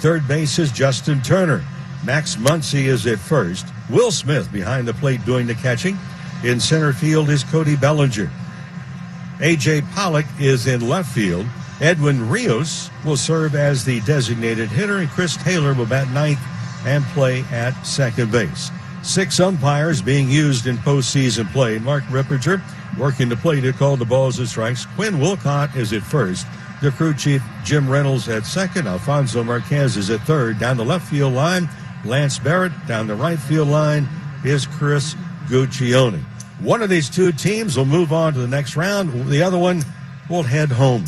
third base is Justin Turner. Max Muncy is at first. Will Smith behind the plate doing the catching. In center field is Cody Bellinger. A.J. Pollock is in left field. Edwin Rios will serve as the designated hitter, and Chris Taylor will bat ninth and play at second base. 6 umpires being used in postseason play. Mark Ripperger working the plate to call the balls and strikes. Quinn Wilcott is at first. The crew chief Jim Reynolds at second. Alfonso Marquez is at third. Down the left field line, Lance Barrett. Down the right field line is Chris Guccione. One of these two teams will move on to the next round. The other one will head home.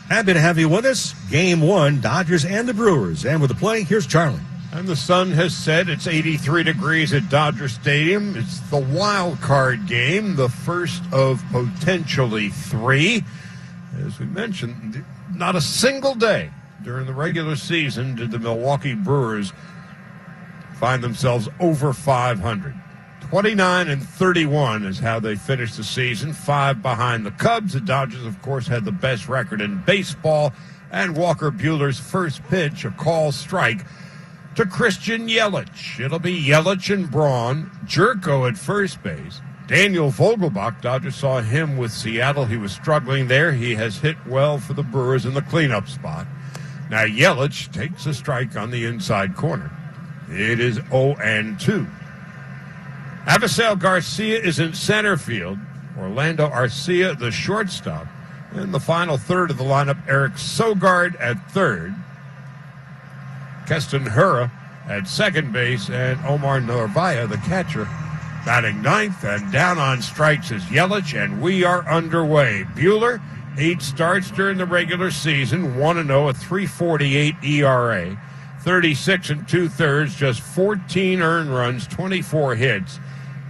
Happy to have you with us. Game 1, Dodgers and the Brewers. And with the play, here's Charlie. And the sun has set. It's 83 degrees at Dodger Stadium. It's the wild card game, the first of potentially 3. As we mentioned, not a single day during the regular season did the Milwaukee Brewers find themselves over 500. 29-31 is how they finished the season, 5 behind the Cubs. The Dodgers, of course, had the best record in baseball. And Walker Buehler's first pitch, a call strike to Christian Yelich. It'll be Yelich and Braun, Jerko at first base. Daniel Vogelbach, Dodgers saw him with Seattle. He was struggling there. He has hit well for the Brewers in the cleanup spot. Now Yelich takes a strike on the inside corner. It is 0-2. Avisail Garcia is in center field. Orlando Arcia, the shortstop. In the final third of the lineup, Eric Sogard at third. Keston Hura at second base, and Omar Narvaez, the catcher, batting ninth. And down on strikes is Yelich, and we are underway. Buehler, 8 starts during the regular season, 1-0, a 3.48 ERA, 36 2/3, just 14 earned runs, 24 hits,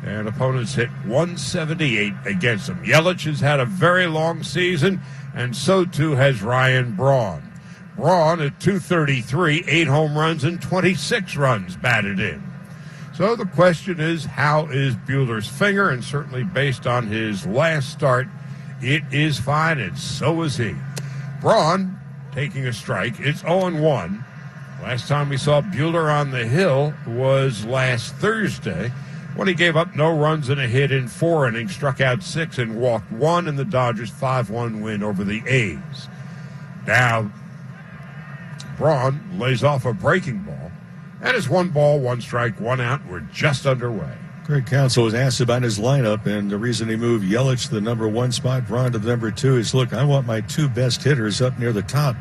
and opponents hit 178 against him. Yelich has had a very long season, and so too has Ryan Braun. Braun at 233, 8 home runs and 26 runs batted in. So the question is, how is Buehler's finger? And certainly based on his last start, it is fine, and so is he. Braun taking a strike. It's 0-1. Last time we saw Buehler on the hill was last Thursday, when he gave up no runs and a hit in 4 innings, struck out 6 and walked 1 in the Dodgers' 5-1 win over the A's. Now, Braun lays off a breaking ball, and it's 1 ball, 1 strike, 1 out. We're just underway. Greg Counsell was asked about his lineup, and the reason he moved Yelich to the number 1 spot, Braun to the number 2 is, look, I want my 2 best hitters up near the top.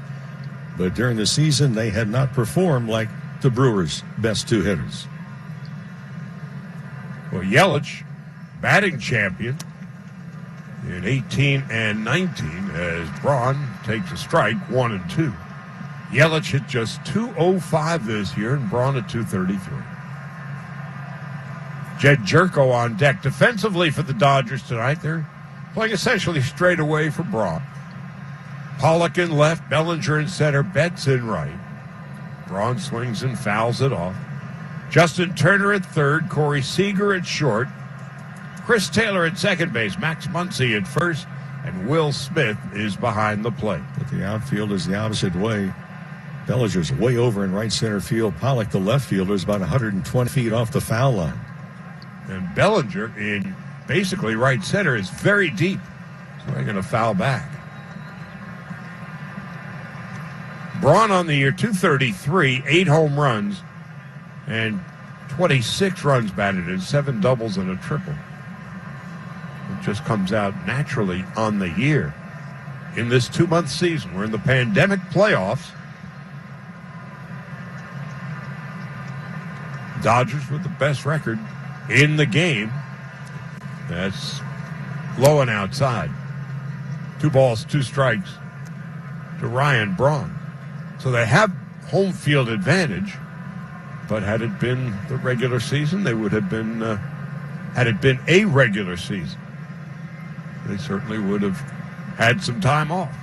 But during the season, they had not performed like the Brewers' best 2 hitters. Well, Yelich, batting champion in 18 and 19, as Braun takes a strike, 1-2. Yelich hit just 205 this year, and Braun at 233. Jed Jerko on deck defensively for the Dodgers tonight. They're playing essentially straight away for Braun. Pollock in left, Bellinger in center, Betts in right. Braun swings and fouls it off. Justin Turner at third, Corey Seager at short, Chris Taylor at second base, Max Muncy at first, and Will Smith is behind the plate. But the outfield is the opposite way. Bellinger's way over in right center field. Pollock, the left fielder, is about 120 feet off the foul line. And Bellinger in basically right center is very deep, so they're going to foul back. Braun on the year, 233, 8 home runs, and 26 runs batted in, 7 doubles and a triple. It just comes out naturally on the year. In this 2-month season, we're in the pandemic playoffs. Dodgers with the best record in the game. That's low and outside. 2 balls, 2 strikes to Ryan Braun. So they have home field advantage, but had it been the regular season, they would have been, had it been a regular season, they certainly would have had some time off.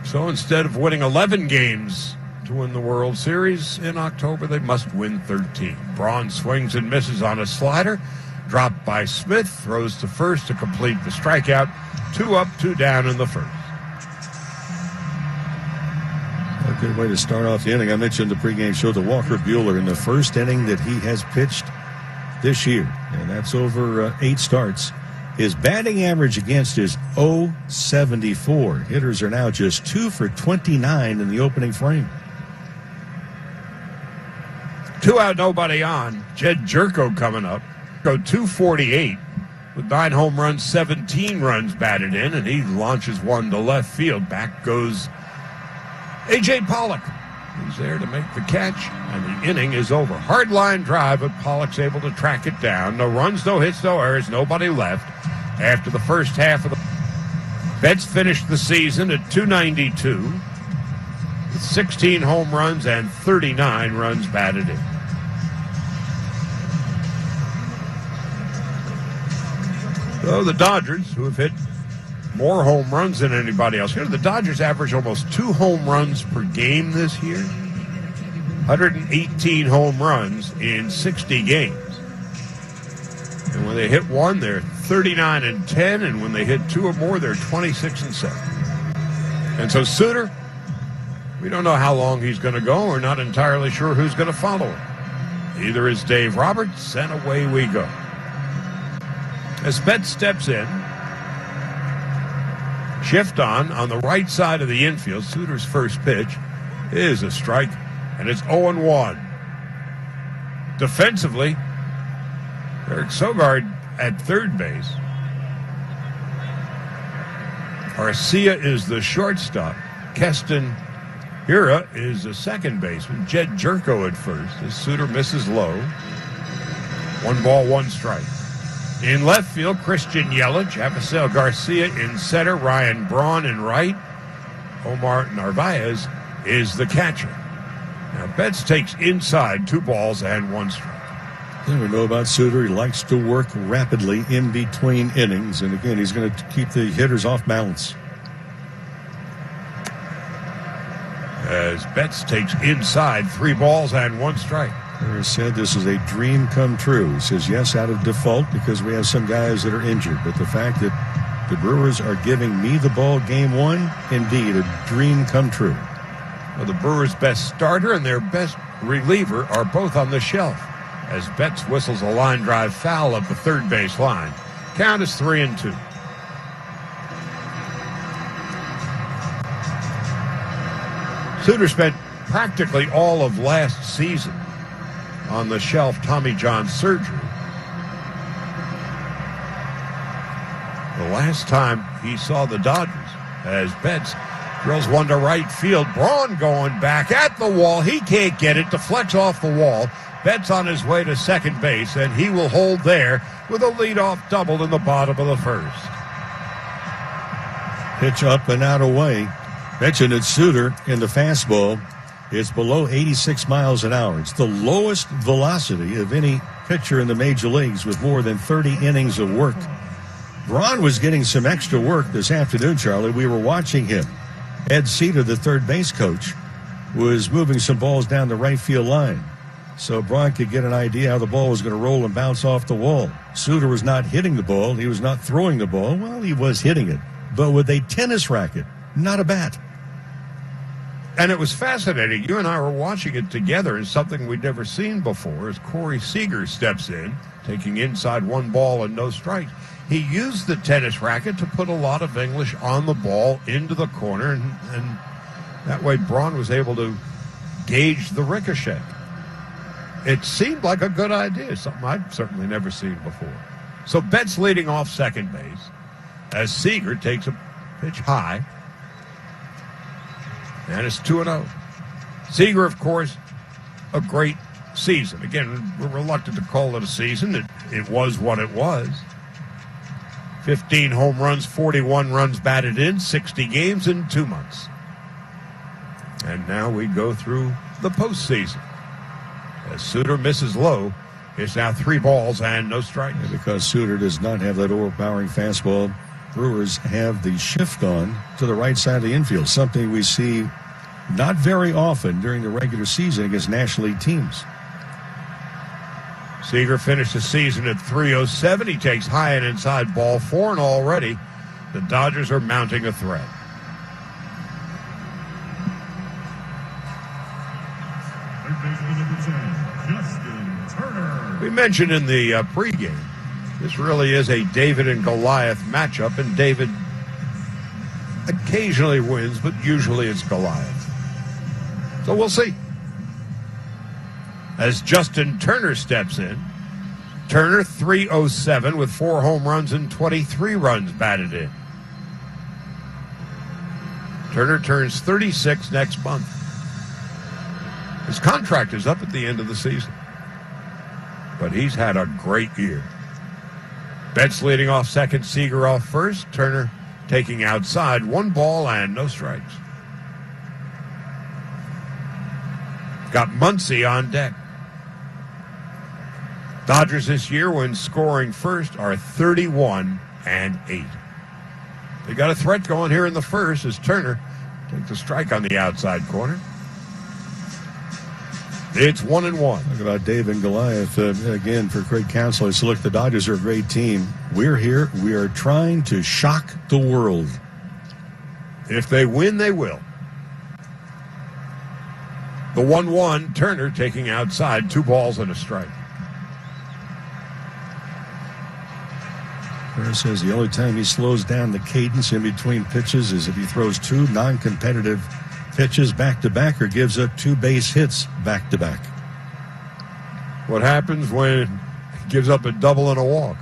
So instead of winning 11 games to win the World Series in October, they must win 13. Braun swings and misses on a slider, dropped by Smith, throws to first to complete the strikeout. 2 up, 2 down in the first. Good way to start off the inning. I mentioned the pregame show to Walker Buehler in the first inning that he has pitched this year, and that's over 8 starts. His batting average against is .074. Hitters are now just 2 for 29 in the opening frame. 2 out, nobody on. Jed Jerko coming up. Go 248 with 9 home runs, 17 runs batted in, and he launches one to left field. Back goes A.J. Pollock. He's there to make the catch, and the inning is over. Hard line drive, but Pollock's able to track it down. No runs, no hits, no errors, nobody left after the first half of the... Betts finished the season at .292 with 16 home runs and 39 runs batted in. So the Dodgers, who have hit more home runs than anybody else. The Dodgers average almost 2 home runs per game this year. 118 home runs in 60 games. And when they hit one, they're 39-10, and when they hit 2 or more, they're 26-7. And so Suter, we don't know how long he's going to go. We're not entirely sure who's going to follow him. Either is Dave Roberts, and away we go. As Betts steps in, shift on the right side of the infield. Suter's first pitch is a strike, and it's 0-1. Defensively, Eric Sogard at third base. Arcia is the shortstop. Keston Hiura is the second baseman. Jed Jerko at first as Suter misses low. 1 ball, 1 strike. In left field, Christian Yelich, Avisel Garcia in center, Ryan Braun in right. Omar Narvaez is the catcher. Now, Betts takes inside 2 balls and 1 strike. We know about Suter. He likes to work rapidly in between innings. And again, he's going to keep the hitters off balance. As Betts takes inside 3 balls and 1 strike. Harris said this is a dream come true. He says yes out of default because we have some guys that are injured. But the fact that the Brewers are giving me the ball game 1, indeed, a dream come true. Well, the Brewers' best starter and their best reliever are both on the shelf as Betts whistles a line drive foul of the third base line. Count is 3-2. Suter spent practically all of last season on the shelf, Tommy John surgery. The last time he saw the Dodgers as Betts drills one to right field. Braun going back at the wall. He can't get it. Deflects off the wall. Betts on his way to second base, and he will hold there with a leadoff double in the bottom of the first. Pitch up and out away. Mentioned it's Suter in the fastball. It's below 86 miles an hour. It's the lowest velocity of any pitcher in the major leagues with more than 30 innings of work. Braun was getting some extra work this afternoon, Charlie. We were watching him. Ed Cedar, the third base coach, was moving some balls down the right field line. So Braun could get an idea how the ball was going to roll and bounce off the wall. Suter was not hitting the ball. He was not throwing the ball. Well, he was hitting it, but with a tennis racket, not a bat. And it was fascinating. You and I were watching it together as something we'd never seen before as Corey Seager steps in, taking inside 1 ball and no strikes. He used the tennis racket to put a lot of English on the ball into the corner, and that way Braun was able to gauge the ricochet. It seemed like a good idea, something I've certainly never seen before. So Betts leading off second base as Seager takes a pitch high. And it's 2-0. Seager, of course, a great season. Again, we're reluctant to call it a season. It was what it was. 15 home runs, 41 runs batted in, 60 games in 2 months. And now we go through the postseason. As Suter misses low, it's now 3 balls and no strikes. And because Suter does not have that overpowering fastball, Brewers have the shift on to the right side of the infield, something we see not very often during the regular season against National League teams. Seager finished the season at .307. He takes high and inside ball 4, and already the Dodgers are mounting a threat. We mentioned in the pregame, this really is a David and Goliath matchup, and David occasionally wins, but usually it's Goliath. So we'll see. As Justin Turner steps in, Turner .307 with 4 home runs and 23 runs batted in. Turner turns 36 next month. His contract is up at the end of the season, but he's had a great year. Betts leading off second, Seager off first. Turner taking outside, 1 ball and no strikes. Got Muncy on deck. Dodgers this year, when scoring first, are 31-8. They got a threat going here in the first as Turner takes a strike on the outside corner. It's 1-1. Talk about Dave and Goliath again for Craig Counsell. So look, the Dodgers are a great team. We're here. We are trying to shock the world. If they win, they will. The 1-1, Turner taking outside, 2 balls and a strike. Turner says the only time he slows down the cadence in between pitches is if he throws 2 non-competitive pitches back-to-back or gives up 2 base hits back-to-back. What happens when he gives up a double and a walk?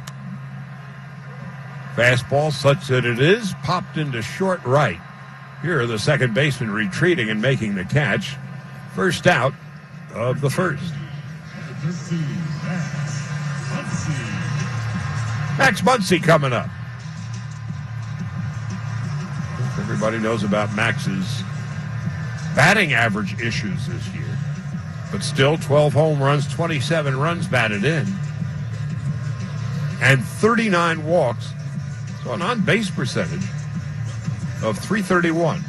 Fastball such that it is popped into short right. Here the second baseman retreating and making the catch. First out of the first. Max Muncy coming up. Everybody knows about Max's batting average issues this year, but still 12 home runs, 27 runs batted in, and 39 walks, so an on-base percentage of .331.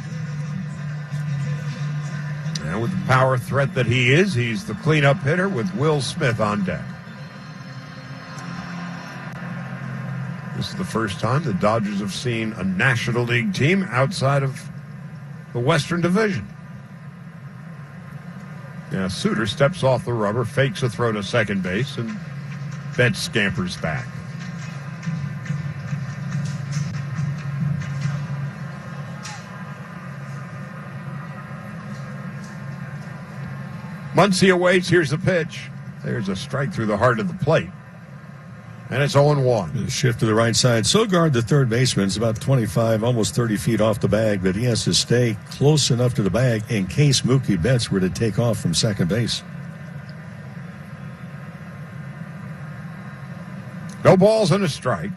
And with the power threat that he is, he's the cleanup hitter with Will Smith on deck. This is the first time the Dodgers have seen a National League team outside of the Western Division. Now, Suter steps off the rubber, fakes a throw to second base, and Betts scampers back. Muncy awaits. Here's the pitch. There's a strike through the heart of the plate. And it's 0-1. Shift to the right side. Sogard, the third baseman, is about 25, almost 30 feet off the bag, but he has to stay close enough to the bag in case Mookie Betts were to take off from second base. No balls and a strike.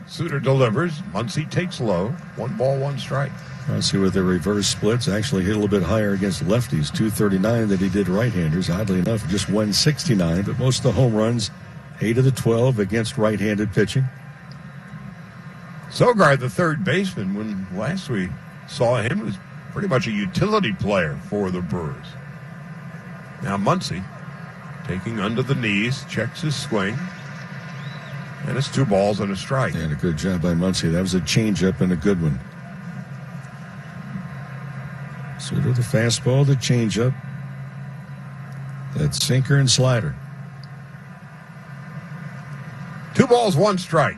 Suter delivers. Muncy takes low. 1 ball, 1 strike. Let's see with the reverse splits. Actually hit a little bit higher against lefties, 239 than he did right-handers. Oddly enough, just 169, but most of the home runs, 8 of the 12 against right-handed pitching. Sogard, the third baseman, when last we saw him, was pretty much a utility player for the Brewers. Now Muncy taking under the knees, checks his swing, and it's 2 balls and a strike. And a good job by Muncy. That was a changeup and a good one. Suter, the fastball, the changeup, that sinker and slider. 2 balls, 1 strike.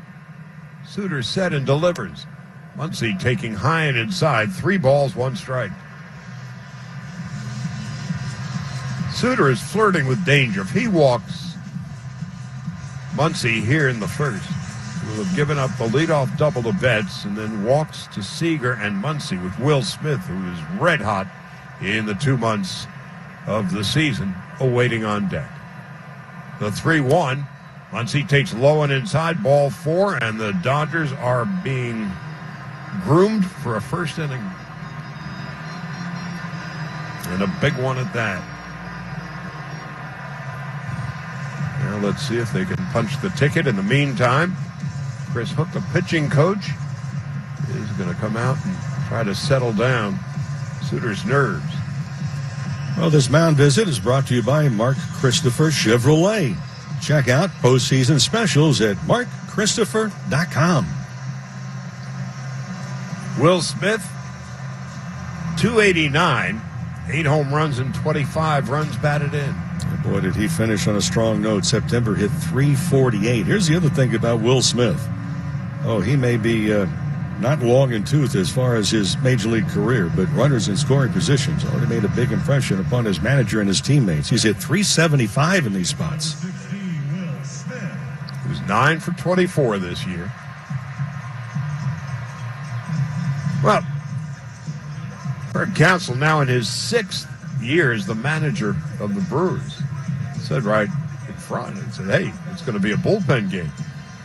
Suter set and delivers. Muncy taking high and inside. 3 balls, 1 strike. Suter is flirting with danger. If he walks Muncy here in the first, he will have given up the leadoff double to Betts and then walks to Seager and Muncy with Will Smith, who is red hot in the 2 months of the season, awaiting on deck. The 3-1. Muncy takes low and inside, ball 4, and the Dodgers are being groomed for a first inning. And a big one at that. Now let's see if they can punch the ticket. In the meantime, Chris Hook, the pitching coach, is going to come out and try to settle down Suter's nerves. Well, this mound visit is brought to you by Mark Christopher Chevrolet. Check out postseason specials at markchristopher.com. Will Smith, 289, 8 home runs and 25 runs batted in. Boy, did he finish on a strong note. September hit .348. Here's the other thing about Will Smith. Oh, he may be not long in tooth as far as his major league career, but runners in scoring positions already made a big impression upon his manager and his teammates. He's hit .375 in these spots. He was 9 for 24 this year. Well, Craig Counsell now in his 6th year as the manager of the Brewers said right in front and said, hey, it's going to be a bullpen game.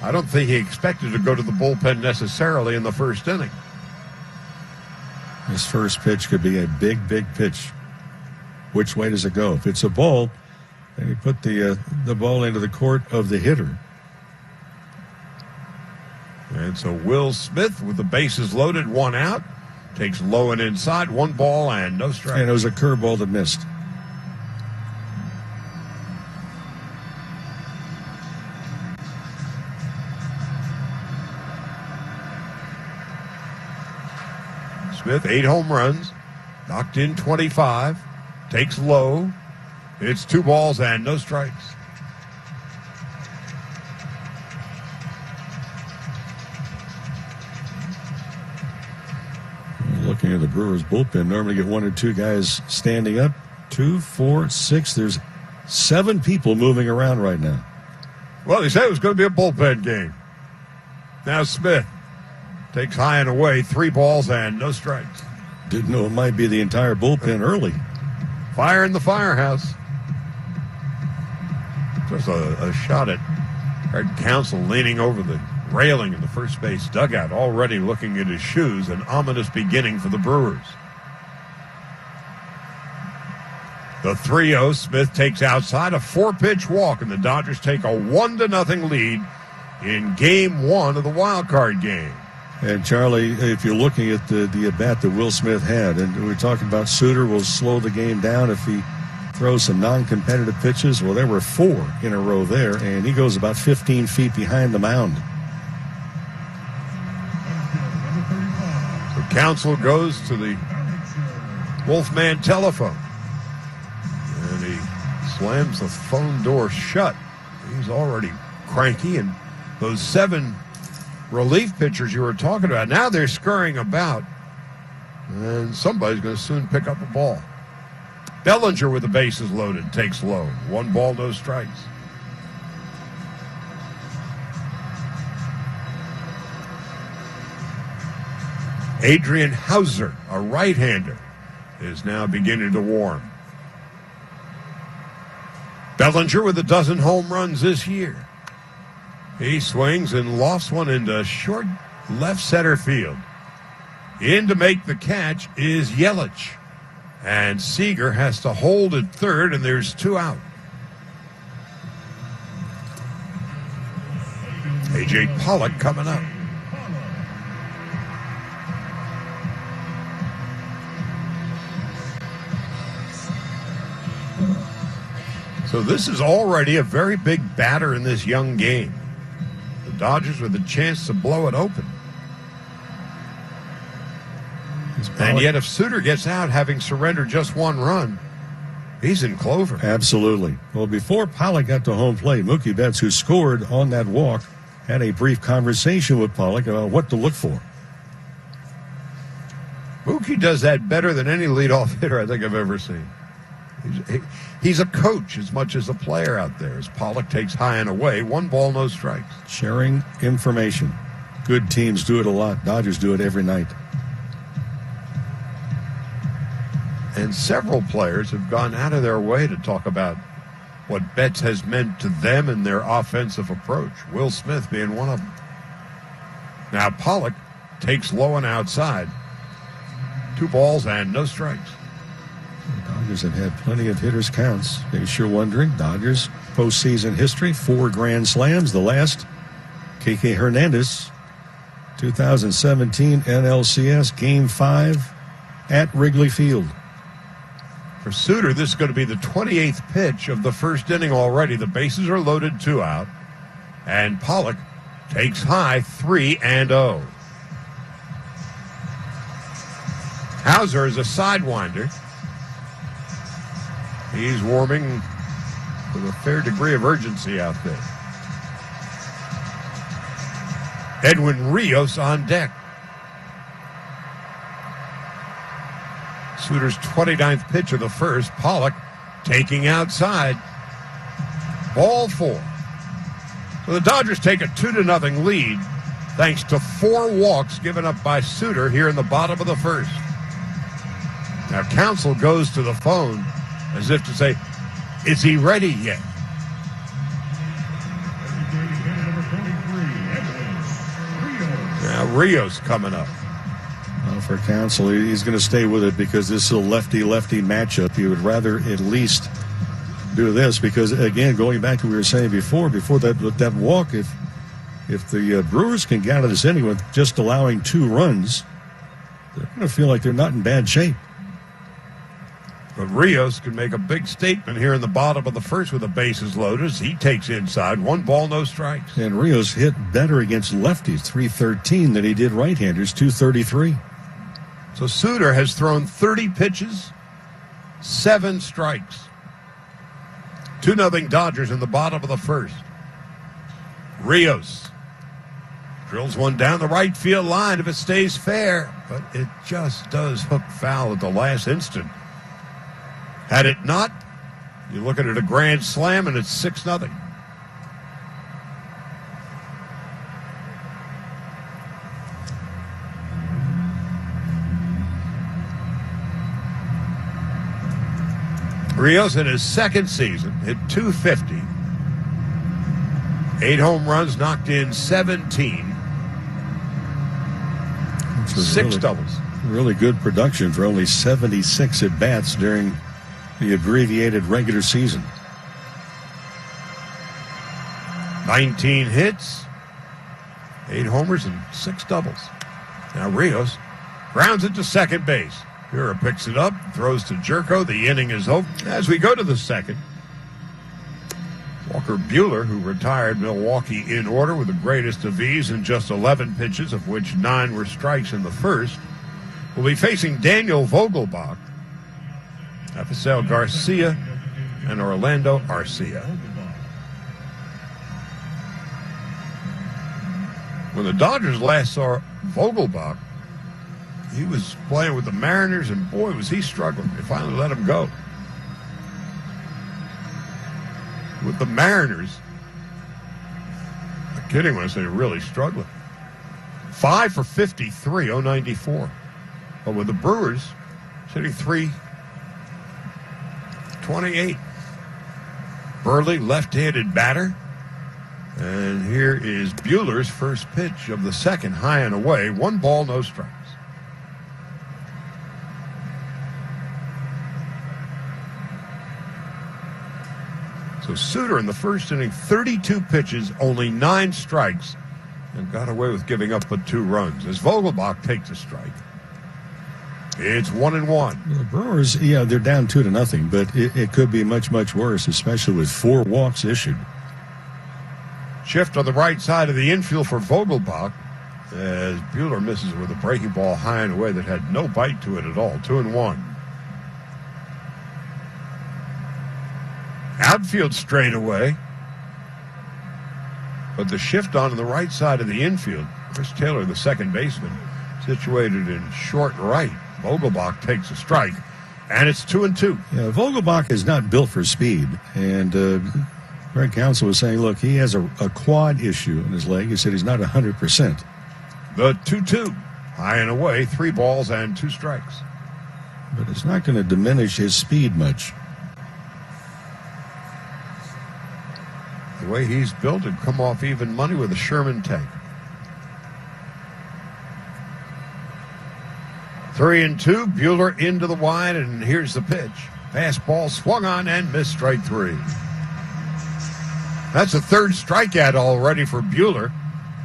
I don't think he expected to go to the bullpen necessarily in the first inning. This first pitch could be a big, big pitch. Which way does it go? If it's a ball, then you put the ball into the court of the hitter. And so Will Smith, with the bases loaded, 1 out, takes low and inside, 1 ball and no strike. And it was a curveball that missed. Smith, 8 home runs, knocked in 25, takes low. It's 2 balls and no strikes. Looking at the Brewers bullpen, normally get 1 or 2 guys standing up. 2, 4, 6. There's 7 people moving around right now. Well, they said it was going to be a bullpen game. Now Smith takes high and away, 3 balls and no strikes. Didn't know it might be the entire bullpen early. Fire in the firehouse. Just a shot at Craig Counsell leaning over the railing in the first base dugout, already looking at his shoes. An ominous beginning for the Brewers. The 3-0, Smith takes outside, a 4-pitch walk, and the Dodgers take a 1-0 lead in Game 1 of the wild card game. And Charlie, if you're looking at the at-bat that Will Smith had, and we're talking about Suter will slow the game down if he throws some non-competitive pitches. Well, there were 4 in a row there, and he goes about 15 feet behind the mound. So Counsell goes to the Wolfman telephone, and he slams the phone door shut. He's already cranky, and those 7 relief pitchers you were talking about, now they're scurrying about, and somebody's going to soon pick up a ball. Bellinger with the bases loaded takes low. 1 ball, no strikes. Adrian Hauser, a right-hander, is now beginning to warm. Bellinger with a dozen home runs this year. He swings and lofts one into short left center field. In to make the catch is Yelich. And Seager has to hold at third, and there's 2 out. A.J. Pollock coming up. So this is already a very big batter in this young game. The Dodgers with a chance to blow it open. And yet if Suter gets out having surrendered just 1 run, he's in clover. Absolutely. Well, before Pollock got to home plate, Mookie Betts, who scored on that walk, had a brief conversation with Pollock about what to look for. Mookie does that better than any leadoff hitter I think I've ever seen. He's a coach as much as a player out there. As Pollock takes high and away, 1 ball, no strikes. Sharing information. Good teams do it a lot. Dodgers do it every night. And several players have gone out of their way to talk about what Betts has meant to them and their offensive approach. Will Smith being one of them. Now Pollock takes low and outside. 2 balls and no strikes. The Dodgers have had plenty of hitters' counts. In case you're wondering, Dodgers postseason history, 4 grand slams. The last, Kike Hernandez, 2017 NLCS Game 5 at Wrigley Field. For Suter, this is going to be the 28th pitch of the first inning already. The bases are loaded, 2 out. And Pollock takes high, 3-0. Hauser is a sidewinder. He's warming with a fair degree of urgency out there. Edwin Rios on deck. Suter's 29th pitch of the first. Pollock taking outside. Ball 4. So the Dodgers take a 2-0 lead thanks to 4 walks given up by Suter here in the bottom of the first. Now Counsell goes to the phone as if to say, is he ready yet? Now Rios coming up. Well, for Counsell, he's going to stay with it because this is a lefty-lefty matchup. He would rather at least do this because, again, going back to what we were saying before that walk, if the Brewers can get out of this inning with just allowing 2 runs, they're going to feel like they're not in bad shape. But Rios can make a big statement here in the bottom of the first with the bases loaded as he takes inside. 1 ball, no strikes. And Rios hit better against lefties, .313, than he did right-handers, .233. So Suter has thrown 30 pitches, 7 strikes. 2-0 Dodgers in the bottom of the first. Rios drills one down the right field line if it stays fair, but it just does hook foul at the last instant. Had it not, you look at it a grand slam and it's 6-0. Rios in his second season hit .250. 8 home runs, knocked in 17. 6 doubles. Really good production for only 76 at-bats during the abbreviated regular season. 19 hits, 8 homers, and 6 doubles. Now Rios grounds it to second base. Hura picks it up, throws to Jerko. The inning is over. As we go to the second, Walker Buehler, who retired Milwaukee in order with the greatest of ease in just 11 pitches, of which 9 were strikes in the first, will be facing Daniel Vogelbach, Rafael Garcia, and Orlando Arcia. When the Dodgers last saw Vogelbach, he was playing with the Mariners, and boy, was he struggling. They finally let him go. With the Mariners, I'm kidding when I say really struggling. 5 for 53, 094. But with the Brewers, hitting .328. Burley, left-handed batter. And here is Buehler's first pitch of the second, high and away. 1 ball, no strikes. So Suter in the first inning, 32 pitches, only 9 strikes, and got away with giving up but 2 runs. As Vogelbach takes a strike, it's 1-1. The Brewers, they're down 2-0, but it could be much, much worse, especially with 4 walks issued. Shift on the right side of the infield for Vogelbach as Buehler misses with a breaking ball high and away that had no bite to it at all. 2-1. Outfield straightaway. But the shift on the right side of the infield, Chris Taylor, the second baseman, situated in short right. Vogelbach takes a strike, and it's 2-2. Yeah, Vogelbach is not built for speed, and Greg Counsell was saying, look, he has a quad issue in his leg. He said he's not 100%. The 2-2, high and away, 3 balls and 2 strikes. But it's not going to diminish his speed much. The way he's built, it'd come off even money with a Sherman tank. 3-2, Buehler into the wide, and here's the pitch. Fastball swung on and missed, strike 3. That's the 3rd strikeout already for Buehler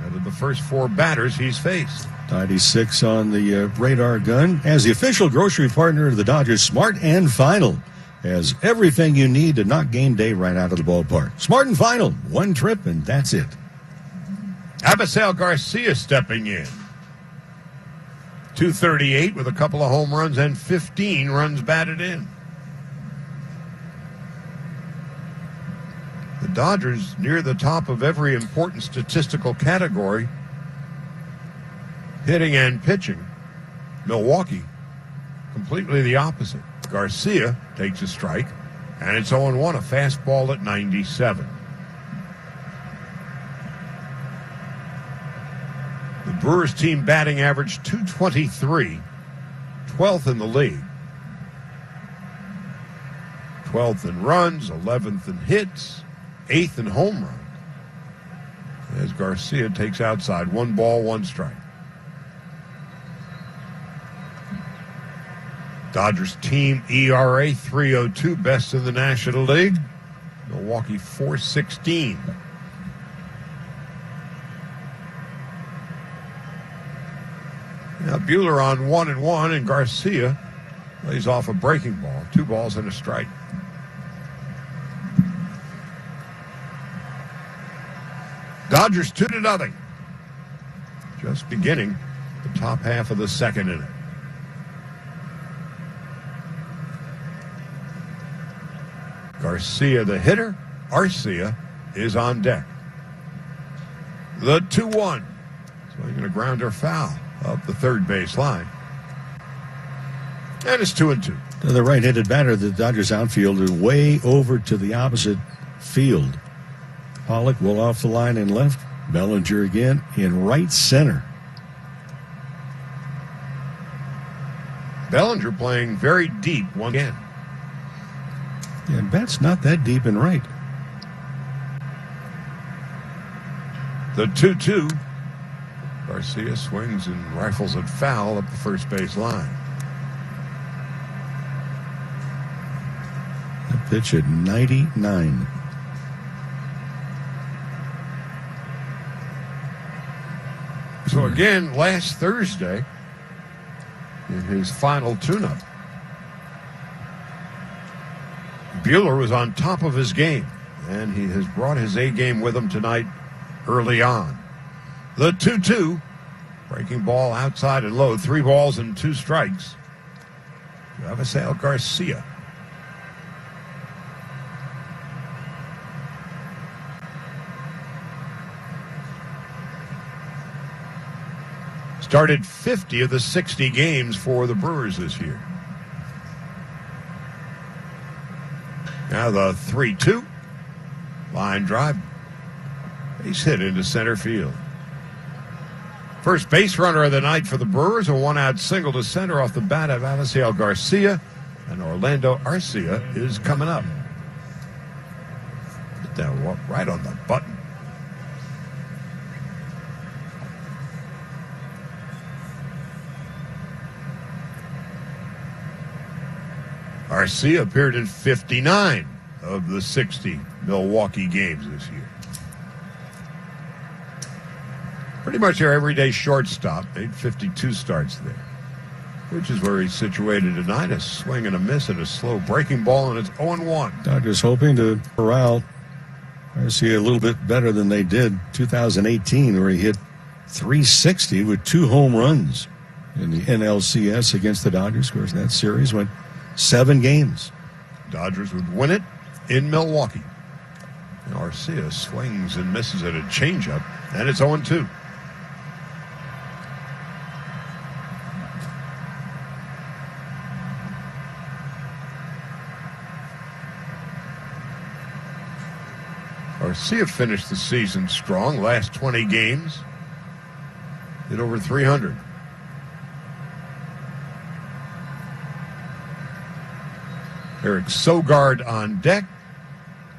out of the first 4 batters he's faced. 96 on the radar gun. As the official grocery partner of the Dodgers, Smart and Final has everything you need to knock game day right out of the ballpark. Smart and Final, 1 trip, and that's it. Abisail Garcia stepping in. 238 with a couple of home runs and 15 runs batted in. Dodgers near the top of every important statistical category, hitting and pitching. Milwaukee, completely the opposite. Garcia takes a strike, and it's 0-1, a fastball at 97. The Brewers team batting average .223, 12th in the league. 12th in runs, 11th in hits, 8th in home runs. As Garcia takes outside, 1 ball, 1 strike. Dodgers team ERA 3.02, best in the National League. Milwaukee 4.16. Now Buehler on 1-1, and Garcia lays off a breaking ball. 2 balls and a strike. Dodgers 2-0. Just beginning the top half of the second inning. Garcia the hitter. Arcia is on deck. The 2-1. Swinging a grounder foul up the third base line. And it's 2-2. The right-handed batter, the Dodgers outfield, is way over to the opposite field. Pollock will off the line in left. Bellinger again in right center. Bellinger playing very deep once again. Yeah, Bat's not that deep in right. The 2-2. Garcia swings and rifles it foul up the first base line. The pitch at 99. So again, last Thursday, in his final tune-up, Buehler was on top of his game, and he has brought his A game with him tonight early on. The 2-2, breaking ball outside and low, 3 balls and 2 strikes. Avisail Garcia. Started 50 of the 60 games for the Brewers this year. Now the 3-2. Line drive. Base hit into center field. First base runner of the night for the Brewers. A 1-out single to center off the bat of Avisail Garcia. And Orlando Arcia is coming up. Put that right on the button. Arcia appeared in 59 of the 60 Milwaukee games this year. Pretty much their everyday shortstop. Made 52 starts there, which is where he's situated tonight. A swing and a miss and a slow breaking ball, and it's 0-1. Dodgers hoping to corral Arcia a little bit better than they did 2018, where he hit .360 with 2 home runs in the NLCS against the Dodgers. Of course, that series went 7 games. Dodgers would win it in Milwaukee. And Arcia swings and misses at a changeup, and it's 0-2. Arcia finished the season strong. Last 20 games, hit over 300. Eric Sogard on deck.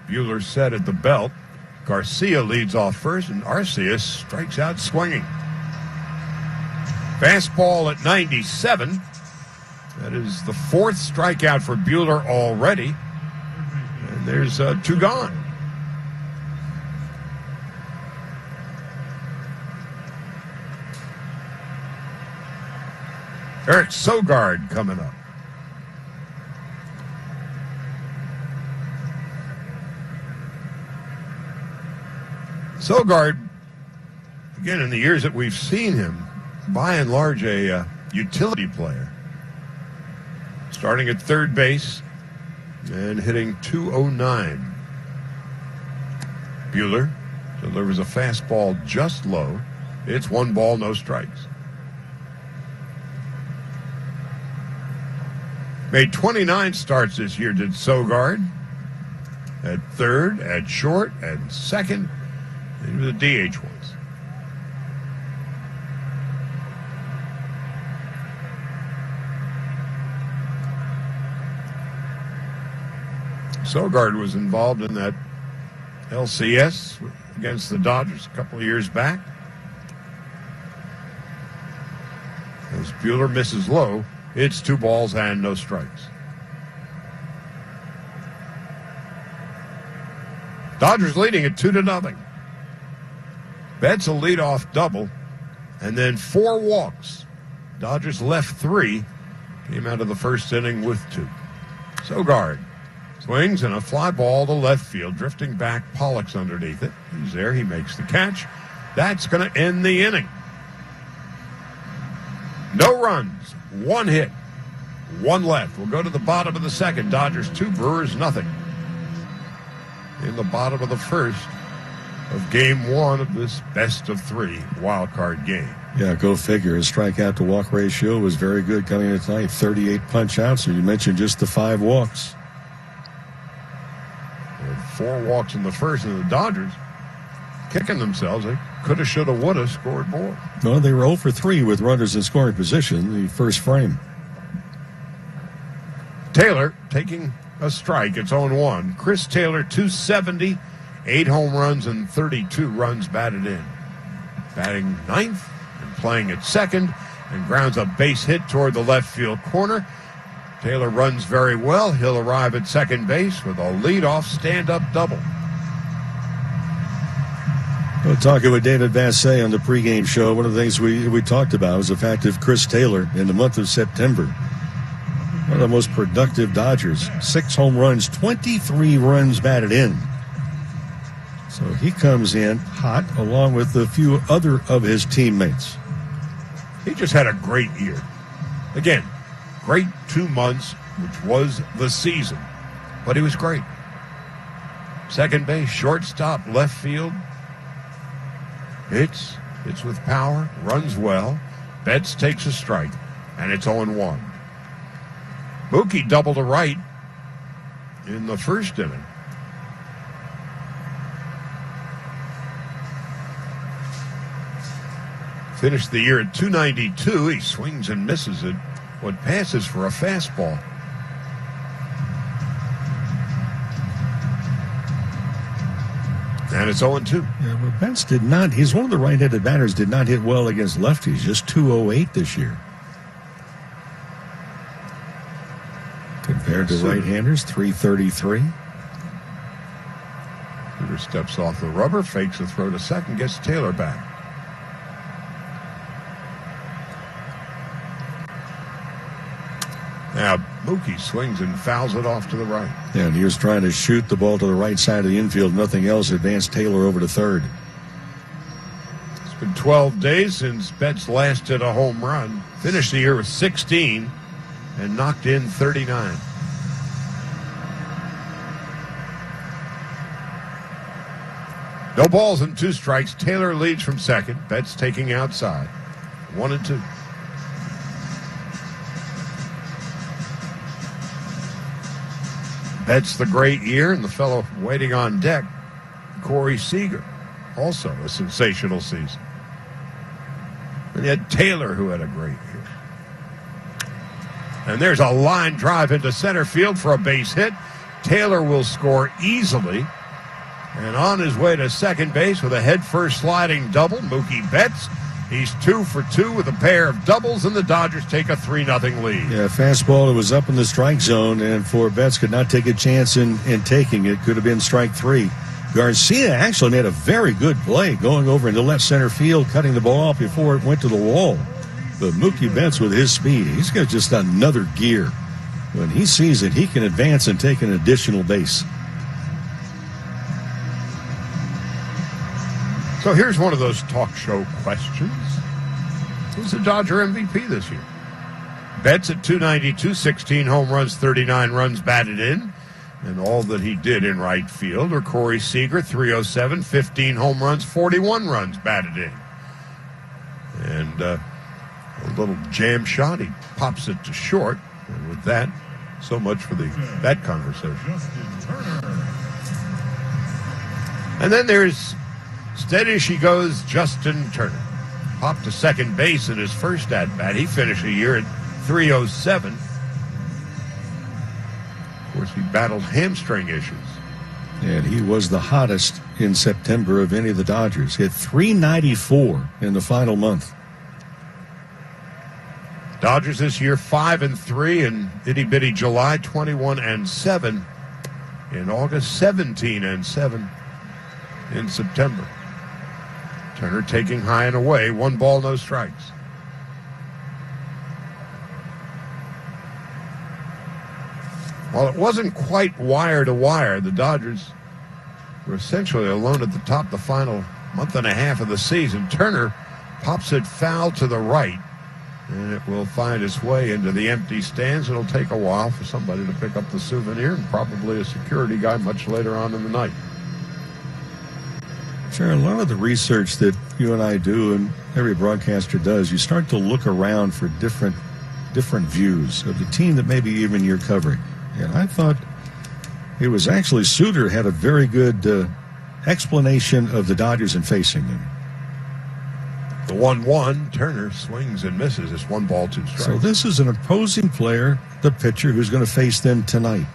Buehler set at the belt. Garcia leads off first, and Arcia strikes out swinging. Fastball at 97. That is the 4th strikeout for Buehler already. And there's 2 gone. Eric Sogard coming up. Sogard, again, in the years that we've seen him, by and large a utility player. Starting at third base and hitting .209. Buehler delivers a fastball just low. It's 1 ball, no strikes. Made 29 starts this year, did Sogard. At third, at short, and second. He was a DH once. Sogard was involved in that LCS against the Dodgers a couple of years back. As Buehler misses low, it's 2 balls and no strikes. Dodgers leading at 2-0. Betts a leadoff double, and then 4 walks. Dodgers left 3, came out of the first inning with 2. Sogard swings and a fly ball to left field, drifting back. Pollock's underneath it. He's there. He makes the catch. That's going to end the inning. No runs, 1 hit, 1 left. We'll go to the bottom of the second. Dodgers 2, Brewers nothing. In the bottom of the first of game 1 of this best-of-3 wild card game. Yeah, go figure. His strikeout to walk ratio was very good coming in tonight. 38 punch outs, and you mentioned just the 5 walks. 4 walks in the first, and the Dodgers kicking themselves. They coulda, shoulda, woulda scored more. No, they were 0 for 3 with runners in scoring position the first frame. Taylor taking a strike. It's 0-1. Chris Taylor, 270, 8 home runs and 32 runs batted in. Batting 9th and playing at second, and grounds a base hit toward the left field corner. Taylor runs very well. He'll arrive at second base with a leadoff stand-up double. Well, talking with David Vassay on the pregame show, one of the things we talked about was the fact of Chris Taylor in the month of September. One of the most productive Dodgers. 6 home runs, 23 runs batted in. So he comes in hot along with a few other of his teammates. He just had a great year. Again, great 2 months, which was the season. But he was great. Second base, shortstop, left field. Hits with power, runs well. Betts takes a strike, and it's 0-1. Mookie doubled to right in the first inning. Finished the year at 292. He swings and misses it. What passes for a fastball. And it's 0-2. Yeah, but Betts did not. He's one of the right-handed batters. Did not hit well against lefties. Just 208 this year. Compared to right-handers, 333. Peter steps off the rubber, fakes a throw to second, gets Taylor back. Now, Mookie swings and fouls it off to the right. Yeah, and he was trying to shoot the ball to the right side of the infield. Nothing else. Advanced Taylor over to third. It's been 12 days since Betts last hit a home run. Finished the year with 16 and knocked in 39. No balls and 2 strikes. Taylor leads from second. Betts taking outside. 1-2. Betts the great year, and the fellow waiting on deck, Corey Seager, also a sensational season. And yet Taylor, who had a great year. And there's a line drive into center field for a base hit. Taylor will score easily. And on his way to second base with a head-first sliding double, Mookie Betts. He's 2 for 2 with a pair of doubles, and the Dodgers take a 3-0 lead. Yeah, fastball, it was up in the strike zone, and for Betts could not take a chance in taking it. Could have been strike 3. Garcia actually made a very good play going over into left center field, cutting the ball off before it went to the wall. But Mookie Betts, with his speed, he's got just another gear. When he sees it, he can advance and take an additional base. So here's one of those talk show questions. Who's the Dodger MVP this year? Betts at 292, 16 home runs, 39 runs batted in. and all that he did in right field. Or Corey Seager, 307, 15 home runs, 41 runs batted in. And a little jam shot. He pops it to short. And with that, so much for that conversation. And then there's steady as she goes, Justin Turner. Popped to second base in his first at-bat. He finished the year at 307. Of course, he battled hamstring issues. And he was the hottest in September of any of the Dodgers. Hit 394 in the final month. Dodgers this year 5-3 in itty-bitty July, 21-7 in August, 17-7 in September. Turner taking high and away, 1 ball, no strikes. While it wasn't quite wire to wire, the Dodgers were essentially alone at the top the final month and a half of the season. Turner pops it foul to the right, and it will find its way into the empty stands. It'll take a while for somebody to pick up the souvenir, and probably a security guy much later on in the night. Sharon, a lot of the research that you and I do, and every broadcaster does, you start to look around for different views of the team that maybe even you're covering. And I thought it was actually Suter had a very good explanation of the Dodgers and facing them. The 1-1, Turner swings and misses. It's 1 ball, 2 strikes. So this is an opposing player, the pitcher, who's going to face them tonight.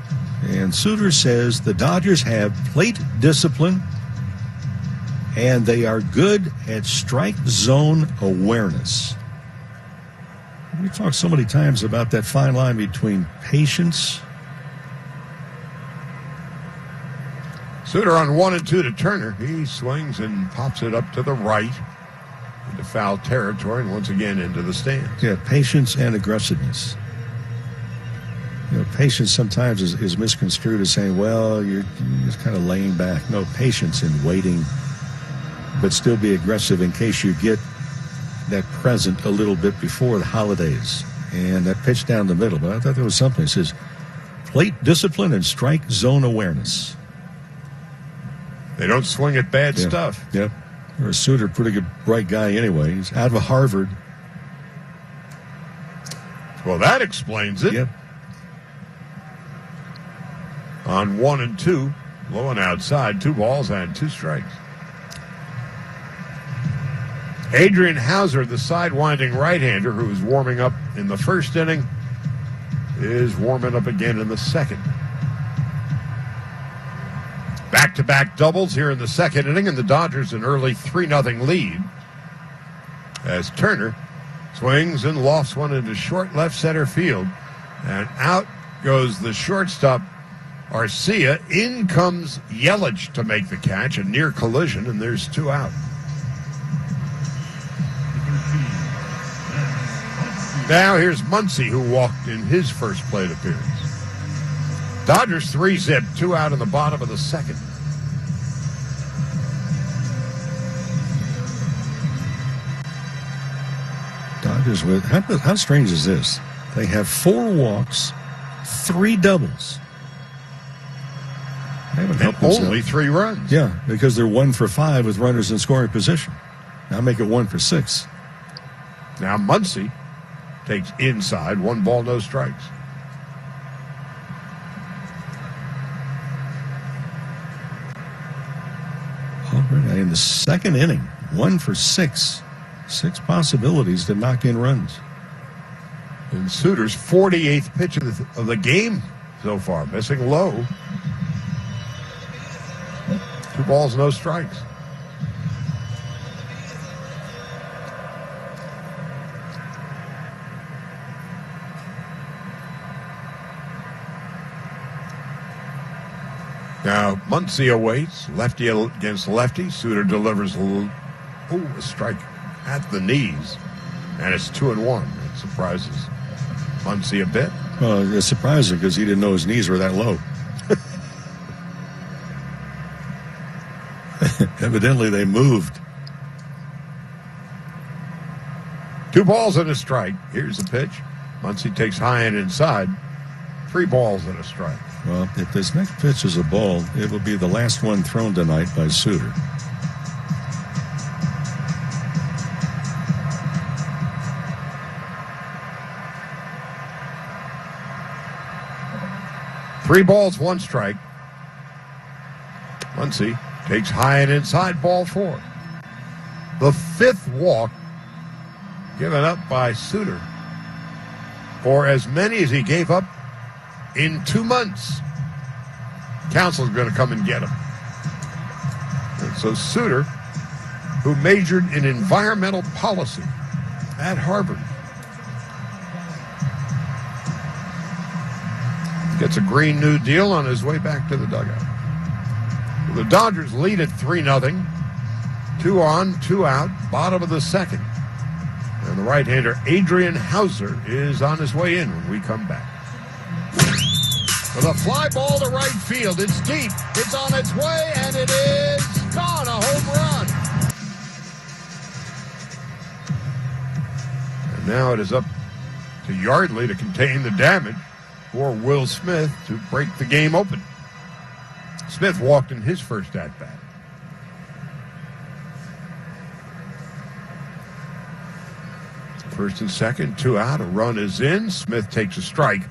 And Suter says the Dodgers have plate discipline, and they are good at strike zone awareness. We talked so many times about that fine line between patience. Suter on 1-2 to Turner. He swings and pops it up to the right into foul territory and once again into the stands. Yeah, patience and aggressiveness. You know, patience sometimes is misconstrued as saying, well, you're just kind of laying back. No, patience in waiting, but still be aggressive in case you get that present a little bit before the holidays. And that pitch down the middle. But I thought there was something. It says plate discipline and strike zone awareness. They don't swing at bad stuff. Yep. Or a Suter, pretty good, bright guy anyway. He's out of Harvard. Well, that explains it. Yep. On 1-2, low and outside, 2 balls and 2 strikes. Adrian Hauser, the sidewinding right-hander who was warming up in the first inning, is warming up again in the second. Back-to-back doubles here in the second inning, and the Dodgers an early 3-0 lead as Turner swings and lofts one into short left center field. And out goes the shortstop, Arcia. In comes Yelich to make the catch, a near collision, and there's 2 out. Now here's Muncy, who walked in his first plate appearance. Dodgers 3-zip, 2 out in the bottom of the second. Dodgers with, how strange is this? They have 4 walks, 3 doubles. They haven't helped themselves. Only 3 runs. Yeah, because they're 1 for 5 with runners in scoring position. Now make it 1 for 6. Now Muncy takes inside, 1 ball, no strikes. Already in the second inning, 1 for 6. 6 possibilities to knock in runs. And Suter's 48th pitch of the game so far, missing low. 2 balls, no strikes. Now, Muncy awaits. Lefty against lefty. Suter delivers a strike at the knees. And it's 2-1. It surprises Muncy a bit. Well, it's surprising because he didn't know his knees were that low. Evidently, they moved. 2 balls and a strike. Here's the pitch. Muncy takes high and inside. 3 balls and a strike. Well, if this next pitch is a ball, it will be the last one thrown tonight by Suter. Three balls, 1 strike. Muncy takes high and inside, ball 4. The 5th walk given up by Suter for as many as he gave up in 2 months. Council's going to come and get him. And so Suter, who majored in environmental policy at Harvard, gets a Green New Deal on his way back to the dugout. The Dodgers lead at 3-0. 2 on, 2 out, bottom of the 2nd. And the right-hander Adrian Hauser is on his way in when we come back. With a fly ball to right field. It's deep. It's on its way, and it is gone. A home run. And now it is up to Yardley to contain the damage for Will Smith to break the game open. Smith walked in his first at-bat. First and second, 2 out, a run is in. Smith takes a strike,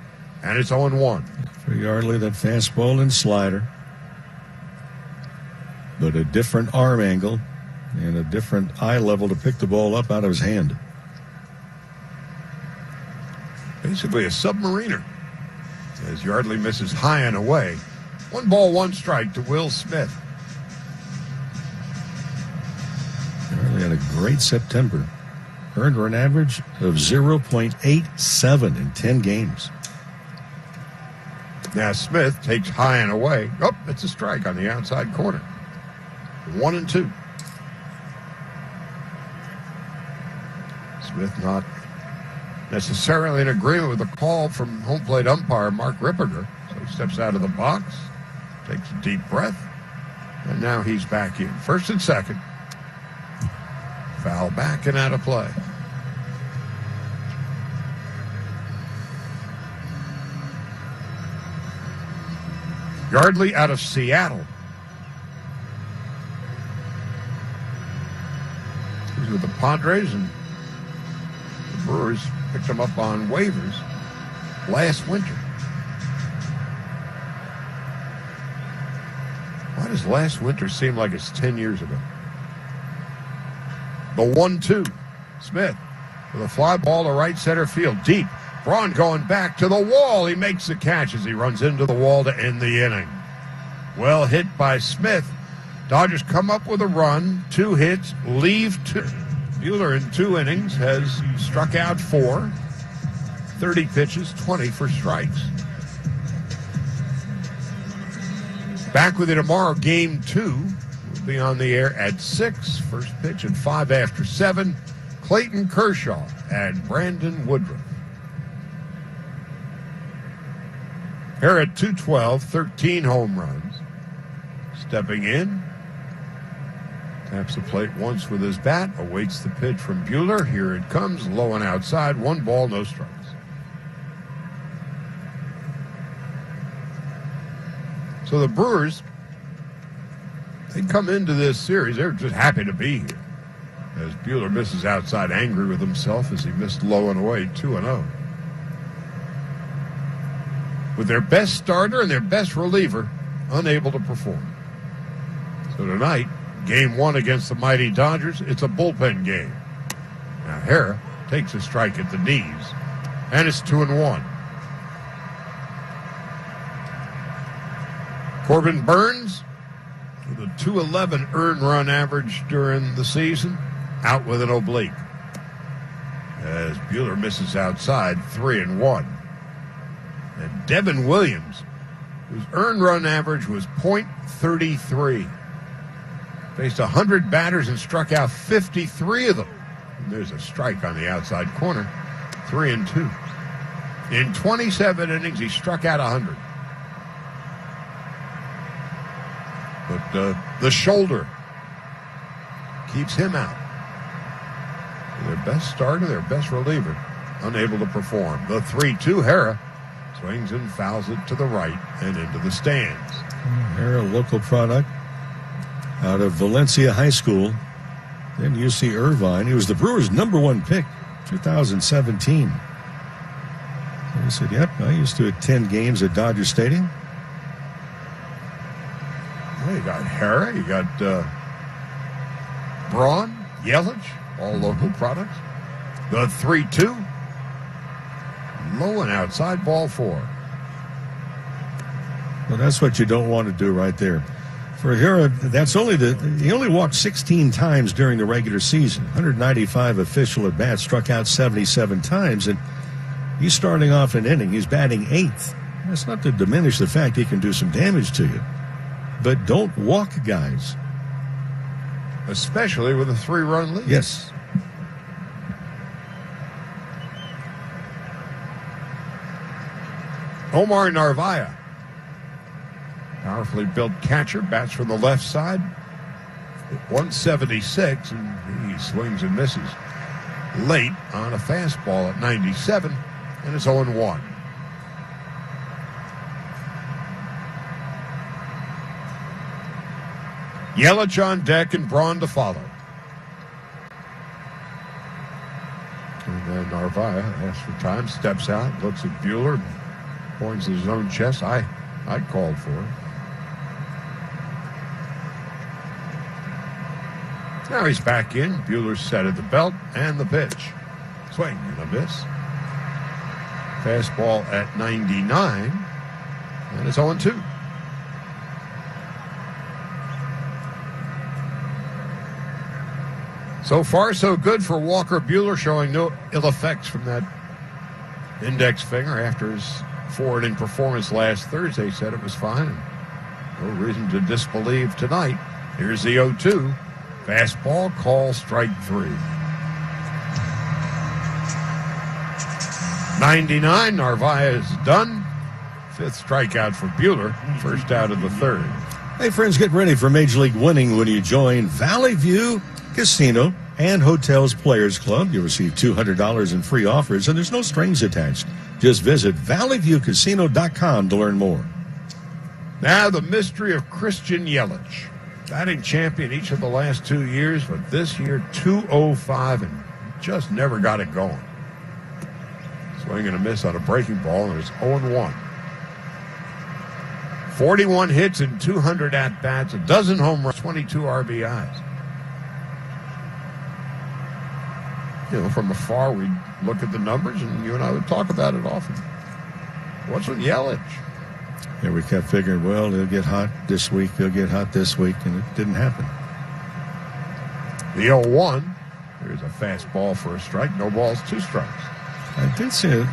and it's 0-1. For Yardley, that fastball and slider. But a different arm angle and a different eye level to pick the ball up out of his hand. Basically a submariner. As Yardley misses high and away. 1 ball, 1 strike to Will Smith. Yardley had a great September. Earned run average of 0.87 in 10 games. Now Smith takes high and away. Oh, it's a strike on the outside corner. 1-2. Smith not necessarily in agreement with the call from home plate umpire Mark Ripperger. So he steps out of the box, takes a deep breath, and now he's back in. First and second. Foul back and out of play. Yardley out of Seattle. He's with the Padres, and the Brewers picked him up on waivers last winter. Why does last winter seem like it's 10 years ago? The 1-2. Smith with a fly ball to right center field. Deep. Braun going back to the wall. He makes the catch as he runs into the wall to end the inning. Well hit by Smith. Dodgers come up with a run. 2 hits. Leave 2. Buehler in 2 innings has struck out 4. 30 pitches, 20 for strikes. Back with you tomorrow. Game 2 will be on the air at 6. First pitch at 5 after 7. Clayton Kershaw and Brandon Woodruff. Here at 212, 13 home runs. Stepping in. Taps the plate once with his bat. Awaits the pitch from Buehler. Here it comes. Low and outside. 1 ball, no strikes. So the Brewers, they come into this series. They're just happy to be here. As Buehler misses outside, angry with himself as he missed low and away 2-0. With their best starter and their best reliever unable to perform. So tonight, game 1 against the mighty Dodgers, it's a bullpen game. Now Hara takes a strike at the knees, and it's 2-1. Corbin Burns with a 211 earned run average during the season, out with an oblique. As Buehler misses outside, 3-1. And Devin Williams, whose earned run average was .33, faced 100 batters and struck out 53 of them. And there's a strike on the outside corner, 3-2. In 27 innings, he struck out 100. But the shoulder keeps him out. Their best starter, their best reliever, unable to perform. The 3-2, Hara Swings and fouls it to the right and into the stands. They're a local product out of Valencia High School. Then UC Irvine. He was the Brewers' #1 pick, 2017. And he said, yep, I used to attend games at Dodger Stadium. Well, you got Hara, you got Braun, Yelich, all local products. The 3-2. Low and outside, ball 4. Well, that's what you don't want to do right there. For Hara, that's he only walked 16 times during the regular season. 195 official at bats, struck out 77 times, and he's starting off an inning. He's batting 8th. That's not to diminish the fact he can do some damage to you. But don't walk guys. Especially with a 3-run lead. Yes. Omar Narvaez, powerfully built catcher, bats from the left side. 176, and he swings and misses late on a fastball at 97, and it's 0-1. Yelich on deck and Braun to follow. And then Narvaez asks for time, steps out, looks at Buehler, points at his own chest. I called for it. Now he's back in. Buehler's set at the belt and the pitch. Swing and a miss. Fastball at 99, and it's 0-2. So far, so good for Walker Buehler, showing no ill effects from that index finger after his 4-inning performance last Thursday. He said it was fine. No reason to disbelieve tonight. Here's the 0-2. Fastball, call, strike 3. 99, Narvaez is done. 5th strikeout for Buehler. First out of the 3rd. Hey, friends, get ready for Major League winning when you join Valley View Casino and Hotels Players Club. You'll receive $200 in free offers, and there's no strings attached. Just visit valleyviewcasino.com to learn more. Now, the mystery of Christian Yelich. Batting champion each of the last 2 years, but this year, 205, and just never got it going. Swing and a miss on a breaking ball, and it's 0-1. 41 hits and 200 at-bats, a dozen home runs, 22 RBIs. You know, from afar, we'd look at the numbers, and you and I would talk about it often. What's with Yelich? Yeah, we kept figuring, well, he'll get hot this week, he'll get hot this week, and it didn't happen. The 0-1. There's a fastball for a strike. No balls, 2 strikes. I did see a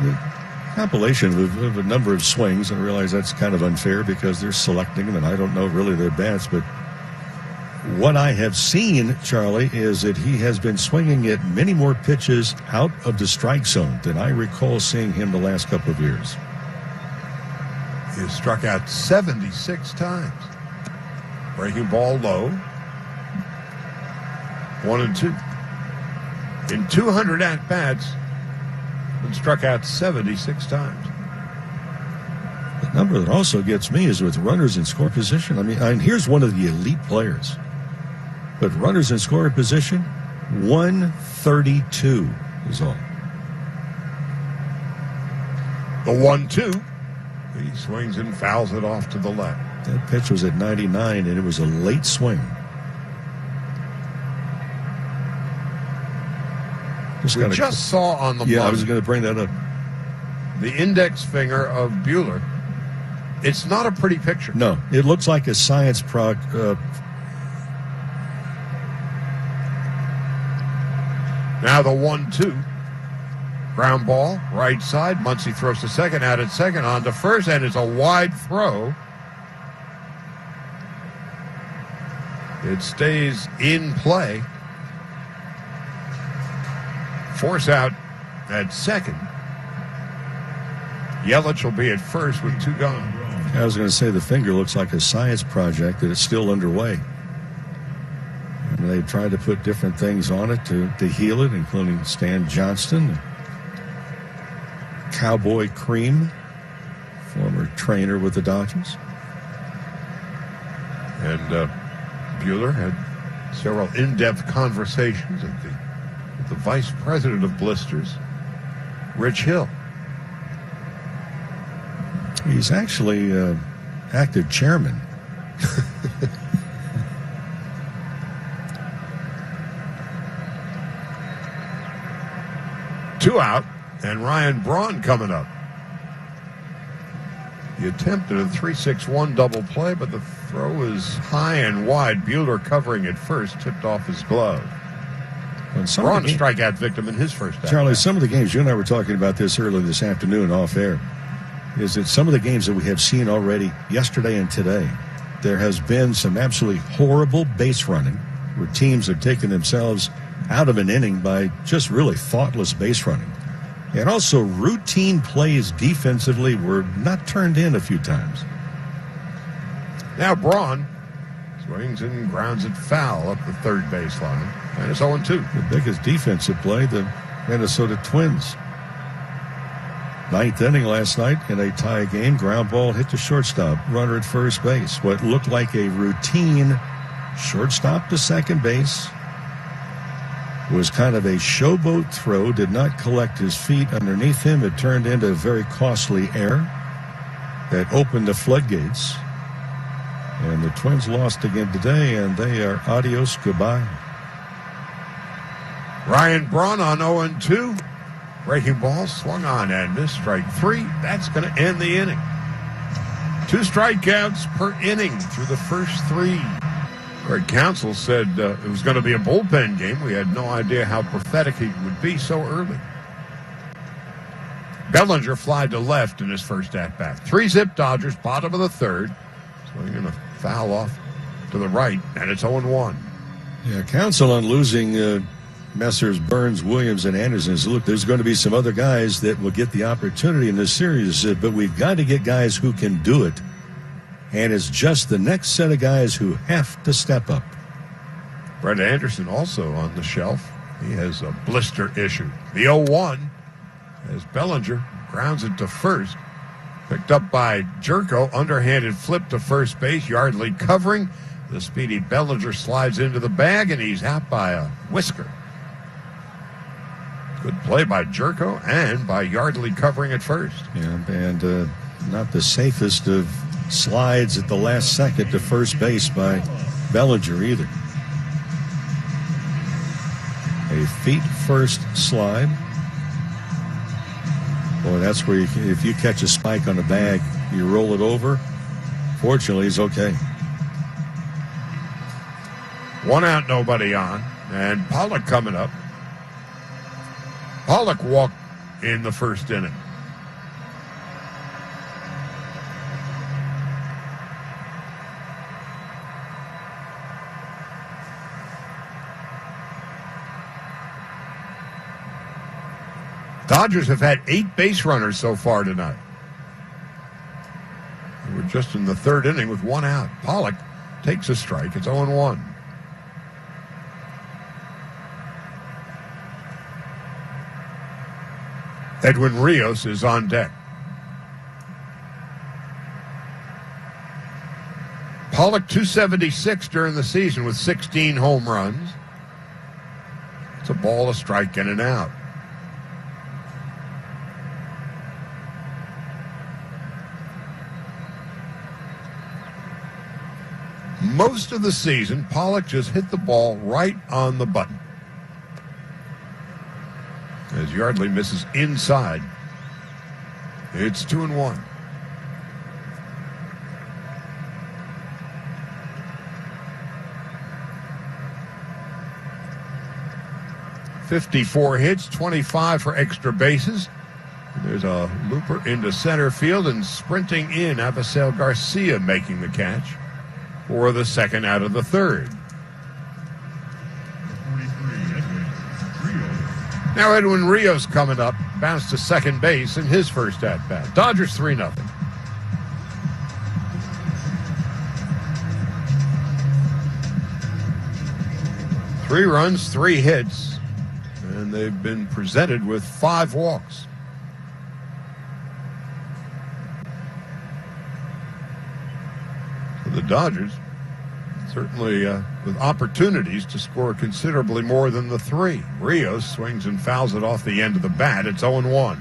compilation of a number of swings, and I realize that's kind of unfair because they're selecting them, and I don't know really their bats, but what I have seen, Charlie, is that he has been swinging at many more pitches out of the strike zone than I recall seeing him the last couple of years. He has struck out 76 times. Breaking ball low. 1-2. In 200 at-bats, been struck out 76 times. The number that also gets me is with runners in score position. I mean, here's one of the elite players. But runners in scoring position, 132 is all. The 1-2. He swings and fouls it off to the left. That pitch was at 99, and it was a late swing. We just saw on the Yeah, monitor, I was going to bring that up. the index finger of Buehler. It's not a pretty picture. No, it looks like a science project. Now the 1-2. Ground ball, right side. Muncy throws to second, out at second, on to first, and it's a wide throw. It stays in play. Force out at second. Yelich will be at first with 2 gone. I was going to say the finger looks like a science project that it's still underway. And they tried to put different things on it to heal it, including Stan Johnston, Cowboy Cream. trainer with the Dodgers. And Buehler had several in-depth conversations with the vice president of blisters, Rich Hill. He's actually active chairman. Two out, and Ryan Braun coming up. He attempted a 3-6-1 double play, but the throw is high and wide. Buehler covering it first, tipped off his glove. Braun, a strikeout victim in his first at-bat. Charlie, some of the games, you and I were talking about this earlier this afternoon off air, is that some of the games that we have seen already yesterday and today, there has been some absolutely horrible base running where teams are taking themselves out of an inning by just really thoughtless base running. And also routine plays defensively were not turned in a few times. Now Braun swings and grounds it foul up the third baseline. And it's 0-2. The biggest defensive play, the Minnesota Twins. Ninth inning last night in a tie game. Ground ball hit the shortstop. Runner at first base. What looked like a routine shortstop to second base was kind of a showboat throw. Did not collect his feet underneath him. It turned into a very costly error that opened the floodgates. And the Twins lost again today, and they are adios, goodbye. Ryan Braun on 0-2. Breaking ball swung on and missed, strike three. That's going to end the inning. 2 strikeouts per inning through the first 3. Greg Counsell said it was going to be a bullpen game. We had no idea how pathetic he would be so early. Bellinger flied to left in his first at-bat. 3-zip Dodgers, bottom of the third. Swinging a foul off to the right, and it's 0-1. Yeah, Counsell on losing Messrs. Burns, Williams, and Anderson. Look, there's going to be some other guys that will get the opportunity in this series, but we've got to get guys who can do it. And it's just the next set of guys who have to step up. Brett Anderson also on the shelf. He has a blister issue. The 0-1 as Bellinger grounds it to first. Picked up by Jerko. Underhanded flip to first base. Yardley covering. The speedy Bellinger slides into the bag, and he's out by a whisker. Good play by Jerko and by Yardley covering at first. Yeah, and not the safest of slides at the last second to first base by Bellinger either. A feet first slide. Boy, that's where if you catch a spike on a bag, you roll it over. Fortunately, he's okay. 1 out, nobody on. And Pollock coming up. Pollock walked in the first inning. Dodgers have had 8 base runners so far tonight. We're just in the third inning with 1 out. Pollock takes a strike. It's 0-1. Edwin Rios is on deck. Pollock 276 during the season with 16 home runs. It's a ball, a strike, and an out. Most of the season, Pollock just hit the ball right on the button. As Yardley misses inside, it's 2-1. "54 hits, 25 for extra bases." There's a looper into center field, and sprinting in, Avisail Garcia making the catch for the second out of the third. Now Edwin Rios coming up, bounced to second base in his first at-bat. Dodgers 3-0. Three runs, 3 hits, and they've been presented with 5 walks. Dodgers certainly with opportunities to score considerably more than the 3. Rios swings and fouls it off the end of the bat. It's 0-1.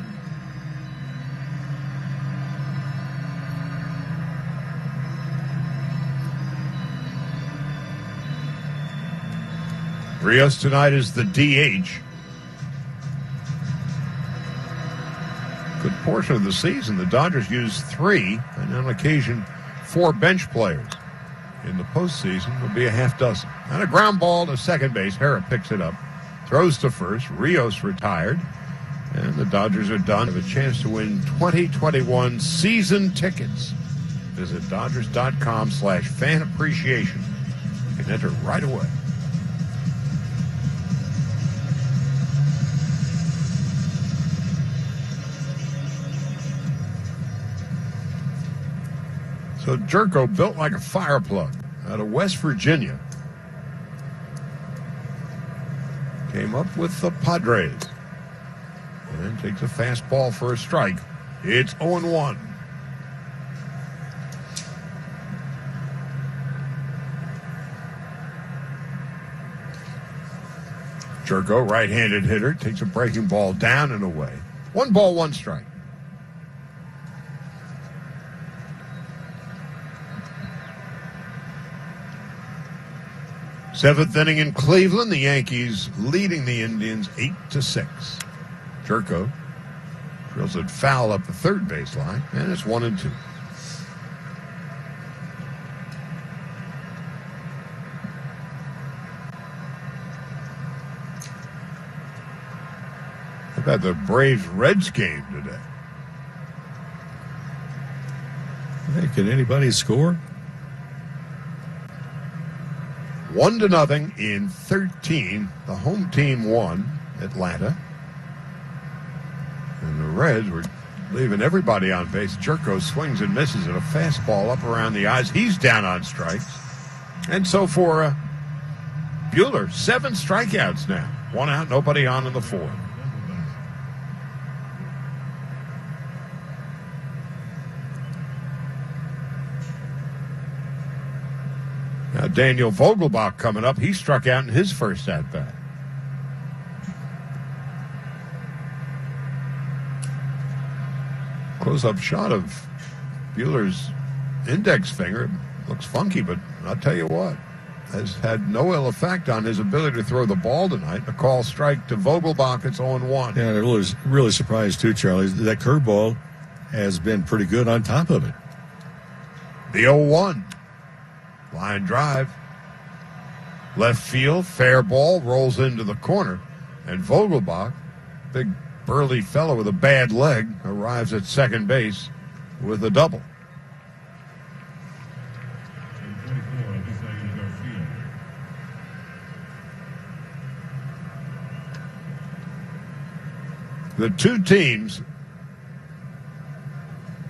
Rios tonight is the DH. Good portion of the season, the Dodgers use 3 and on occasion 4 bench players. In the postseason, will be a half dozen. And a ground ball to second base. Hara picks it up, throws to first. Rios retired, and the Dodgers are done. Have a chance to win 2021 season tickets. Visit Dodgers.com/fan appreciation. You can enter right away. So Jerko, built like a fire plug, out of West Virginia, came up with the Padres and takes a fastball for a strike. It's 0-1. Jerko, right-handed hitter, takes a breaking ball down and away. 1 ball, 1 strike. Seventh inning in Cleveland, the Yankees leading the Indians 8-6. Jerko drills it foul up the third baseline, and it's 1-2. How about the Braves-Reds game today? Hey, can anybody score? 1-0 in 13. The home team won, Atlanta. And the Reds were leaving everybody on base. Jerko swings and misses at a fastball up around the eyes. He's down on strikes. And so for Buehler, 7 strikeouts now. 1 out, nobody on in the 4th. Now Daniel Vogelbach coming up. He struck out in his first at-bat. Close-up shot of Buehler's index finger. Looks funky, but I'll tell you what, has had no ill effect on his ability to throw the ball tonight. A call strike to Vogelbach. It's 0-1. Yeah, and I was really surprised too, Charlie. That curveball has been pretty good on top of it. The 0-1. Line drive. Left field, fair ball, rolls into the corner. And Vogelbach, big burly fellow with a bad leg, arrives at second base with a double. The two teams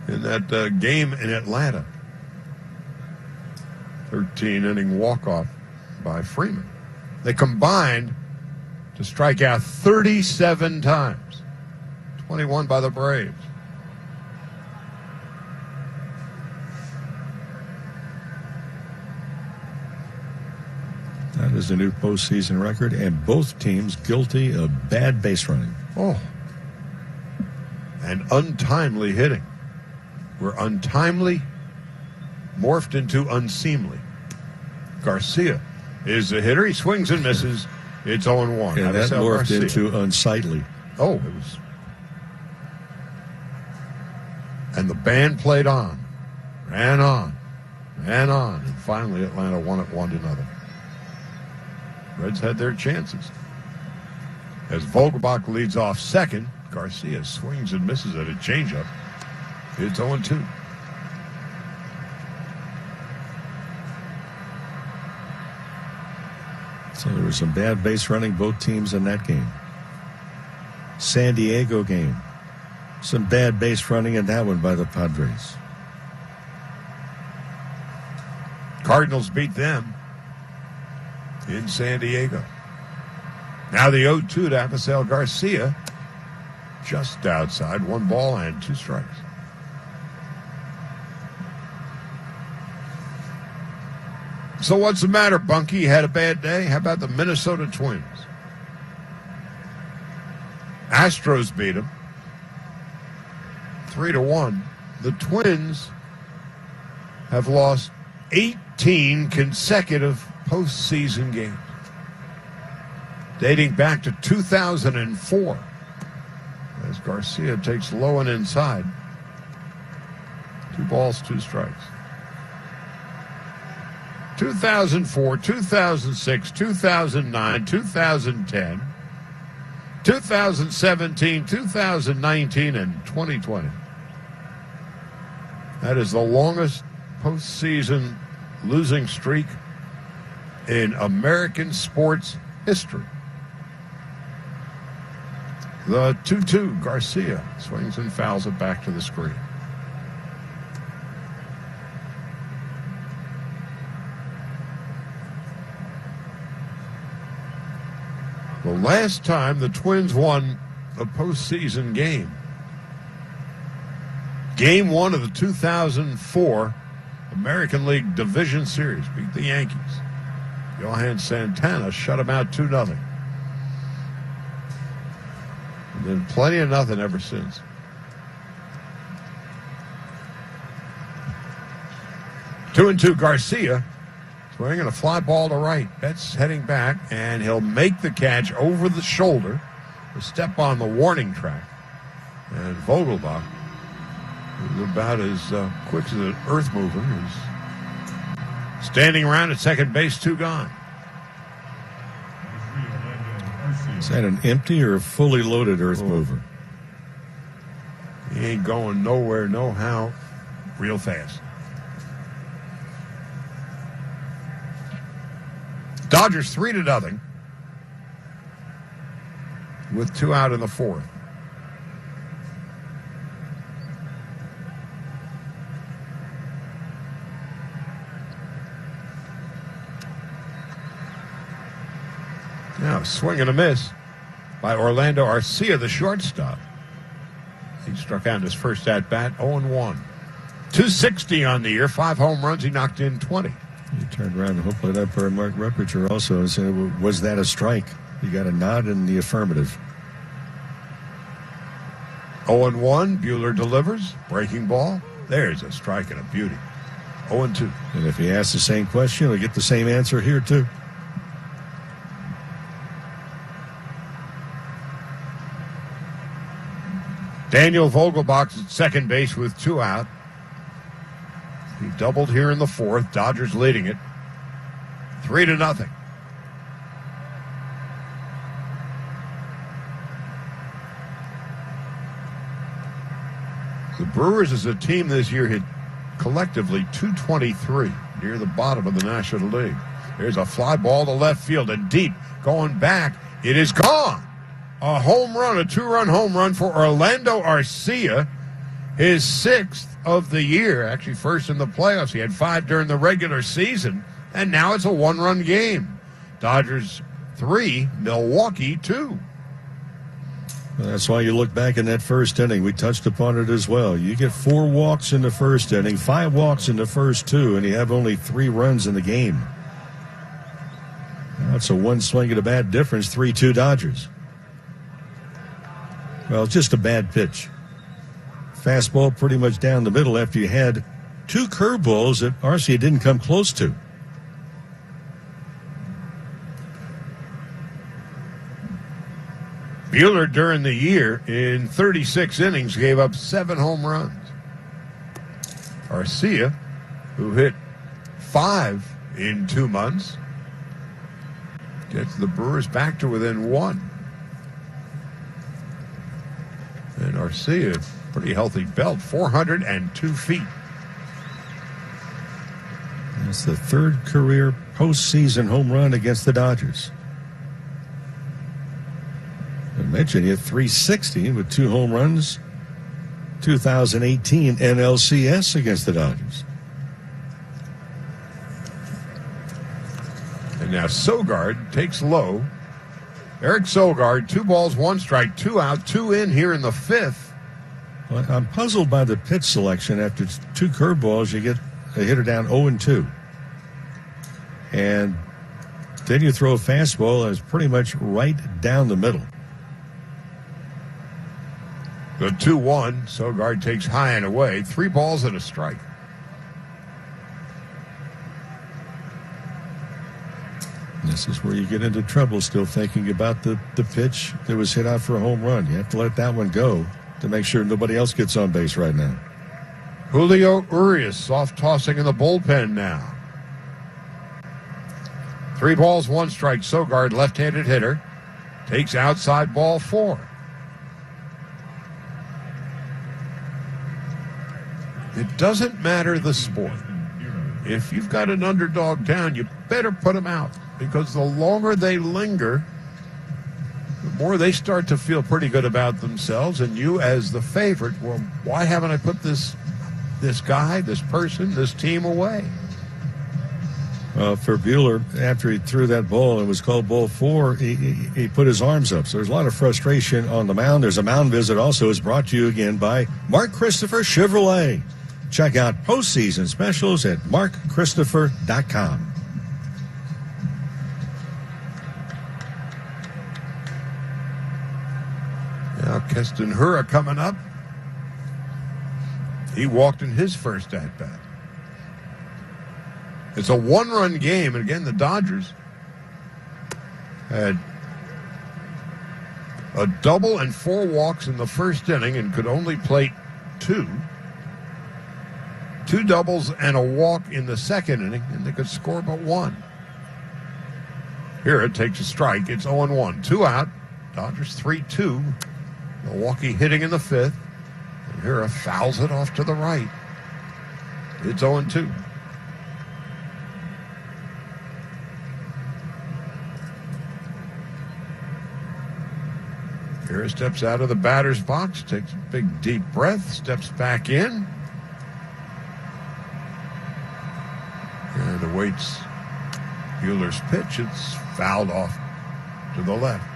in that game in Atlanta, 13-inning walk-off by Freeman. They combined to strike out 37 times, 21 by the Braves. That is a new postseason record, and both teams guilty of bad base running. Oh, and untimely hitting. Where untimely morphed into unseemly. Garcia is the hitter. He swings and misses. It's 0-1. And that morphed into unsightly. Oh, it was. And the band played on, ran on, and finally Atlanta won it 1-0. Reds had their chances. As Vogelbach leads off second, Garcia swings and misses at a changeup. It's 0-2. So there was some bad base running, both teams in that game. San Diego game. Some bad base running in that one by the Padres. Cardinals beat them in San Diego. Now the 0-2 to Avisel Garcia. Just outside, 1 ball and 2 strikes. So what's the matter, Bunky? You had a bad day? How about the Minnesota Twins? Astros beat them 3-1. The Twins have lost 18 consecutive postseason games, dating back to 2004, as Garcia takes low and inside. 2 balls, 2 strikes. 2004, 2006, 2009, 2010, 2017, 2019, and 2020. That is the longest postseason losing streak in American sports history. The 2-2, Garcia swings and fouls it back to the screen. The last time the Twins won a postseason game, Game 1 of the 2004 American League Division Series, beat the Yankees. Johan Santana shut them out 2-0. And then plenty of nothing ever since. Two and 2, Garcia swinging a fly ball to right. Betts heading back, and he'll make the catch over the shoulder, a step on the warning track. And Vogelbach, who's about as quick as an earth mover, is standing around at second base, 2 gone. Is that an empty or a fully loaded earth mover? He ain't going nowhere, no how, real fast. Dodgers 3-0 with 2 out in the 4th. Now, swing and a miss by Orlando Arcia, the shortstop. He struck out in his first at-bat, 0-1. 260 on the year, 5 home runs. He knocked in 20. He turned around and hopefully that for Mark Reppicher also and said, was that a strike? He got a nod in the affirmative. 0-1, Buehler delivers, breaking ball. There's a strike and a beauty. 0-2. And if he asks the same question, he'll get the same answer here too. Daniel Vogelbach at second base with 2 out. He doubled here in the 4th. Dodgers leading it 3-0. The Brewers as a team this year hit collectively 223, near the bottom of the National League. There's a fly ball to left field and deep. Going back, it is gone. A home run, a 2-run home run for Orlando Arcia, his 6th of the year, actually first in the playoffs. He had 5 during the regular season, and now it's a 1-run game. Dodgers 3, Milwaukee 2. Well, that's why you look back in that first inning. We touched upon it as well. You get 4 walks in the first inning, 5 walks in the first 2, and you have only 3 runs in the game. That's a 1 swing and a bat difference, 3-2 Dodgers. Well, it's just a bad pitch. Fastball pretty much down the middle after you had 2 curveballs that Arcia didn't come close to. Buehler during the year in 36 innings gave up 7 home runs. Arcia, who hit 5 in 2 months, gets the Brewers back to within 1. And Arcia, pretty healthy belt, 402 feet. That's the 3rd career postseason home run against the Dodgers. I mentioned he had 360 with 2 home runs. 2018 NLCS against the Dodgers. And now Sogard takes low. Eric Sogard, 2 balls, 1 strike, 2 out, 2 in here in the 5th. Well, I'm puzzled by the pitch selection. After 2 curveballs, you get a hitter down 0-2. And then you throw a fastball that's pretty much right down the middle. The 2-1. Sogard takes high and away. 3 balls and a strike. This is where you get into trouble, still thinking about the pitch that was hit out for a home run. You have to let that one go to make sure nobody else gets on base right now. Julio Urias soft tossing in the bullpen now. 3 balls, 1 strike. Sogard, left-handed hitter, takes outside ball 4. It doesn't matter the sport. If you've got an underdog down, you better put them out, because the longer they linger, the more they start to feel pretty good about themselves. And you, as the favorite, well, why haven't I put this guy, this person, this team away? For Buehler, after he threw that ball and was called ball 4, he put his arms up. So there's a lot of frustration on the mound. There's a mound visit also is brought to you again by Mark Christopher Chevrolet. Check out postseason specials at markchristopher.com. Now Keston Hura coming up. He walked in his first at-bat. It's a 1-run game, and again, the Dodgers had a double and 4 walks in the first inning and could only plate 2. 2 doubles and a walk in the second inning, and they could score but 1. Here it takes a strike. It's 0-1. 2 out. Dodgers 3-2. Milwaukee hitting in the 5th. And Hira fouls it off to the right. It's 0-2. Hira steps out of the batter's box, takes a big deep breath, steps back in, and awaits Buehler's pitch. It's fouled off to the left.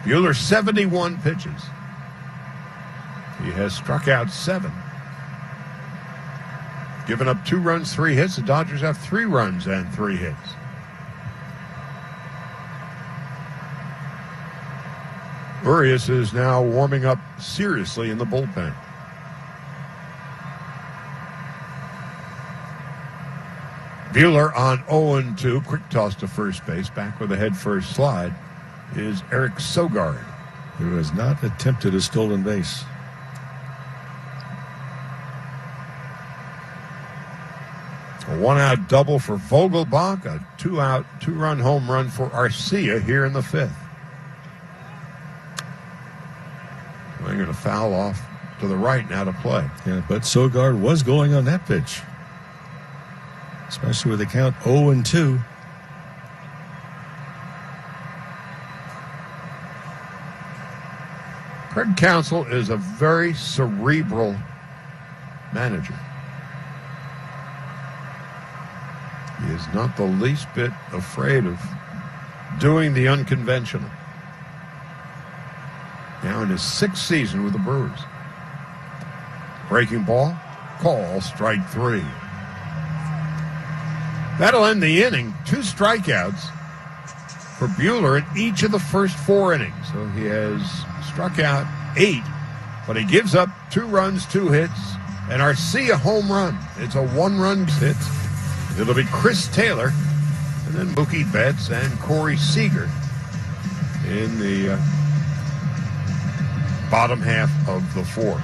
Buehler, 71 pitches. He has struck out 7. Given up 2 runs, 3 hits. The Dodgers have 3 runs and 3 hits. Urias is now warming up seriously in the bullpen. Buehler on 0-2. Quick toss to first base. Back with a head-first slide is Eric Sogard, who has not attempted a stolen base. A 1-out double for Vogelbach. A 2-out, 2-run home run for Arcia here in the 5th. They're going to foul off to the right now to play. Yeah, but Sogard was going on that pitch, especially with the count 0-2. Craig Counsell is a very cerebral manager. He is not the least bit afraid of doing the unconventional. Now in his 6th season with the Brewers. Breaking ball, call, strike 3. That'll end the inning. 2 strikeouts for Buehler in each of the first 4 innings. So he has struck out 8, but he gives up 2 runs, 2 hits, and Arcia home run. It's a 1-run hit. It'll be Chris Taylor, and then Mookie Betts and Corey Seager in the bottom half of the 4th.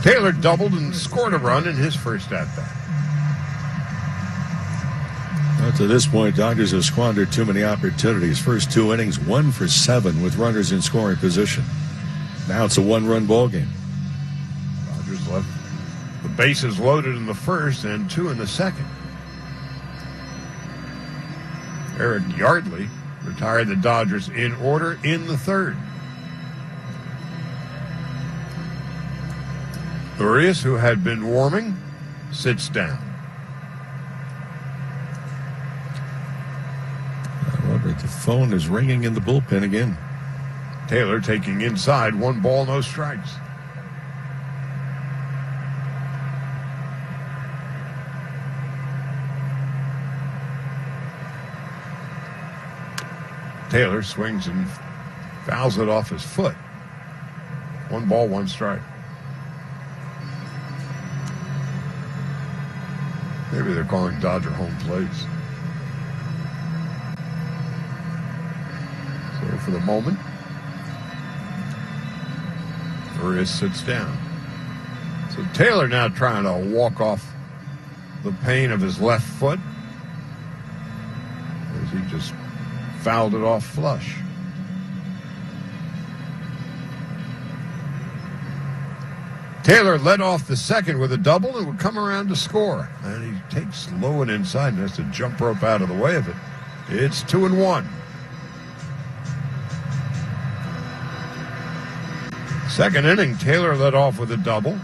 Taylor doubled and scored a run in his first at-bat. Well, to this point, Dodgers have squandered too many opportunities. First 2 innings, 1 for 7 with runners in scoring position. Now it's a 1-run ball game. Dodgers left the bases loaded in the first and 2 in the second. Eric Yardley retired the Dodgers in order in the 3rd. Urias, who had been warming, sits down. However, the phone is ringing in the bullpen again. Taylor taking inside, 1 ball, no strikes. Taylor swings and fouls it off his foot. 1 ball, 1 strike. Maybe they're calling Dodger home plates. So for the moment, Urias sits down. So Taylor now trying to walk off the pain of his left foot as he just fouled it off flush. Taylor led off the second with a double and would come around to score. And he takes low and inside and has to jump rope out of the way of it. It's 2-1. Second inning, Taylor led off with a double.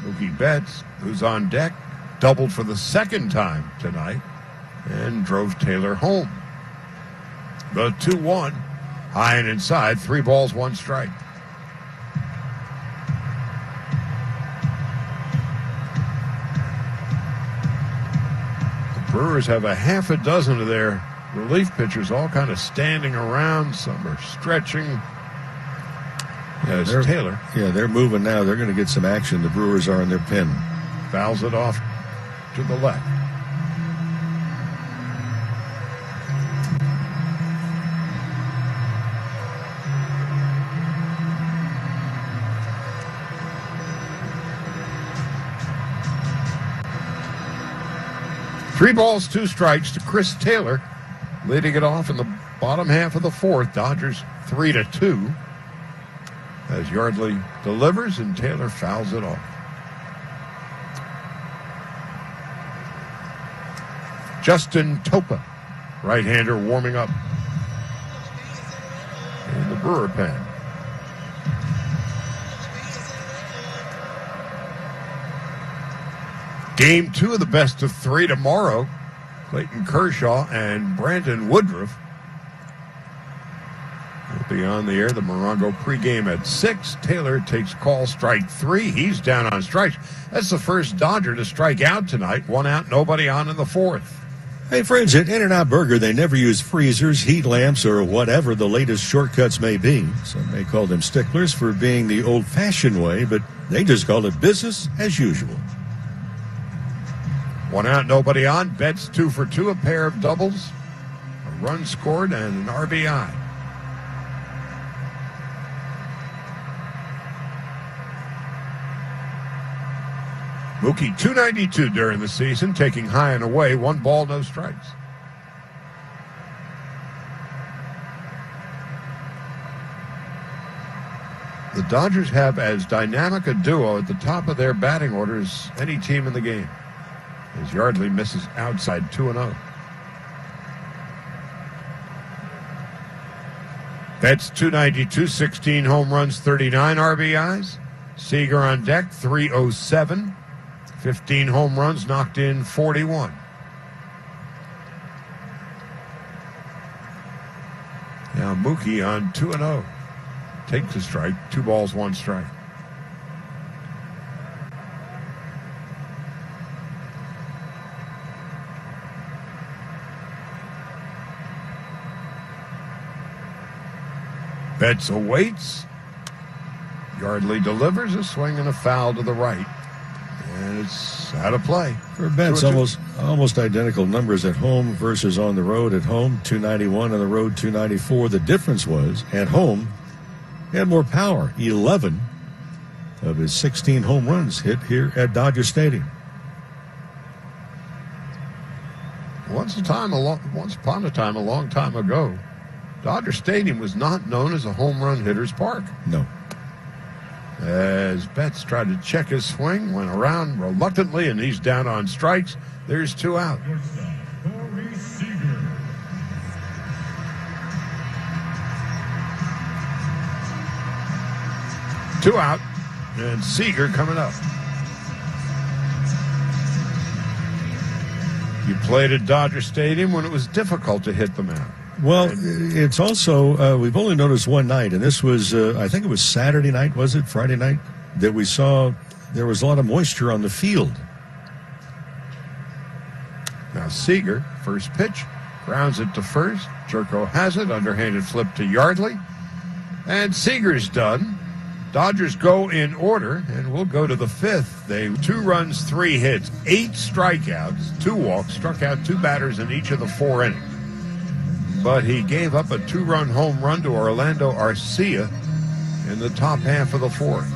Mookie Betts, who's on deck, doubled for the second time tonight and drove Taylor home. The 2-1, high and inside, 3 balls, 1 strike. The Brewers have a half a dozen of their relief pitchers all kind of standing around. Some are stretching. As Taylor. Yeah, they're moving now. They're going to get some action. The Brewers are in their pen. Fouls it off to the left. Three balls, 2 strikes to Chris Taylor, leading it off in the bottom half of the 4th. Dodgers 3-2. As Yardley delivers and Taylor fouls it off. Justin Topa, right-hander, warming up in the Brewer pen. Game 2 of the best of 3 tomorrow. Clayton Kershaw and Brandon Woodruff will be on the air. The Morongo pregame at 6. Taylor takes call strike 3. He's down on strikes. That's the first Dodger to strike out tonight. 1 out, nobody on in the 4th. Hey, friends, at In-N-Out Burger, they never use freezers, heat lamps, or whatever the latest shortcuts may be. Some may call them sticklers for being the old-fashioned way, but they just call it business as usual. 1 out, nobody on. Betts 2 for 2, a pair of doubles, a run scored, and an RBI. Mookie 292 during the season, taking high and away. 1 ball, no strikes. The Dodgers have as dynamic a duo at the top of their batting order as any team in the game, as Yardley misses outside 2-0. Betts 292, 16 home runs, 39 RBIs. Seager on deck, 307. 15 home runs, knocked in 41. Now Mookie on 2-0. Takes a strike, 2 balls, 1 strike. Betts awaits. Yardley delivers a swing and a foul to the right. And it's out of play. For Betts, almost identical numbers at home versus on the road. At home, 291, on the road, 294. The difference was, at home, he had more power. 11 of his 16 home runs hit here at Dodger Stadium. Once upon a time, a long time ago, Dodger Stadium was not known as a home run hitter's park. No. As Betts tried to check his swing, went around reluctantly, and he's down on strikes. There's 2 out. 2 out, and Seager coming up. You played at Dodger Stadium when it was difficult to hit them out. Well, it's also, we've only noticed one night, and this was, I think it was Saturday night, was it? Friday night? That we saw there was a lot of moisture on the field. Now Seager, first pitch, Grounds it to first. Jerko has it. Underhanded flip to Yardley. And Seager's done. Dodgers go in order, and we'll go to the fifth. They 2 runs, 3 hits, 8 strikeouts, 2 walks, struck out 2 batters in each of the 4 innings. But he gave up a 2-run home run to Orlando Arcia in the top half of the 4th.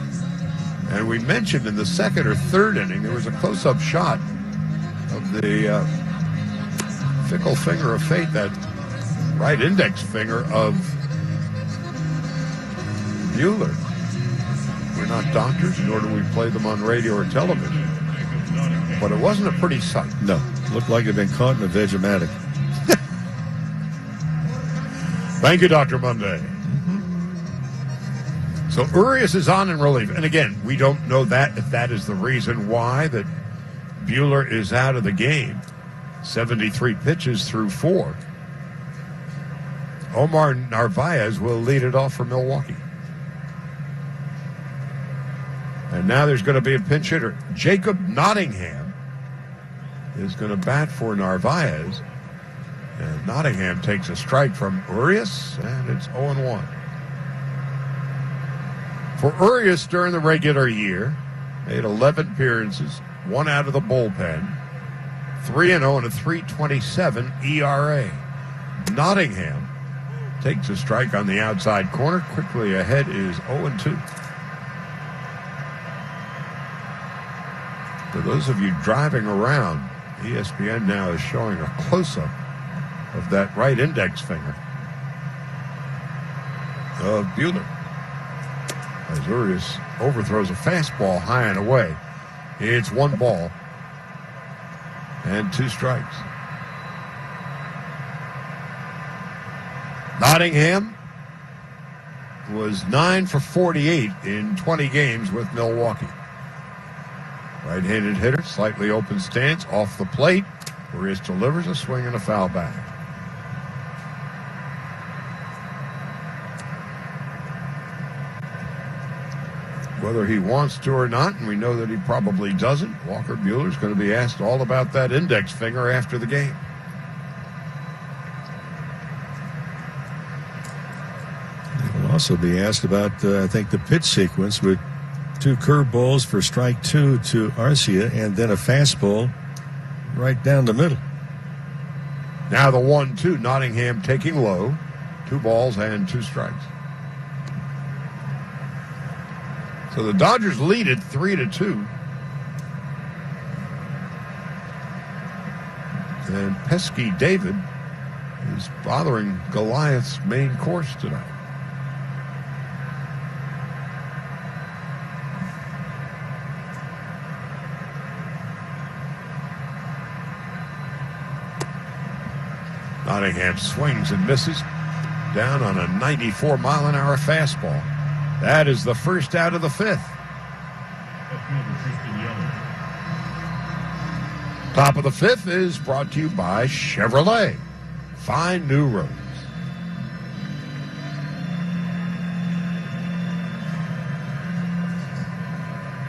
And we mentioned in the 2nd or 3rd inning, there was a close-up shot of the fickle finger of fate, that right index finger of Buehler. We're not doctors, nor do we play them on radio or television. But it wasn't a pretty sight. No. Looked like it had been caught in a Vegematic. Thank you, Dr. Monday. So Urias is on in relief. And again, we don't know that if that is the reason why that Buehler is out of the game. 73 pitches through 4. Omar Narvaez will lead it off for Milwaukee. And now there's going to be a pinch hitter. Jacob Nottingham is going to bat for Narvaez. And Nottingham takes a strike from Urias, and it's 0-1. For Urias during the regular year, made 11 appearances, 1 out of the bullpen, 3-0 and a 3.27 ERA. Nottingham takes a strike on the outside corner. Quickly ahead is 0-2. For those of you driving around, ESPN now is showing a close-up of that right index finger of Buehler as Urias overthrows a fastball high and away. It's 1 ball and 2 strikes. Nottingham was 9 for 48 in 20 games with Milwaukee. Right-handed hitter, slightly open stance, off the plate. Urias delivers a swing and a foul back. Whether he wants to or not, and we know that he probably doesn't, Walker Buehler is going to be asked all about that index finger after the game. He'll also be asked about, I think, the pitch sequence with 2 curveballs for strike 2 to Arcia, and then a fastball right down the middle. Now the 1-2, Nottingham taking low, 2 balls and 2 strikes. So the Dodgers lead it 3-2. And Pesky David is bothering Goliath's main course tonight. Nottingham swings and misses down on a 94-mile-an-hour fastball. That is the first out of the 5th. Top of the 5th is brought to you by Chevrolet. Find new roads.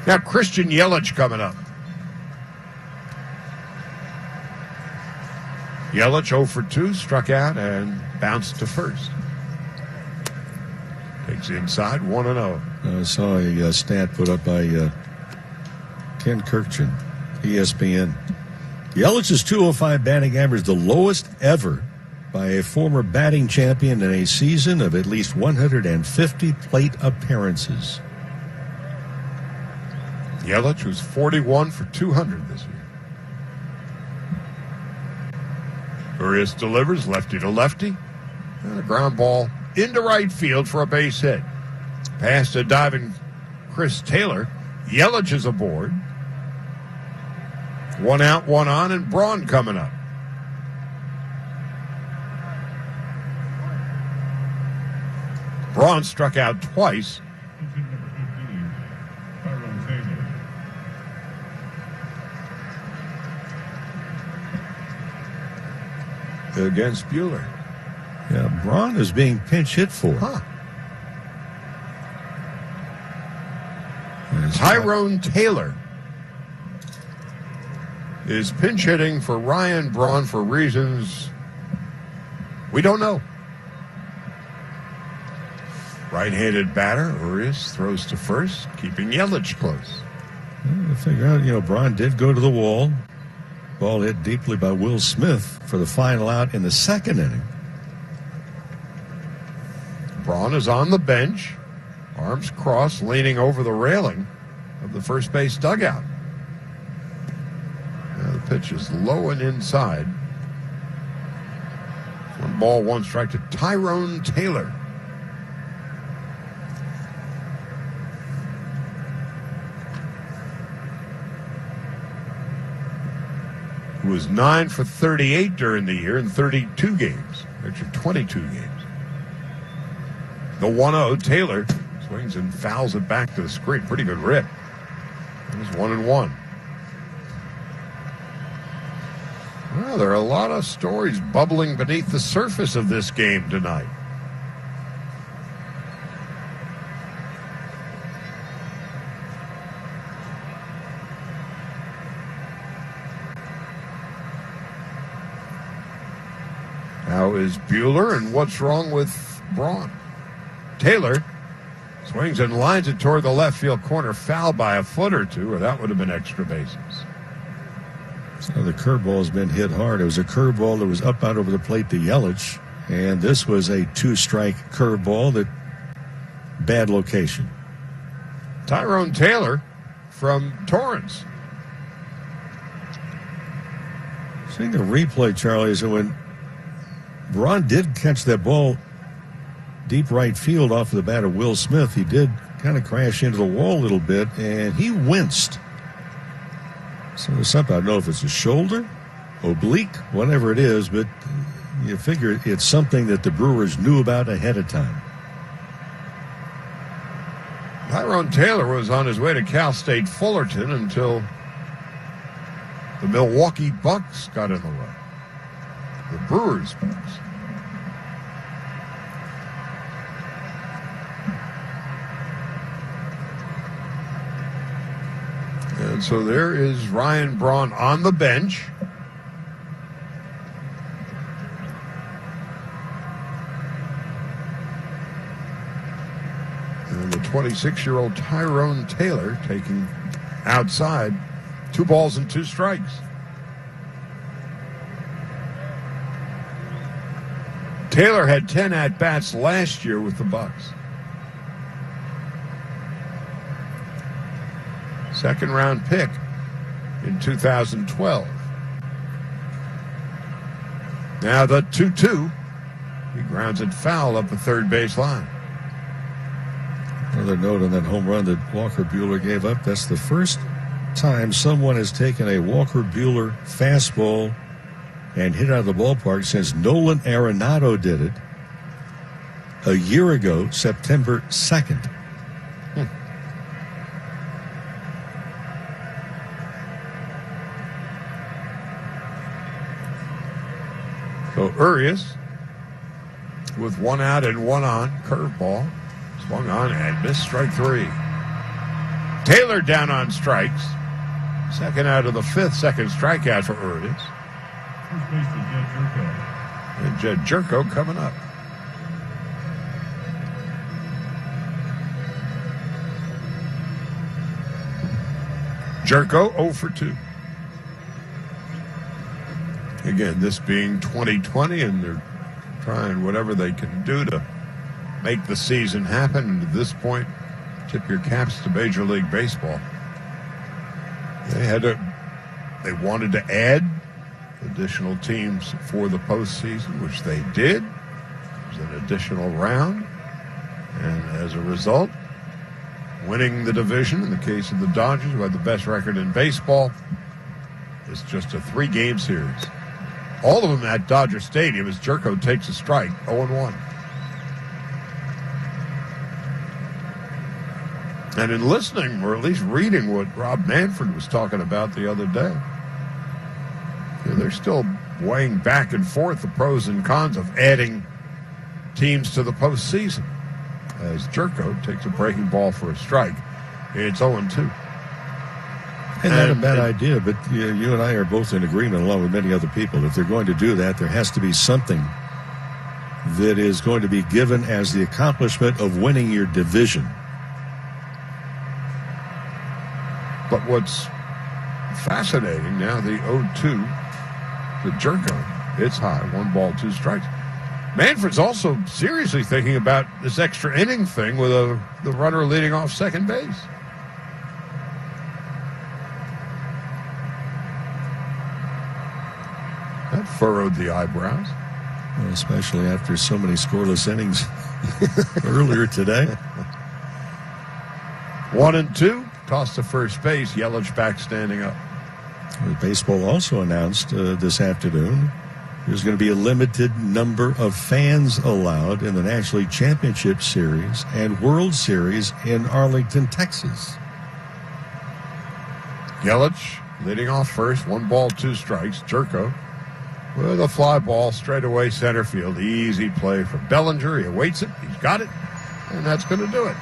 Now Christian Yelich coming up. Yelich 0 for 2, struck out and bounced to first. Takes inside, 1-0. I saw a stat put up by Ken Kirkchin, ESPN. Yelich's 205 batting average, the lowest ever by a former batting champion in a season of at least 150 plate appearances. Yelich was 41 for 200 this year. Urias delivers lefty to lefty. And a ground ball into right field for a base hit. Pass to diving Chris Taylor. Yelich is aboard. 1 out, 1 on, and Braun coming up. Braun struck out twice. Against Buehler. Yeah, Braun is being pinch hit for. Tyrone Taylor is pinch hitting for Ryan Braun for reasons We don't know. Right-handed batter, Urias throws to first, keeping Yelich close. I figure out, Braun did go to the wall. Ball hit deeply by Will Smith for the final out in the second inning. Braun is on the bench, arms crossed, leaning over the railing of the first base dugout. Now the pitch is low and inside. 1 ball, 1 strike to Tyrone Taylor. Who was 9 for 38 during the year in 32 games. Actually, 22 games. The 1-0, Taylor swings and fouls it back to the screen. Pretty good rip. It was 1-1. Well, there are a lot of stories bubbling beneath the surface of this game tonight. How is Buehler, and what's wrong with Braun? Taylor swings and lines it toward the left field corner, fouled by a foot or two, or that would have been extra bases. So the curveball has been hit hard. It was a curveball that was up out over the plate to Yelich, and this was a 2-strike curveball that bad location. Tyrone Taylor from Torrance. Seeing the replay, Charlie, is that when Braun did catch that ball deep right field off of the bat of Will Smith, he did kind of crash into the wall a little bit, and he winced. So there's something, I don't know if it's a shoulder, oblique, whatever it is, but you figure it's something that the Brewers knew about ahead of time. Tyrone Taylor was on his way to Cal State Fullerton until the Milwaukee Bucks got in the way. The Brewers Bucks. And so there is Ryan Braun on the bench. And the 26-year-old Tyrone Taylor taking outside. 2 balls and 2 strikes. Taylor had 10 at-bats last year with the Bucks. Second-round pick in 2012. Now the 2-2. He grounds it foul up the third base line. Another note on that home run that Walker Buehler gave up. That's the first time someone has taken a Walker Buehler fastball and hit out of the ballpark since Nolan Arenado did it a year ago, September 2nd. So Urias with 1 out and 1 on, curveball, swung on and missed, strike 3. Taylor down on strikes. Second out of the 5th, second strikeout for Urias. First baseman Jed Jerko. And Jed Jerko coming up. Jerko 0 for 2. Again, this being 2020, and they're trying whatever they can do to make the season happen. And at this point, tip your caps to Major League Baseball. They wanted to add additional teams for the postseason, which they did. There's an additional round. And as a result, winning the division, in the case of the Dodgers, who had the best record in baseball, is just a 3-game series. All of them at Dodger Stadium as Jerko takes a strike, 0-1. And in listening, or at least reading what Rob Manfred was talking about the other day, they're still weighing back and forth the pros and cons of adding teams to the postseason. As Jerko takes a breaking ball for a strike, it's 0-2. And not a bad idea, but you and I are both in agreement, along with many other people. If they're going to do that, there has to be something that is going to be given as the accomplishment of winning your division. But what's fascinating now, the 0-2, the Jerko, it's high, 1 ball, 2 strikes. Manfred's also seriously thinking about this extra inning thing with the runner leading off second base. That furrowed the eyebrows. Well, especially after so many scoreless innings earlier today. 1-2, toss to first base. Yelich back standing up. Baseball also announced this afternoon there's going to be a limited number of fans allowed in the National League Championship Series and World Series in Arlington, Texas. Yelich leading off first, 1 ball, 2 strikes. Jerko with a fly ball straight away center field. Easy play for Bellinger. He awaits it. He's got it. And that's going to do it.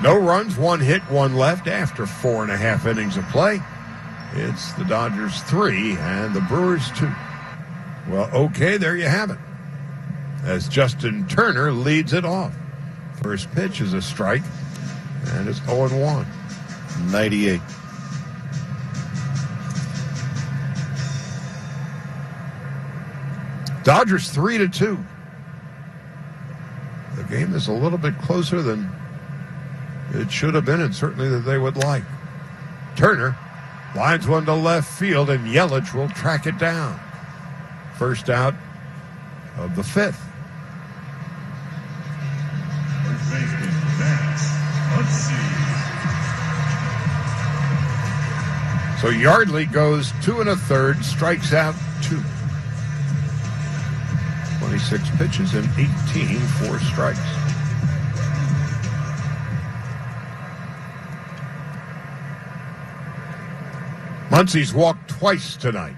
No runs, 1 hit, 1 left after 4.5 innings of play. It's the Dodgers 3 and the Brewers 2. Well, okay, there you have it. As Justin Turner leads it off. First pitch is a strike, and it's 0-1. 98. Dodgers 3-2. The game is a little bit closer than it should have been, and certainly that they would like. Turner lines one to left field, and Yelich will track it down. First out of the 5th. First baseman, Max Muncy. So Yardley goes 2 1/3, strikes out 2. 26 pitches and 18 for strikes. Muncy's walked twice tonight.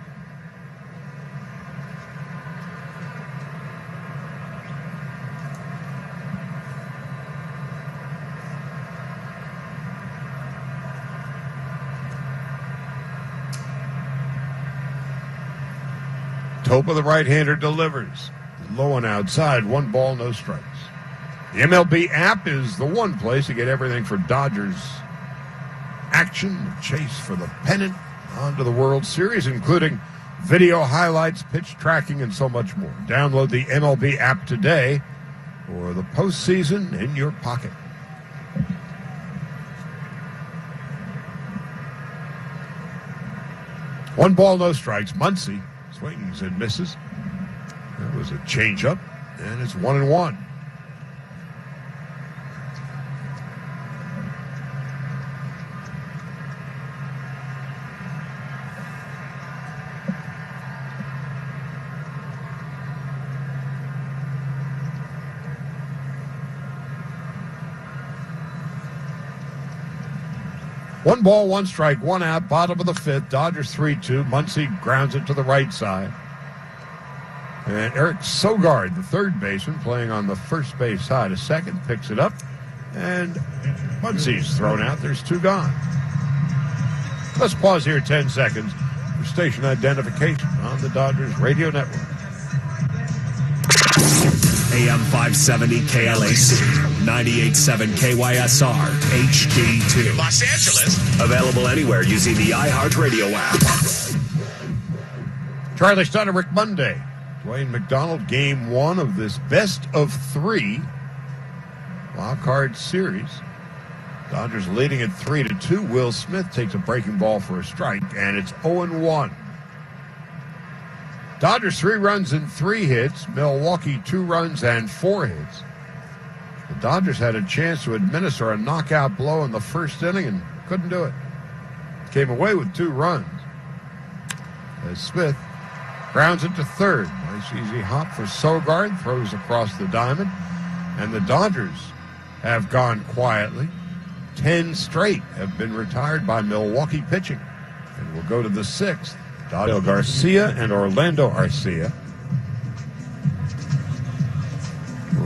Topa, the right-hander, delivers. Low and outside, 1 ball, no strikes. The MLB app is the one place to get everything for Dodgers action, the chase for the pennant, onto the World Series, including video highlights, pitch tracking, and so much more. Download the MLB app today for the postseason in your pocket. One ball, no strikes. Muncy swings and misses. That was a changeup, and it's 1-1. One ball, 1 strike, 1 out, bottom of the 5th. Dodgers 3-2. Muncy grounds it to the right side. And Eric Sogard, the third baseman, playing on the first base side, a second, picks it up. And Muncy's thrown out. There's 2 gone. Let's pause here 10 seconds for station identification on the Dodgers Radio Network. AM 570 KLAC, 98.7 KYSR, HD2. Los Angeles. Available anywhere using the iHeartRadio app. Charlie Steiner, Rick Monday. Dwayne McDonald, game 1 of this best of 3 wild card series. Dodgers leading it 3-2. Will Smith takes a breaking ball for a strike, and it's 0-1. Dodgers 3 runs and 3 hits. Milwaukee 2 runs and 4 hits. The Dodgers had a chance to administer a knockout blow in the first inning and couldn't do it. Came away with 2 runs. As Smith grounds it to third. Nice easy hop for Sogard. Throws across the diamond. And the Dodgers have gone quietly. 10 straight have been retired by Milwaukee pitching. And we'll go to the 6th. Dodger Garcia and Orlando Arcia.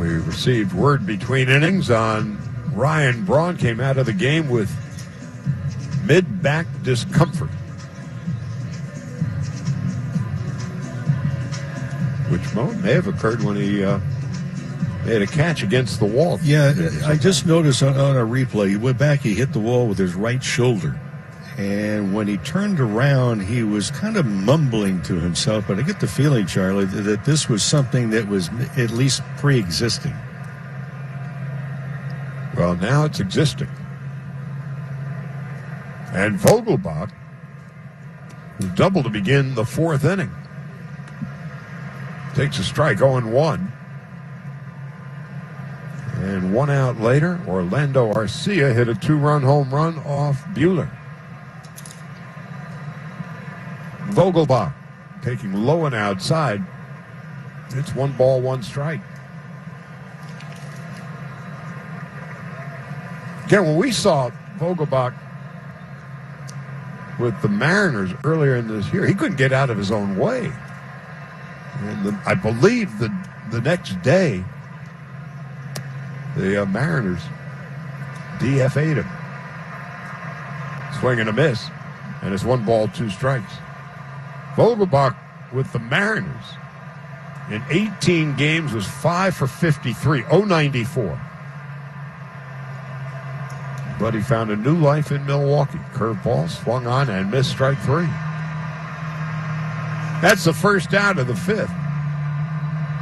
We received word between innings on Ryan Braun. Came out of the game with mid-back discomfort. which may have occurred when he made a catch against the wall. Yeah, I just noticed on a replay, he went back, he hit the wall with his right shoulder. And when he turned around, he was kind of mumbling to himself. But I get the feeling, Charlie, that this was something that was at least pre-existing. Well, now it's existing. And Vogelbach, who doubled to begin the fourth inning, takes a strike, 0-1. And 1 out later, Orlando Arcia hit a 2-run home run off Buehler. Vogelbach taking low and outside. It's 1 ball, 1 strike. Again, when we saw Vogelbach with the Mariners earlier in this year, he couldn't get out of his own way. And I believe the next day, the Mariners DFA'd him. Swing and a miss, and it's 1 ball, 2 strikes. Vogelbach with the Mariners in 18 games was 5 for 53, 094. But he found a new life in Milwaukee. Curveball swung on and missed, strike 3. That's the first out of the 5th,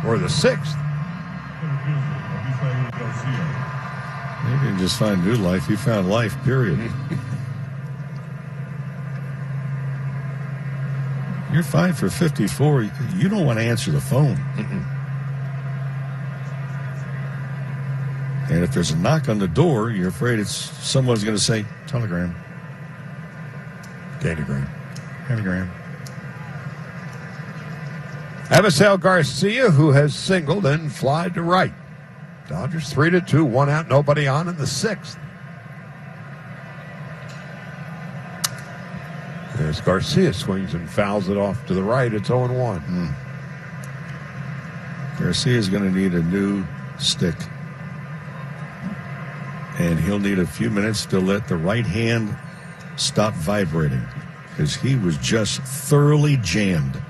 or the 6th. He didn't just find new life, he found life, period. You're 5 for 54. You don't want to answer the phone. And if there's a knock on the door, you're afraid someone's going to say, telegram. Datagram. Telegram. Avisail Garcia, who has singled and flied to right. Dodgers 3-2, 1 out, nobody on in the 6th. As Garcia swings and fouls it off to the right, it's 0-1. Garcia's going to need a new stick. And he'll need a few minutes to let the right hand stop vibrating, because he was just thoroughly jammed.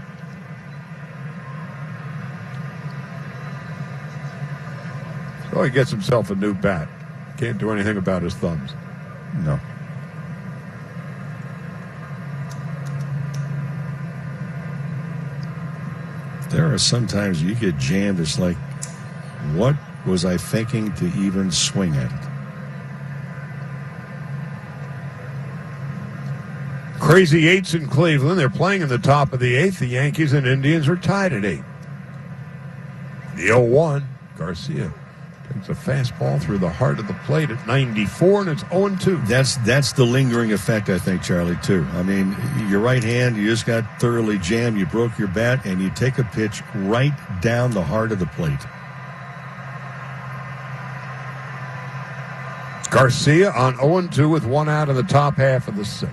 So he gets himself a new bat. Can't do anything about his thumbs. No. There are sometimes you get jammed, it's like, what was I thinking to even swing at it? Crazy 8s in Cleveland. They're playing in the top of the 8th. The Yankees and Indians are tied at 8. The 0-1, Garcia takes a fastball through the heart of the plate at 94, and it's 0-2. That's the lingering effect, I think, Charlie, too. I mean, your right hand, you just got thoroughly jammed. You broke your bat, and you take a pitch right down the heart of the plate. Garcia on 0-2 with 1 out in the top half of the 6th.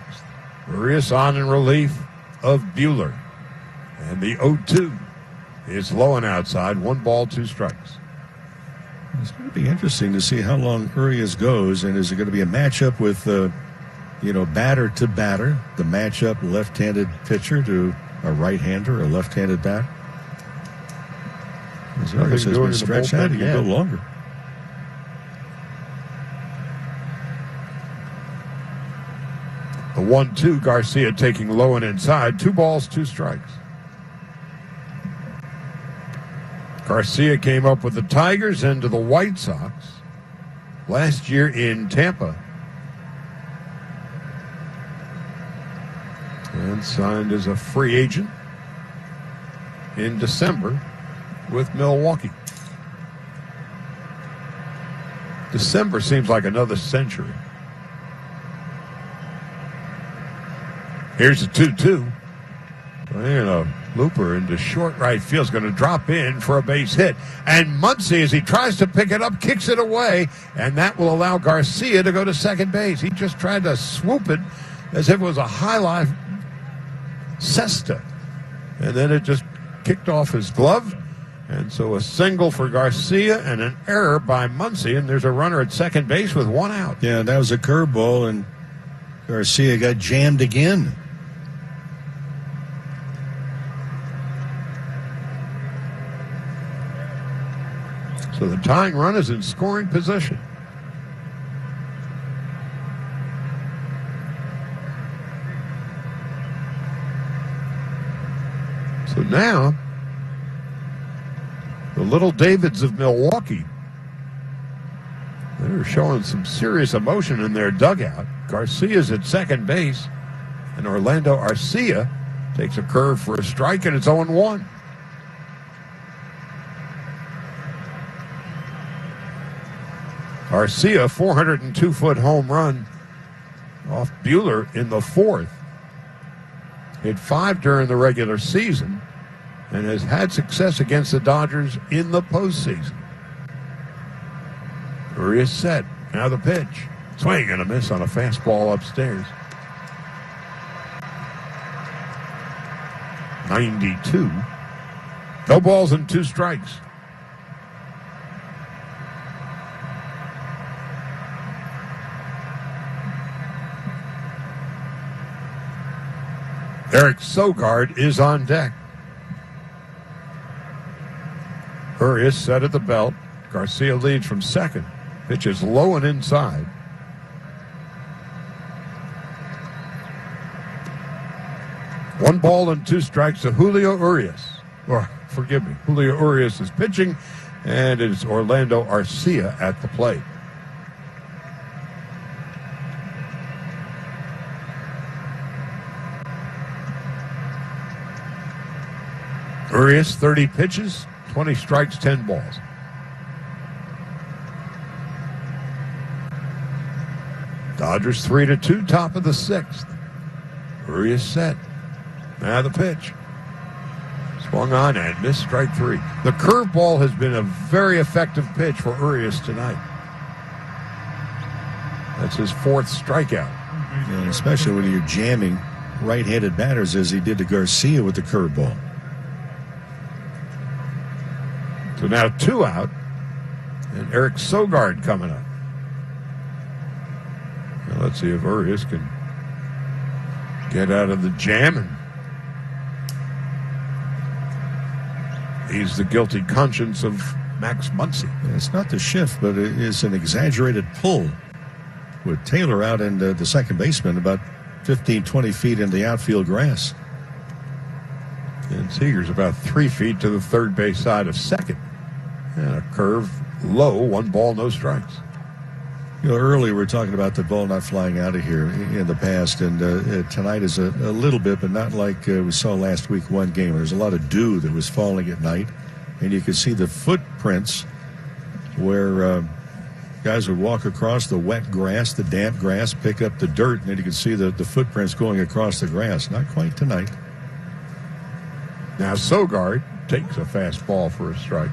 Urias on in relief of Buehler. And the 0-2 is low and outside. 1 ball, 2 strikes. It's going to be interesting to see how long Urias goes, and is it going to be a matchup with, batter to batter, the matchup left-handed pitcher to a right-hander, a left-handed bat? Urias has been stretched out. He can go longer. The 1-2, Garcia taking low and inside. 2 balls, 2 strikes. Garcia came up with the Tigers and to the White Sox last year in Tampa. And signed as a free agent in December with Milwaukee. December seems like another century. Here's a 2-2. And a looper into short right field is going to drop in for a base hit. And Muncy, as he tries to pick it up, kicks it away. And that will allow Garcia to go to second base. He just tried to swoop it as if it was a high-life cesta. And then it just kicked off his glove. And so a single for Garcia and an error by Muncy. And there's a runner at second base with 1 out. Yeah, that was a curveball, and Garcia got jammed again. So the tying run is in scoring position. So now, the Little Davids of Milwaukee, they're showing some serious emotion in their dugout. Garcia's at second base, and Orlando Arcia takes a curve for a strike, and it's 0-1. Arcia, 402-foot home run off Buehler in the fourth. Hit 5 during the regular season and has had success against the Dodgers in the postseason. Urias set. Now the pitch. Swing and a miss on a fastball upstairs. 92. No balls and 2 strikes. Eric Sogard is on deck. Urias set at the belt. Garcia leads from second. Pitch is low and inside. One ball and 2 strikes to Julio Urias. Or, forgive me, Julio Urias is pitching, and it's Orlando Arcia at the plate. Urias, 30 pitches, 20 strikes, 10 balls. Dodgers 3-2, top of the 6th. Urias set. Now the pitch. Swung on and missed, strike 3. The curveball has been a very effective pitch for Urias tonight. That's his 4th strikeout. Yeah, especially when you're jamming right-handed batters as he did to Garcia with the curveball. So now 2 out, and Eric Sogard coming up. Now let's see if Urias can get out of the jam. And he's the guilty conscience of Max Muncy. It's not the shift, but it is an exaggerated pull with Taylor out and the second baseman about 15, 20 feet in the outfield grass. And Seager's about 3 feet to the third base side of second. And a curve low, 1 ball, no strikes. You know, earlier we were talking about the ball not flying out of here in the past, and tonight is a little bit, but not like we saw last week, one game. There's a lot of dew that was falling at night, and you could see the footprints where guys would walk across the wet grass, the damp grass, pick up the dirt, and then you could see the footprints going across the grass. Not quite tonight. Now Sogard takes a fastball for a strike.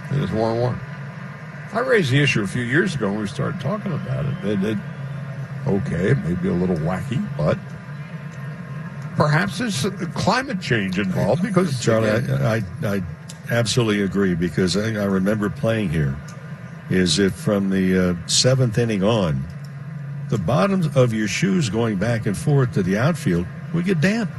And it's 1-1. I raised the issue a few years ago when we started talking about it. Okay, it may be a little wacky, but perhaps there's climate change involved because... Charlie, I absolutely agree, because I remember playing here, is that from the 7th inning on, the bottoms of your shoes going back and forth to the outfield would get damp.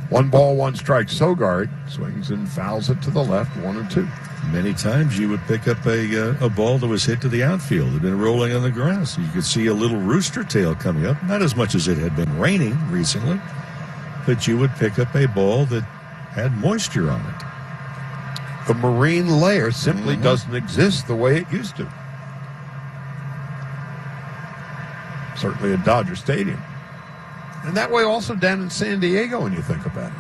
1 ball, 1 strike. Sogard swings and fouls it to the left, 1-2. Many times you would pick up a ball that was hit to the outfield. It had been rolling on the grass. You could see a little rooster tail coming up. Not as much as it had been raining recently, but you would pick up a ball that had moisture on it. The marine layer simply doesn't exist the way it used to. Certainly at Dodger Stadium. And that way also down in San Diego when you think about it.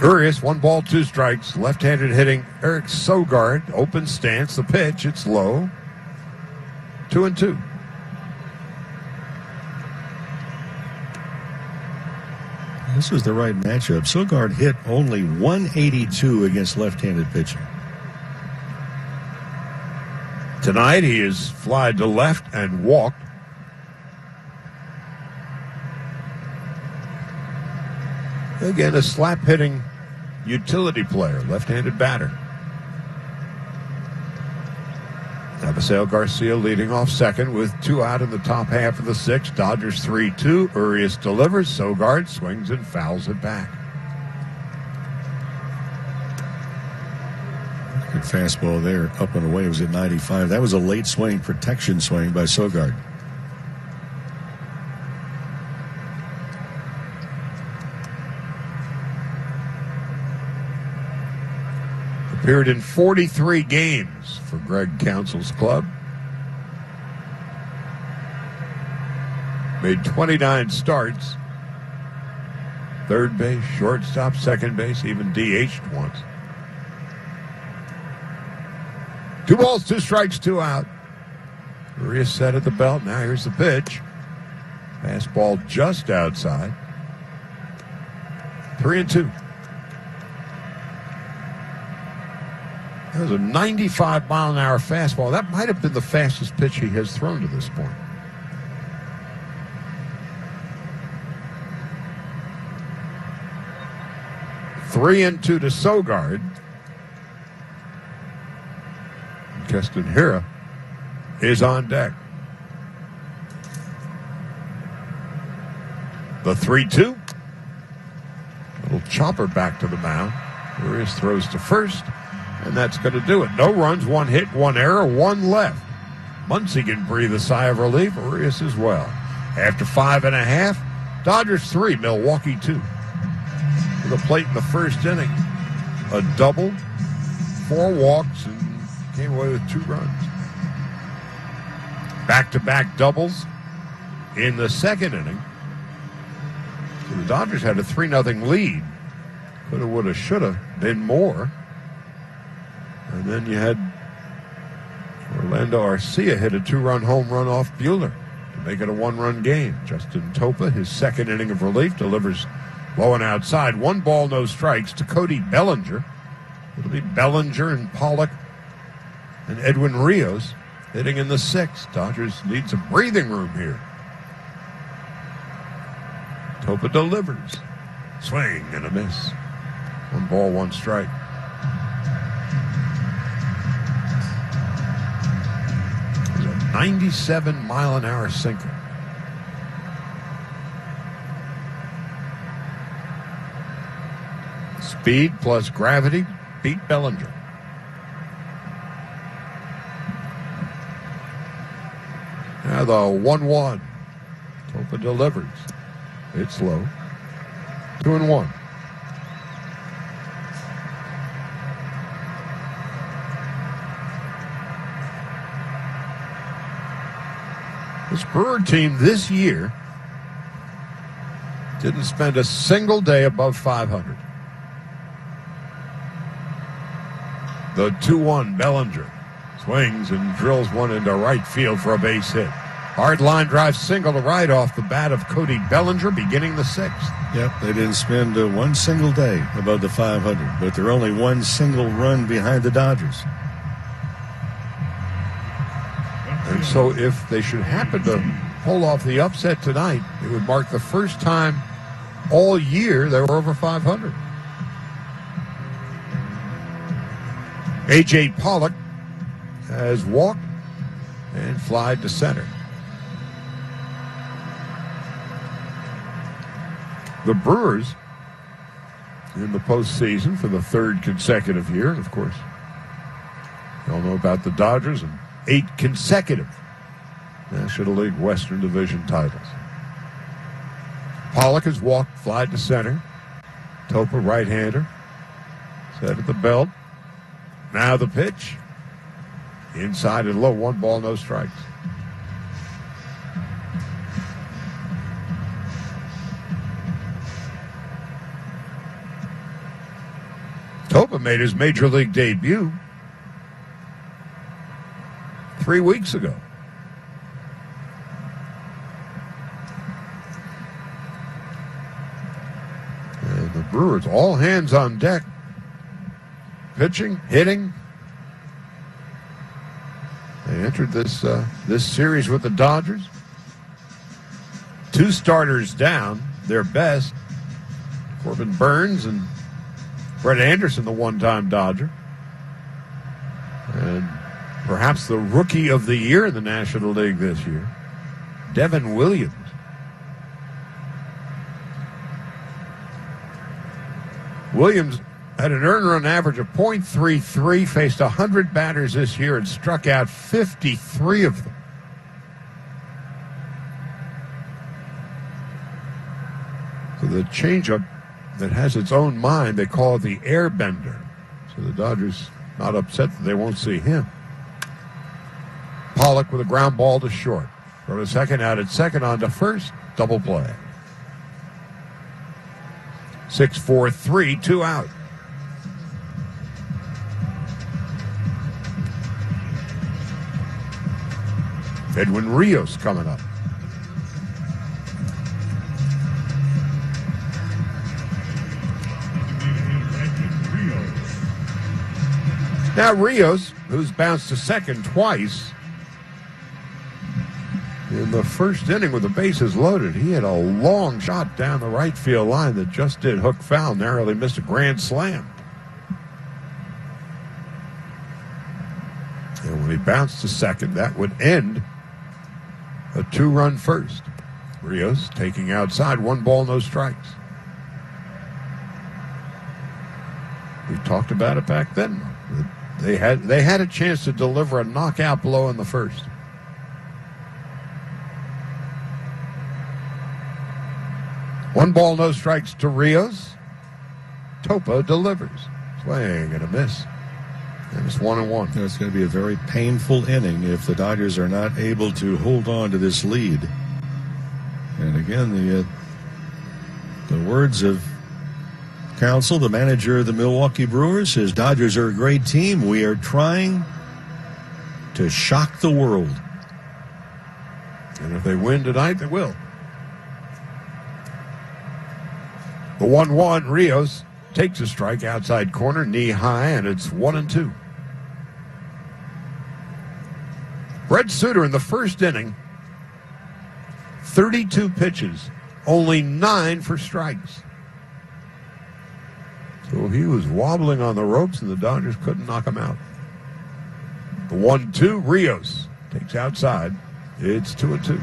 Urias, 1 ball, 2 strikes. Left-handed hitting Eric Sogard. Open stance. The pitch. It's low. 2-2. This was the right matchup. Sogard hit only 182 against left-handed pitching. Tonight he is flied to left and walked. Again, a slap-hitting utility player, left-handed batter. Abisail Garcia leading off second with 2 out in the top half of the 6th. Dodgers 3-2. Urias delivers. Sogard swings and fouls it back. Perfect fastball there, up and away. It was at 95. That was a late swing, protection swing by Sogard. Appeared in 43 games for Greg Council's club. Made 29 starts. Third base, shortstop, second base, even DH'd once. 2 balls, 2 strikes, 2 out. Urias set at the belt. Now here's the pitch. Fastball just outside. 3-2. That was a 95-mile-an-hour fastball. That might have been the fastest pitch he has thrown to this point. Three and 2 to Sogard. Castanera is on deck. The 3-2. Little chopper back to the mound. Urias throws to first, and that's going to do it. No runs, 1 hit, 1 error, 1 left. Muncy can breathe a sigh of relief. Urias as well. After 5.5, Dodgers 3, Milwaukee 2. To the plate in the first inning. A double, 4 walks, and came away with 2 runs. Back-to-back doubles in the second inning. So the Dodgers had a 3-0 lead. Coulda, woulda, shoulda been more. And then you had Orlando Arcia hit a 2-run home run off Buehler to make it a 1-run game. Justin Topa, his second inning of relief, delivers low and outside. 1 ball, no strikes to Cody Bellinger. It'll be Bellinger and Pollock and Edwin Rios hitting in the 6th. Dodgers need some breathing room here. Topa delivers. Swing and a miss. 1 ball, 1 strike. It was a 97-mile-an-hour sinker. Speed plus gravity beat Bellinger. Now the 1-1. Topa delivers. It's low. 2-1. This Brewer team this year didn't spend a single day above 500. The 2-1 Bellinger swings and drills one into right field for a base hit. Hard line drive single to right off the bat of Cody Bellinger, beginning the 6th. Yep, they didn't spend one single day above the 500, but they're only 1 single run behind the Dodgers. And so if they should happen to pull off the upset tonight, it would mark the first time all year they were over 500. A.J. Pollock has walked and flied to center. The Brewers in the postseason for the 3rd consecutive year. And of course, you all know about the Dodgers and 8 consecutive National League Western Division titles. Pollock has walked, flied to center. Topa, right-hander, set at the belt. Now the pitch. Inside and low, 1 ball, no strikes. Topa made his major league debut 3 weeks ago. And the Brewers, all hands on deck. Pitching, hitting. They entered this series with the Dodgers. 2 starters down, their best. Corbin Burns and Brett Anderson, the one-time Dodger. And perhaps the rookie of the year in the National League this year, Devin Williams. Williams Had an earned run average of .33, faced 100 batters this year and struck out 53 of them. So the changeup that has its own mind, they call it the airbender. So the Dodgers not upset that they won't see him. Pollock with a ground ball to short. Go to second, out at second, on to first. Double play. 6-4-3, 2 out. Edwin Rios coming up. Now Rios, who's bounced to second twice, in the first inning with the bases loaded, he had a long shot down the right field line that just did hook foul, narrowly missed a grand slam. And when he bounced to second, that would end a 2-run first. Rios taking outside, 1 ball, no strikes. We talked about it back then. They had a chance to deliver a knockout blow in the first. One ball, no strikes to Rios. Topa delivers. Swing and a miss. And it's 1-1. It's going to be a very painful inning if the Dodgers are not able to hold on to this lead. And again, the words of Counsell, the manager of the Milwaukee Brewers, says Dodgers are a great team. We are trying to shock the world. And if they win tonight, they will. The 1-1, Rios takes a strike outside corner, knee high, and it's 1-2. Brent Suter in the first inning, 32 pitches, only 9 for strikes. So he was wobbling on the ropes, and the Dodgers couldn't knock him out. The 1-2, Rios takes outside. It's 2-2.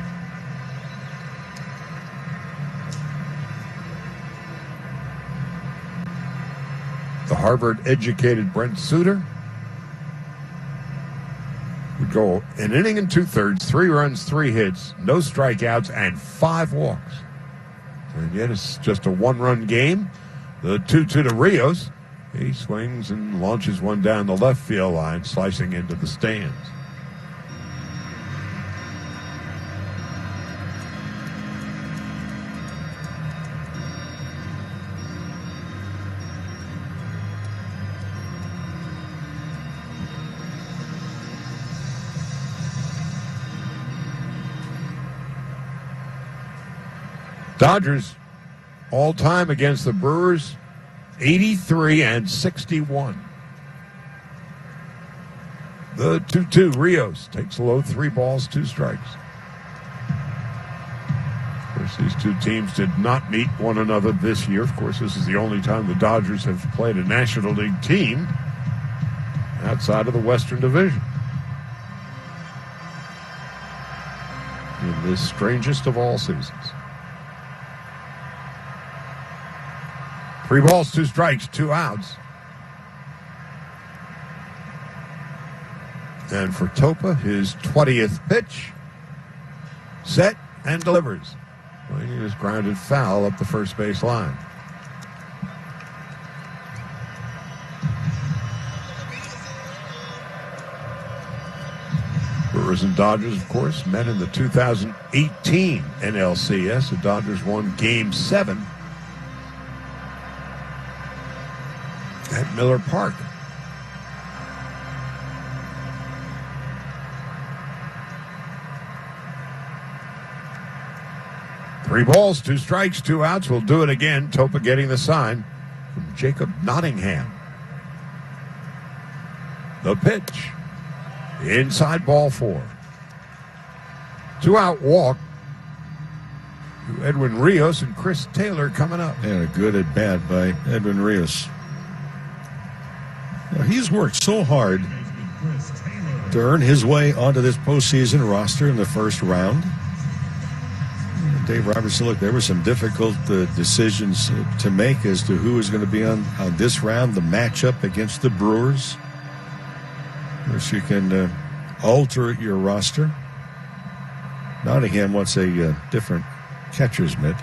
The Harvard-educated Brent Suter would go an inning and 2/3, 3 runs, 3 hits, no strikeouts, and 5 walks. And yet it's just a 1-run game. The 2-2 to Rios. He swings and launches one down the left field line, slicing into the stands. Dodgers all time against the Brewers, 83-61. The 2-2, Rios takes low, 3 balls, 2 strikes. Of course, these two teams did not meet one another this year. Of course, this is the only time the Dodgers have played a National League team outside of the Western Division. In this strangest of all seasons. 3 balls, 2 strikes, 2 outs. And for Topa, his 20th pitch, set and delivers. Well, he just grounded foul up the first base line. Brewers and Dodgers, of course, met in the 2018 NLCS. The Dodgers won Game 7 at Miller Park. Three balls, 2 strikes, 2 outs. We'll do it again. Topa getting the sign from Jacob Nottingham. The pitch. Inside ball 4. 2-out walk to Edwin Rios and Chris Taylor coming up. And a good at bat by Edwin Rios. Now, he's worked so hard to earn his way onto this postseason roster in the first round. Dave Robertson, look, there were some difficult decisions to make as to who was going to be on this round, the matchup against the Brewers. Of course, you can alter your roster. Nottingham wants a different catcher's mitt.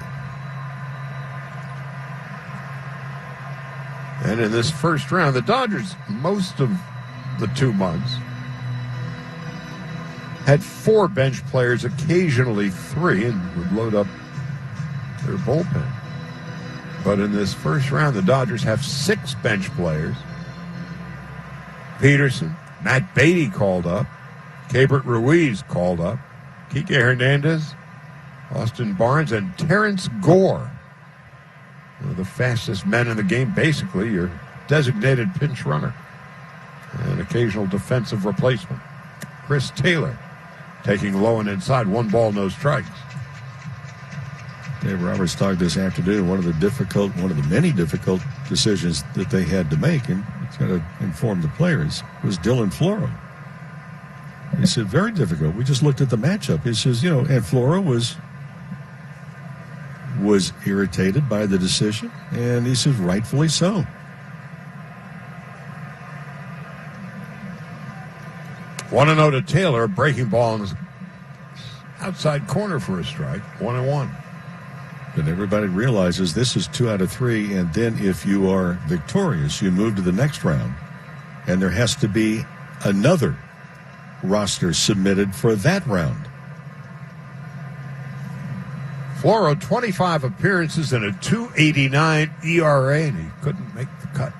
And in this first round, the Dodgers, most of the 2 months, had 4 bench players, occasionally 3, and would load up their bullpen. But in this first round, the Dodgers have 6 bench players. Peterson, Matt Beatty called up, Keibert Ruiz called up, Kike Hernandez, Austin Barnes, and Terrence Gore. One of the fastest men in the game, basically your designated pinch runner. An occasional defensive replacement. Chris Taylor taking low and inside, 1 ball, no strikes. Dave Roberts talked this afternoon, one of the many difficult decisions that they had to make, and it's going to inform the players, was Dylan Floro. He said, very difficult. We just looked at the matchup. He says, and Floro was irritated by the decision, and he says, rightfully so. One and 0 to Taylor, breaking ball in the outside corner for a strike. 1-1. And everybody realizes this is 2 out of 3, and then if you are victorious, you move to the next round, and there has to be another roster submitted for that round. Floro, 25 appearances and a 2.89 ERA, and he couldn't make the cut.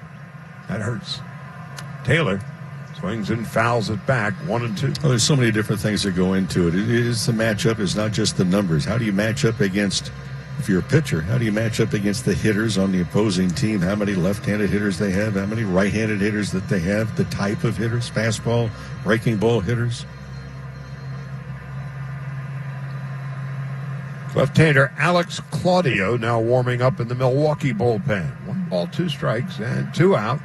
That hurts. Taylor swings and fouls it back, 1-2. Well, there's so many different things that go into it. It is the matchup. It's not just the numbers. How do you match up against, if you're a pitcher, how do you match up against the hitters on the opposing team? How many left-handed hitters they have? How many right-handed hitters that they have? The type of hitters, fastball, breaking ball hitters. Left-hander Alex Claudio now warming up in the Milwaukee bullpen. 1 ball, 2 strikes, and 2 out.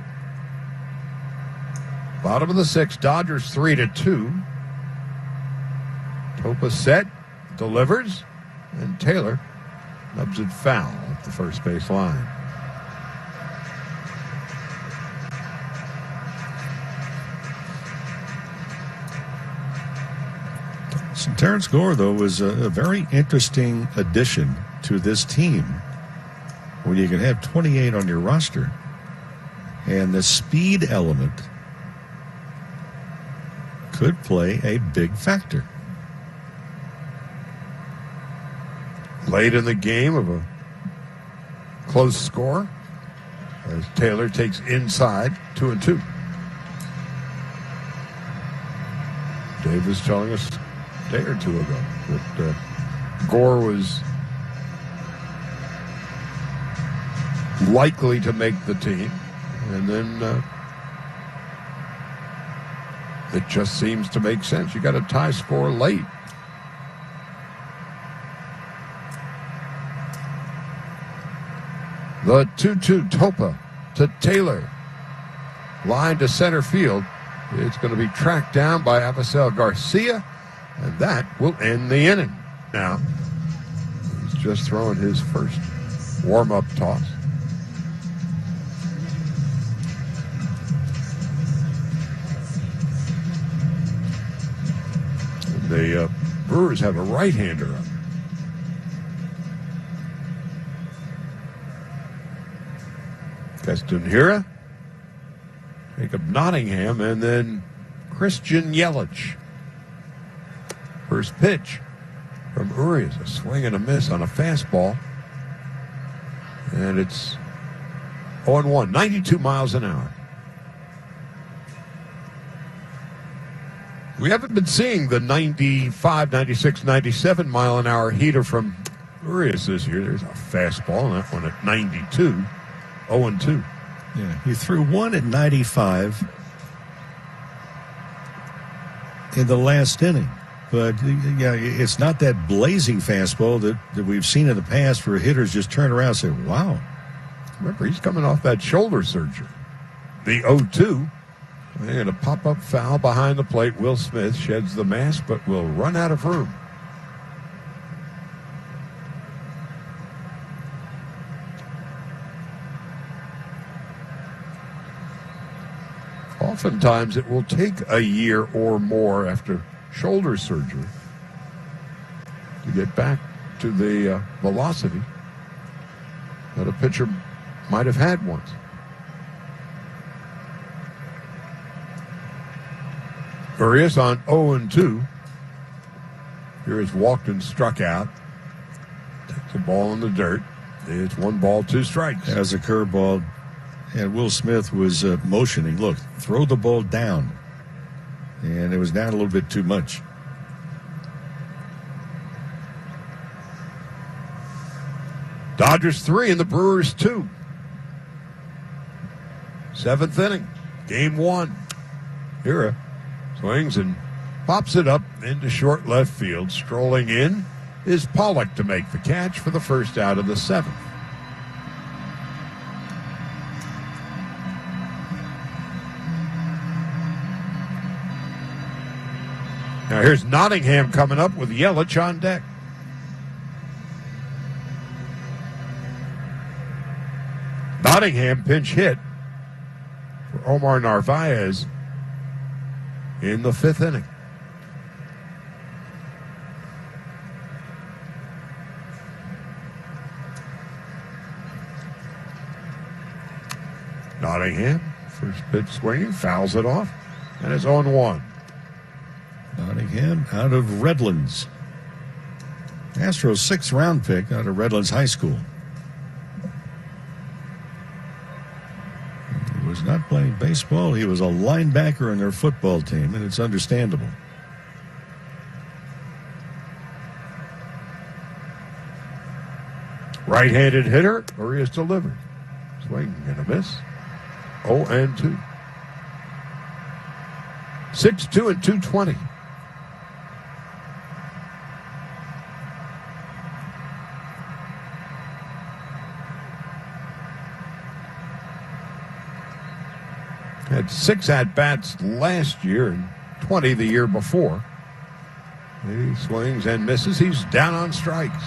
Bottom of the 6th, Dodgers 3-2. Topa set, delivers, and Taylor nubs it foul at the first base line. So Terrence Gore, though, was a very interesting addition to this team when you can have 28 on your roster. And the speed element could play a big factor. Late in the game of a close score as Taylor takes inside, 2-2. Dave was telling us a day or 2 ago that Gore was likely to make the team, and then it just seems to make sense. You got a tie score late. The 2-2 Topa to Taylor. Line to center field. It's going to be tracked down by Avisel Garcia, and that will end the inning. Now, he's just throwing his first warm-up toss. The Brewers have a right-hander up. Castanheira, Jacob Nottingham, and then Christian Yelich. First pitch from Urias, a swing and a miss on a fastball. And it's 0-1, 92 miles an hour. We haven't been seeing the 95, 96, 97 mile an hour heater from Urias this year. There's a fastball, and that one at 92, 0-2. Yeah, he threw one at 95 in the last inning. But, yeah, it's not that blazing fastball that we've seen in the past where hitters just turn around and say, wow. Remember, he's coming off that shoulder surgery. The 0-2. And a pop-up foul behind the plate. Will Smith sheds the mask, but will run out of room. Oftentimes, it will take a year or more after shoulder surgery to get back to the velocity that a pitcher might have had once. Urias on 0-2. Here is walked and struck out. Takes the ball in the dirt. It's 1 ball, 2 strikes. As a curveball, and Will Smith was motioning. Look, throw the ball down. And it was down a little bit too much. Dodgers 3 and the Brewers 2. 7th inning. Game 1. Hira swings and pops it up into short left field. Strolling in is Pollock to make the catch for the first out of the 7th. Now here's Nottingham coming up with Yelich on deck. Nottingham pinch hit for Omar Narvaez in the 5th inning. Nottingham, first pitch swinging, fouls it off, and it's 0-1. Nottingham out of Redlands. Astros 6th round pick out of Redlands High School. He was not playing baseball. He was a linebacker in their football team, and it's understandable. Right-handed hitter, Urias delivered. Swing and a miss. 0-2. 6-2 and 220. Had 6 at-bats last year and 20 the year before. He swings and misses. He's down on strikes.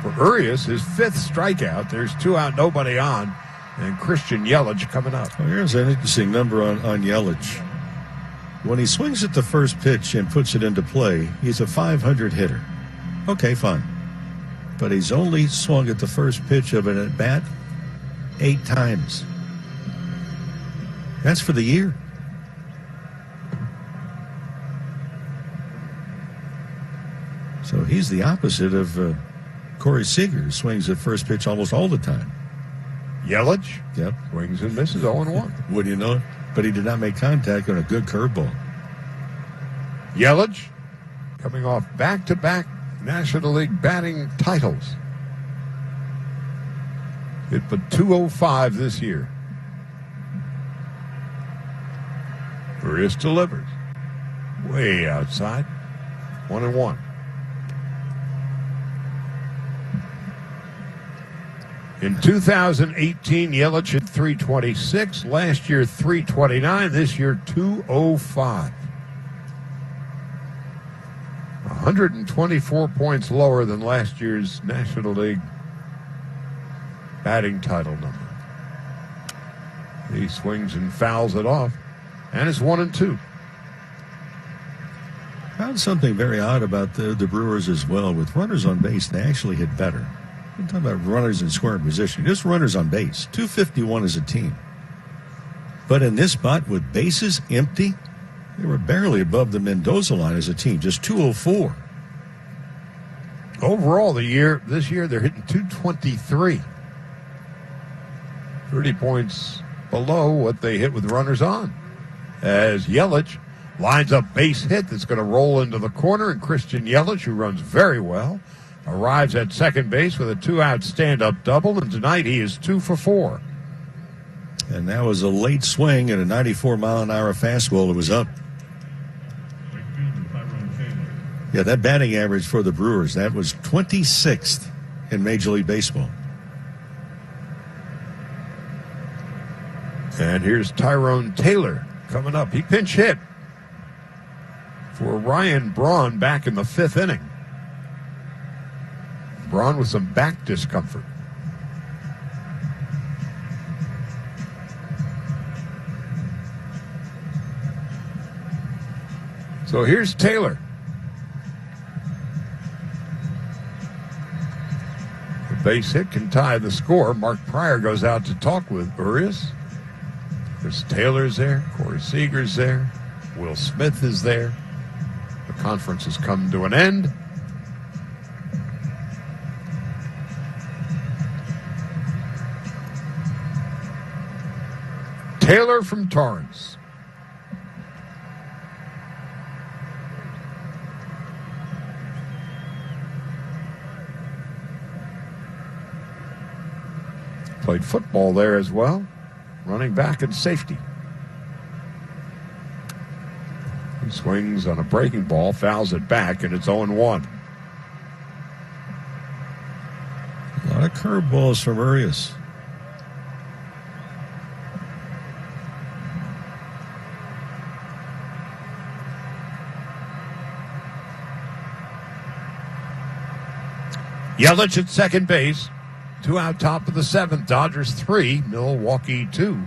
For Urias, his 5th strikeout. There's 2 out, nobody on. And Christian Yelich coming up. Well, here's an interesting number on Yelich. When he swings at the first pitch and puts it into play, he's a .500 hitter. Okay, fine. But he's only swung at the first pitch of an at-bat 8 times. That's for the year. So he's the opposite of Corey Seager, who swings at first pitch almost all the time. Yelich, Yep. swings and misses 0-1. What do you know? But he did not make contact on a good curveball. Yelich coming off back-to-back National League batting titles. Hit for .205 this year. Urias delivers. Way outside. 1-1. In 2018, Yelich hit .326. Last year, .329. This year, .205. 124 points lower than last year's National League batting title number. He swings and fouls it off, and it's 1-2. Found something very odd about the Brewers as well. With runners on base, they actually hit better. We're talking about runners in scoring position. Just runners on base. 251 as a team. But in this spot, with bases empty, they were barely above the Mendoza line as a team. Just 204. Overall, this year, they're hitting .223. 30 points below what they hit with runners on. As Yelich lines up base hit that's going to roll into the corner, and Christian Yelich, who runs very well, arrives at second base with a 2-out stand-up double, and tonight he is 2 for 4. And that was a late swing at a 94-mile-an-hour fastball. It was up. Yeah, that batting average for the Brewers, that was 26th in Major League Baseball. And here's Tyrone Taylor coming up. He pinch hit for Ryan Braun back in the 5th inning. Braun with some back discomfort. So here's Taylor. The base hit can tie the score. Mark Pryor goes out to talk with Urias. Chris Taylor's there. Corey Seager's there. Will Smith is there. The conference has come to an end. Taylor from Torrance. Played football there as well. Running back and safety. He swings on a breaking ball, fouls it back, and it's 0-1. A lot of curveballs from Urias. Yelich at second base. 2 out, top of the 7th. Dodgers 3, Milwaukee 2.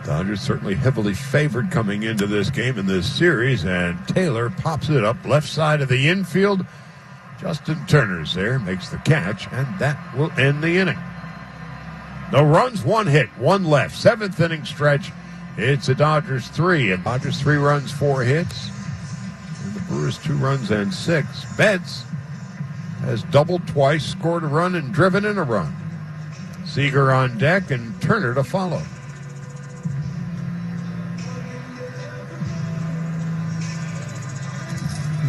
Dodgers certainly heavily favored coming into this game in this series, and Taylor pops it up left side of the infield. Justin Turner's there, makes the catch, and that will end the inning. No runs, 1 hit, 1 left. 7th inning stretch. It's the Dodgers 3, and Dodgers 3 runs, 4 hits. And the Brewers 2 runs and 6. Betts has doubled twice, scored a run, and driven in a run. Seager on deck, and Turner to follow.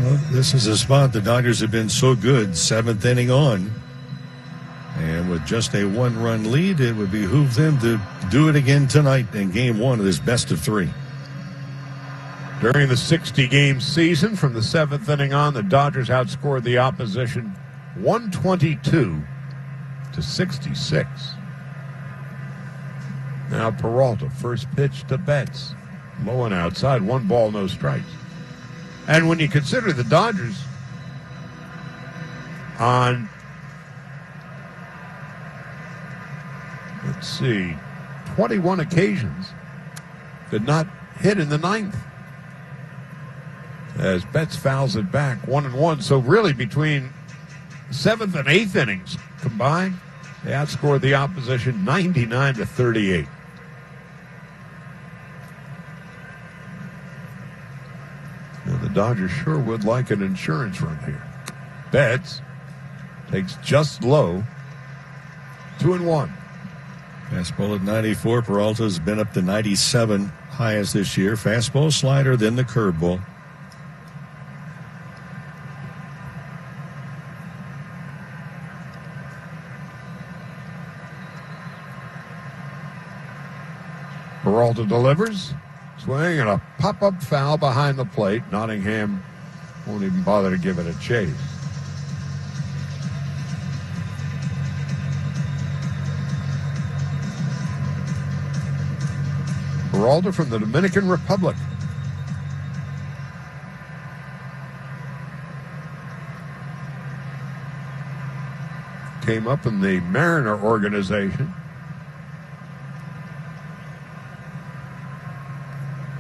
Well, this is a spot the Dodgers have been so good, 7th inning on. And with just a 1-run lead, it would behoove them to do it again tonight in Game 1 of this best-of-3. During the 60-game season, from the 7th inning on, the Dodgers outscored the opposition 122-66. Now Peralta, first pitch to Betts. Low and outside, 1 ball, no strikes. And when you consider the Dodgers on, let's see, 21 occasions did not hit in the 9th. As Betts fouls it back, 1-1. So really between 7th and 8th innings combined, they outscored the opposition 99-38. Now the Dodgers sure would like an insurance run here. Betts takes just low, 2-1. Fastball at 94. Peralta's been up to 97, highest this year. Fastball, slider, then the curveball. Peralta delivers. Swing and a pop-up foul behind the plate. Nottingham won't even bother to give it a chase. Peralta from the Dominican Republic. Came up in the Mariner organization.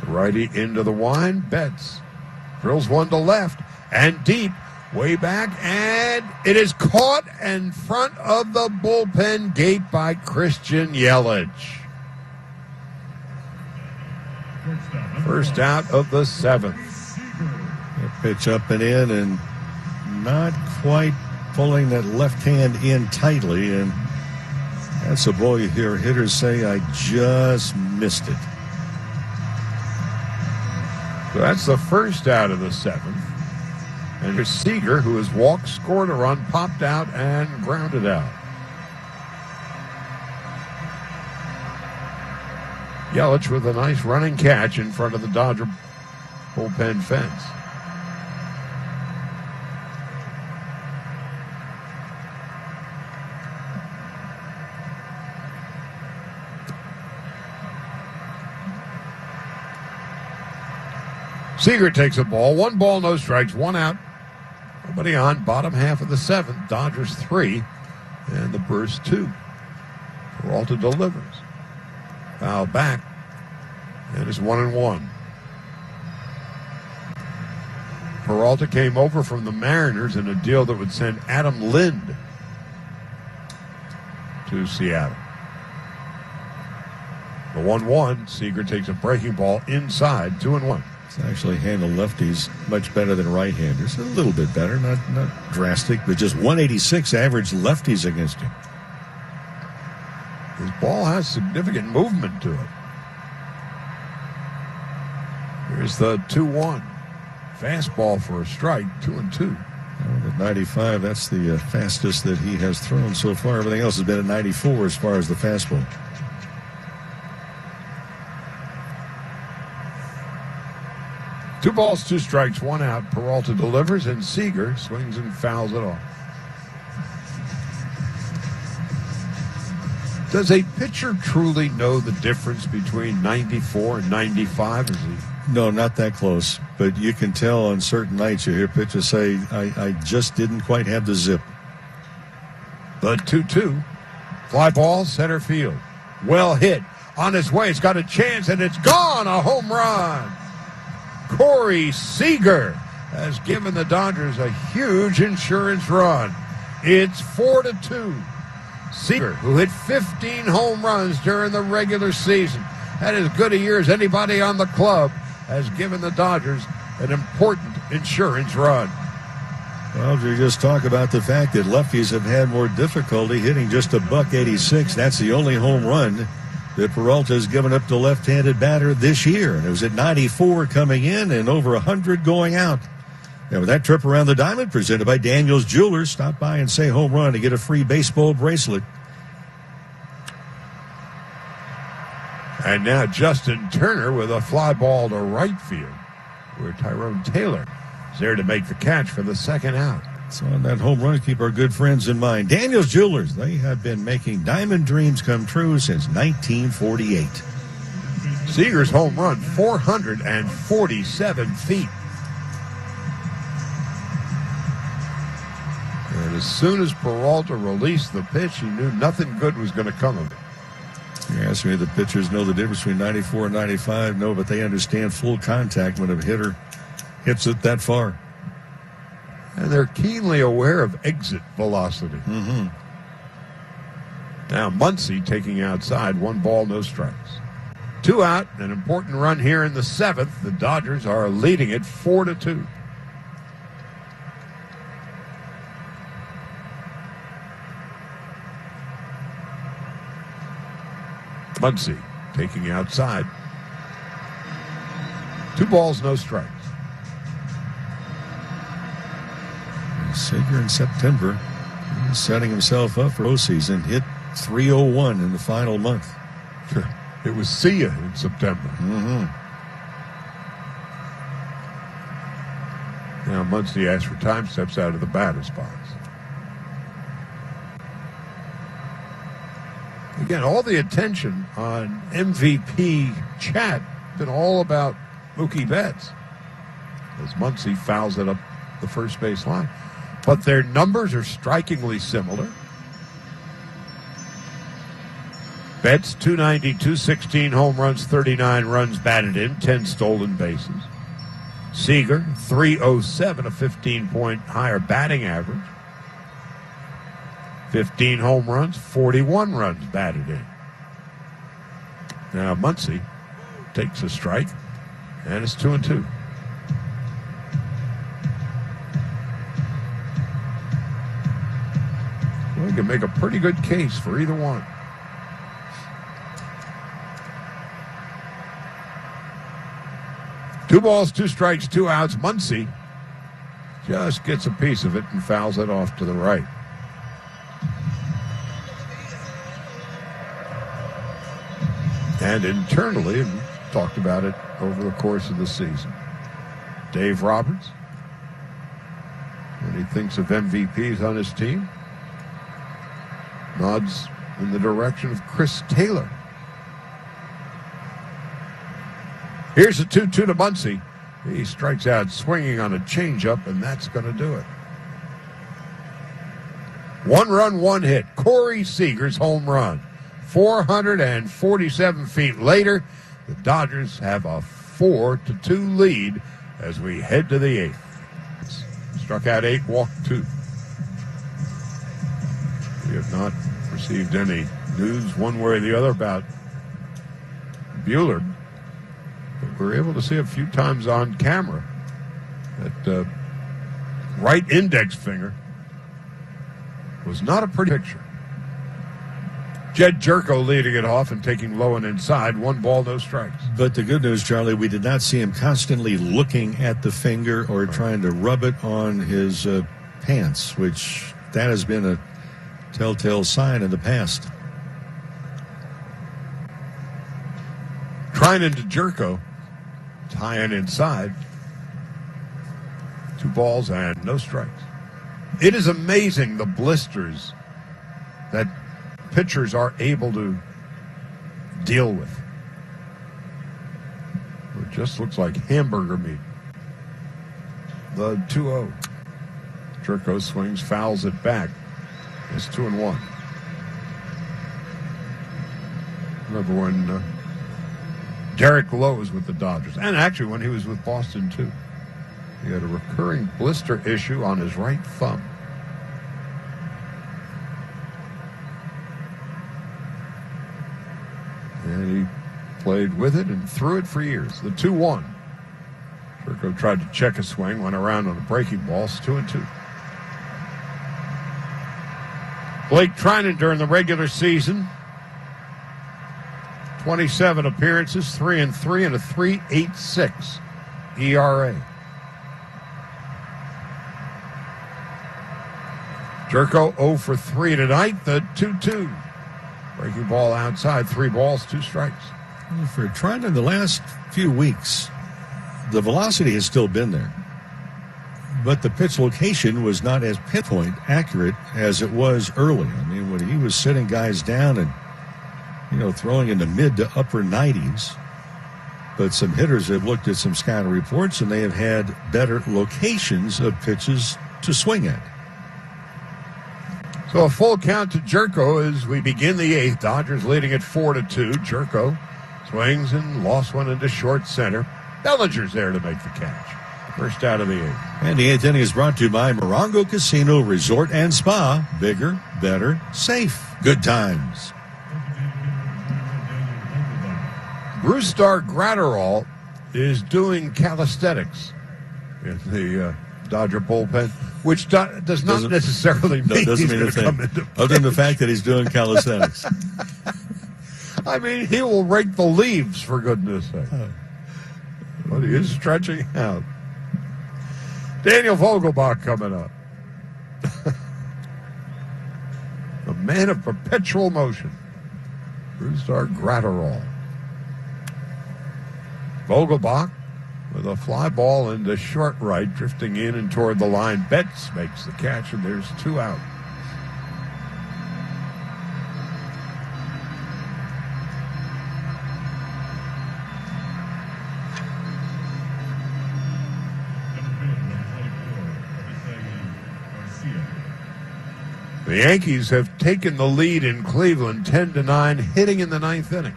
Righty into the wind. Betts drills one to left and deep, way back, and it is caught in front of the bullpen gate by Christian Yelich. First out of the 7th. Pitch up and in, and not quite pulling that left hand in tightly, and that's a ball you hear hitters say, I just missed it. So that's the first out of the 7th. And here's Seager, who has walked, scored a run, popped out, and grounded out. Yelich with a nice running catch in front of the Dodger bullpen fence. Seager takes a ball. 1 ball, no strikes, 1 out. Nobody on. Bottom half of the 7th. Dodgers 3 and the Brewers 2. Peralta delivers. Foul back. And it's 1-1. Peralta came over from the Mariners in a deal that would send Adam Lind to Seattle. The 1-1, Seager takes a breaking ball inside, 2-1. He's actually handled lefties much better than right-handers. A little bit better, not drastic, but just 186 average lefties against him. His ball has significant movement to it. Here's the 2-1. Fastball for a strike, 2-2. At 95, that's the fastest that he has thrown so far. Everything else has been at 94 as far as the fastball. Two balls, two strikes, one out. Peralta delivers, and Seager swings and fouls it off. Does a pitcher truly know the difference between 94 and 95? Is he? No, not that close. But you can tell on certain nights you hear pitchers say, I just didn't quite have the zip. The 2-2. Fly ball, center field. Well hit. On its way, it's got a chance, and it's gone. A home run. Corey Seager has given the Dodgers a huge insurance run. It's 4-2. Seager, who hit 15 home runs during the regular season, had as good a year as anybody on the club, has given the Dodgers an important insurance run. Well, you just talk about the fact that lefties have had more difficulty hitting just a $186. That's the only home run that Peralta has given up to left-handed batter this year. And it was at 94 coming in and over 100 going out. And with that trip around the diamond presented by Daniels Jewelers, stop by and say home run to get a free baseball bracelet. And now Justin Turner with a fly ball to right field, where Tyrone Taylor is there to make the catch for the second out. So on that home run, keep our good friends in mind. Daniels Jewelers, they have been making diamond dreams come true since 1948. Seager's home run, 447 feet. And as soon as Peralta released the pitch, he knew nothing good was going to come of it. You ask me if the pitchers know the difference between 94 and 95. No, but they understand full contact when a hitter hits it that far. And they're keenly aware of exit velocity. Mm-hmm. Now Muncy taking outside, 1 ball, no strikes. 2 out, an important run here in the 7th. The Dodgers are leading it 4-2. Muncy taking outside. 2 balls, no strikes. Seager in September, he's setting himself up for postseason. Hit .301 in the final month. It was see ya in September. Mm-hmm. Now Muncy asks for time, steps out of the batter's box. Again, all the attention on MVP chat has been all about Mookie Betts as Muncy fouls it up the first base line. But their numbers are strikingly similar. Betts, 290, 216 home runs, 39 runs batted in, 10 stolen bases. Seager, 307, a 15-point higher batting average. 15 home runs, 41 runs batted in. Now Muncy takes a strike, and it's 2-2. Well, you can make a pretty good case for either one. Two balls, 2 strikes, 2 outs. Muncy just gets a piece of it and fouls it off to the right. And internally, and we talked about it over the course of the season, Dave Roberts, when he thinks of MVPs on his team, nods in the direction of Chris Taylor. Here's a 2-2 to Muncy. He strikes out swinging on a changeup, and that's going to do it. 1 run, 1 hit. Corey Seager's home run. 447 feet later, the Dodgers have a 4-2 lead as we head to the 8th. Struck out 8, walked 2. We have not received any news one way or the other about Buehler, but we were able to see a few times on camera that right index finger was not a pretty picture. Jed Jerko leading it off and taking low and inside. 1 ball, no strikes. But the good news, Charlie, we did not see him constantly looking at the finger or trying to rub it on his pants, which that has been a telltale sign in the past. Trinan to Jerko, tying inside. 2 balls and no strikes. It is amazing the blisters that pitchers are able to deal with. It just looks like hamburger meat. The 2-0. Jerko swings, fouls it back. It's 2-1. Remember when Derek Lowe was with the Dodgers, and actually when he was with Boston too. He had a recurring blister issue on his right thumb. And he played with it and threw it for years. The 2-1. Jerko tried to check a swing, went around on a breaking ball. It's 2-2. Blake Trinan during the regular season, 27 appearances, 3-3, and a 3.86 ERA. Jerko 0 for 3 tonight, the 2-2. Breaking ball outside, 3 balls, 2 strikes. For Trinan, the last few weeks, the velocity has still been there. But the pitch location was not as pinpoint accurate as it was early. I mean, when he was sitting guys down and, throwing in the mid to upper 90s. But some hitters have looked at some scouting reports, and they have had better locations of pitches to swing at. So a full count to Jerko as we begin the 8th. Dodgers leading at 4-2. Jerko swings and lost one into short center. Bellinger's there to make the catch. First out of the 8th. And the 8th inning is brought to you by Morongo Casino Resort and Spa. Bigger, better, safe. Good times. Brewstar Gratterall is doing calisthenics in the Dodger bullpen, which does not necessarily mean he's going to come into other than the fact that he's doing calisthenics. I mean, he will rake the leaves, for goodness sake. But he is stretching out. Daniel Vogelbach coming up. The man of perpetual motion. Brewstar Gratterall. Vogelbach with a fly ball into short right, drifting in and toward the line. Betts makes the catch, and there's 2 out. The Yankees have taken the lead in Cleveland 10-9, hitting in the 9th inning.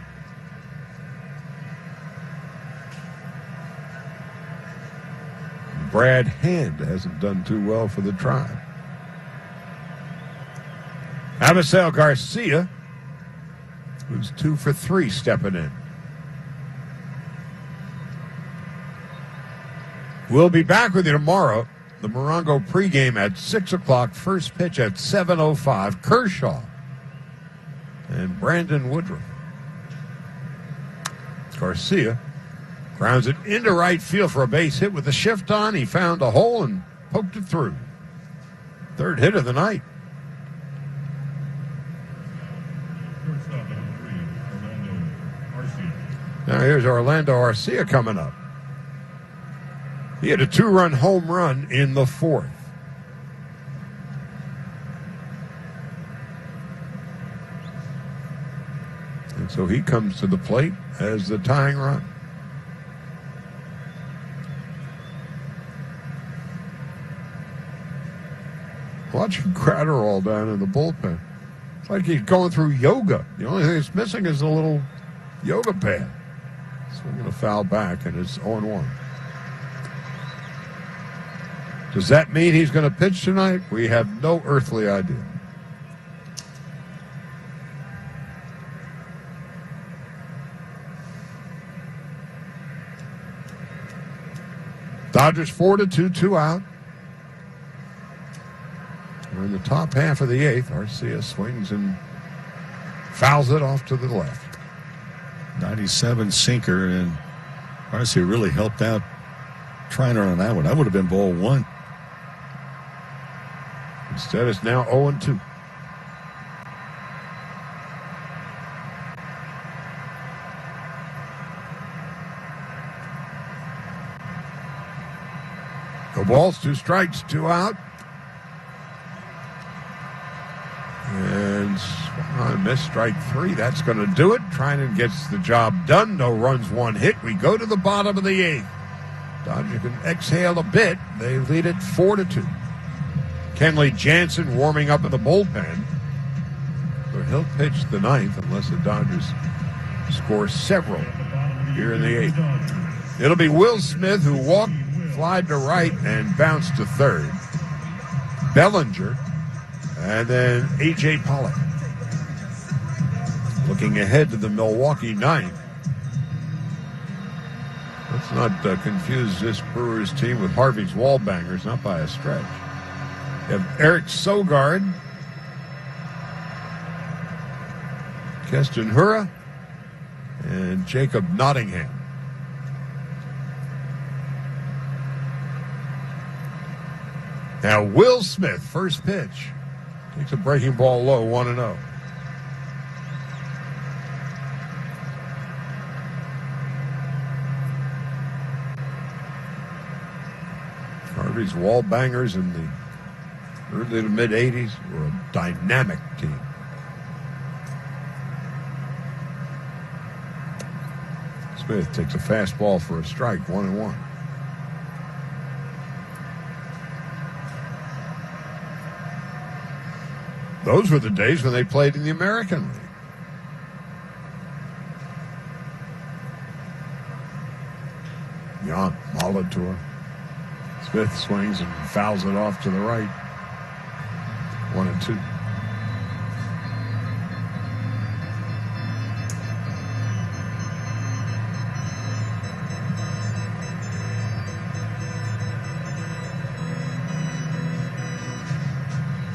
Brad Hand hasn't done too well for the Tribe. Avisel Garcia, who's 2 for 3 stepping in. We'll be back with you tomorrow. The Morongo pregame at 6 o'clock. First pitch at 7:05. Kershaw and Brandon Woodruff. Garcia grounds it into right field for a base hit with the shift on. He found a hole and poked it through. 3rd hit of the night. Now here's Orlando Arcia coming up. He had a 2-run home run in the 4th. And so he comes to the plate as the tying run. Watching Gratterall down in the bullpen. It's like he's going through yoga. The only thing that's missing is a little yoga pad. Swinging a foul back, and it's 0-1. Does that mean he's going to pitch tonight? We have no earthly idea. Dodgers 4-2, 2 out. We're in the top half of the eighth. Arcia swings and fouls it off to the left. 97 sinker, and Arcia really helped out Trainer on that one. That would have been ball one. Instead, it's now 0-2. The ball's 2 strikes, 2 out. And missed strike 3. That's going to do it. Trinan gets the job done. No runs, 1 hit. We go to the bottom of the 8th. Dodger can exhale a bit. They lead it 4-2. Kenley Jansen warming up in the bullpen. So he'll pitch the 9th unless the Dodgers score several here in the 8th. It'll be Will Smith who walked, flied to right, and bounced to third. Bellinger, and then A.J. Pollock. Looking ahead to the Milwaukee 9th. Let's not confuse this Brewers team with Harvey's Wallbangers, not by a stretch. You have Eric Sogard, Keston Hura, and Jacob Nottingham. Now Will Smith, first pitch. Takes a breaking ball low, 1-0. Harvey's Wallbangers in the early to mid-'80s were a dynamic team. Smith takes a fastball for a strike, 1-1. Those were the days when they played in the American League. Jan Molitor. Smith swings and fouls it off to the right. 1-2.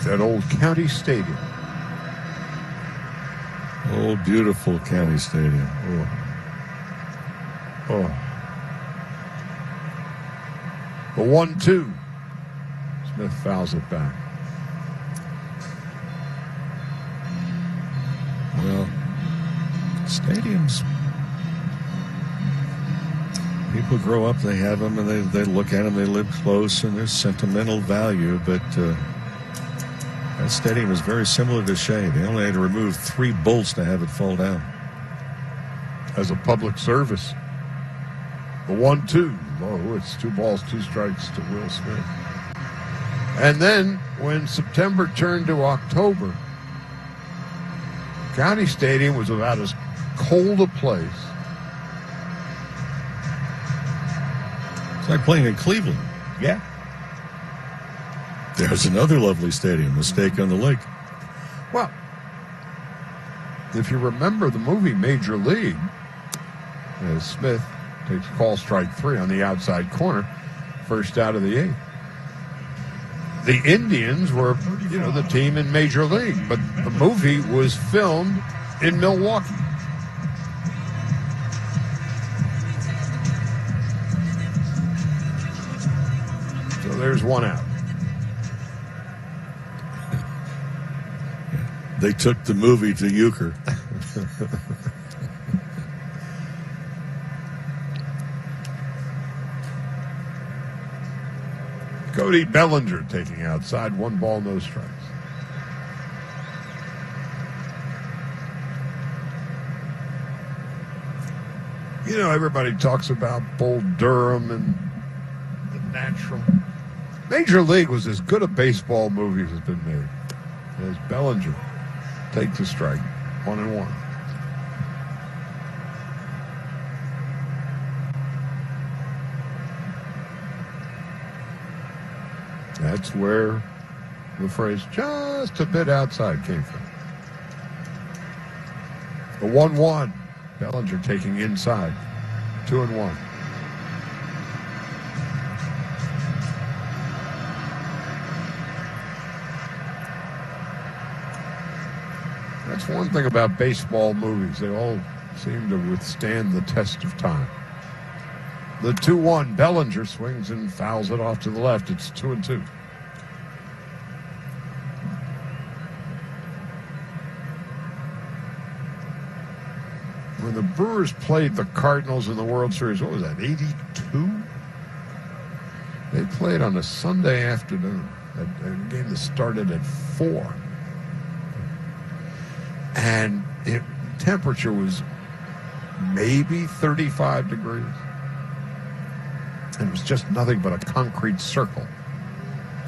That old county stadium. Old, beautiful county stadium. Oh. The 1-2. Smith fouls it back. Well, stadiums, people grow up, they have them, and they look at them, they live close, and there's sentimental value, but that stadium is very similar to Shea. They only had to remove 3 bolts to have it fall down. As a public service. The 1-2. Low. It's 2 balls, 2 strikes to Will Smith. And then when September turned to October, County Stadium was about as cold a place. It's like playing in Cleveland. Yeah. There's another lovely stadium, Mistake on the Lake. Well, if you remember the movie Major League, as Smith takes call strike 3 on the outside corner, first out of the 8th. The Indians were, the team in Major League, but the movie was filmed in Milwaukee. So there's 1 out. They took the movie to Euchre. Cody Bellinger taking outside, 1 ball, no strikes. Everybody talks about Bull Durham and The Natural. Major League was as good a baseball movie as has been made as Bellinger take the strike. 1-1. That's where the phrase "just a bit outside" came from. The 1-1. Bellinger taking inside. 2-1. That's one thing about baseball movies. They all seem to withstand the test of time. The 2-1. Bellinger swings and fouls it off to the left. It's 2-2. When the Brewers played the Cardinals in the World Series, what was that, 82? They played on a Sunday afternoon, a game that started at 4. And temperature was maybe 35 degrees. And it was just nothing but a concrete circle,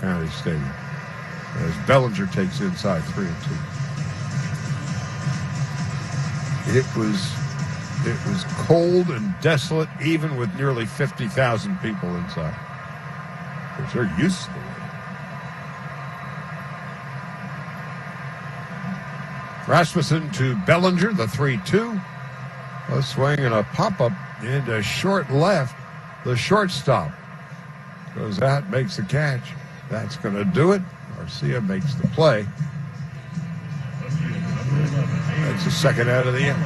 County Stadium. As Bellinger takes inside 3-2. It was cold and desolate, even with nearly 50,000 people inside. Because they're used to the weather. Rasmussen to Bellinger, the 3-2. A swing and a pop-up into short left. The shortstop goes out, makes the catch. That's going to do it. Garcia makes the play. That's the second out of the inning.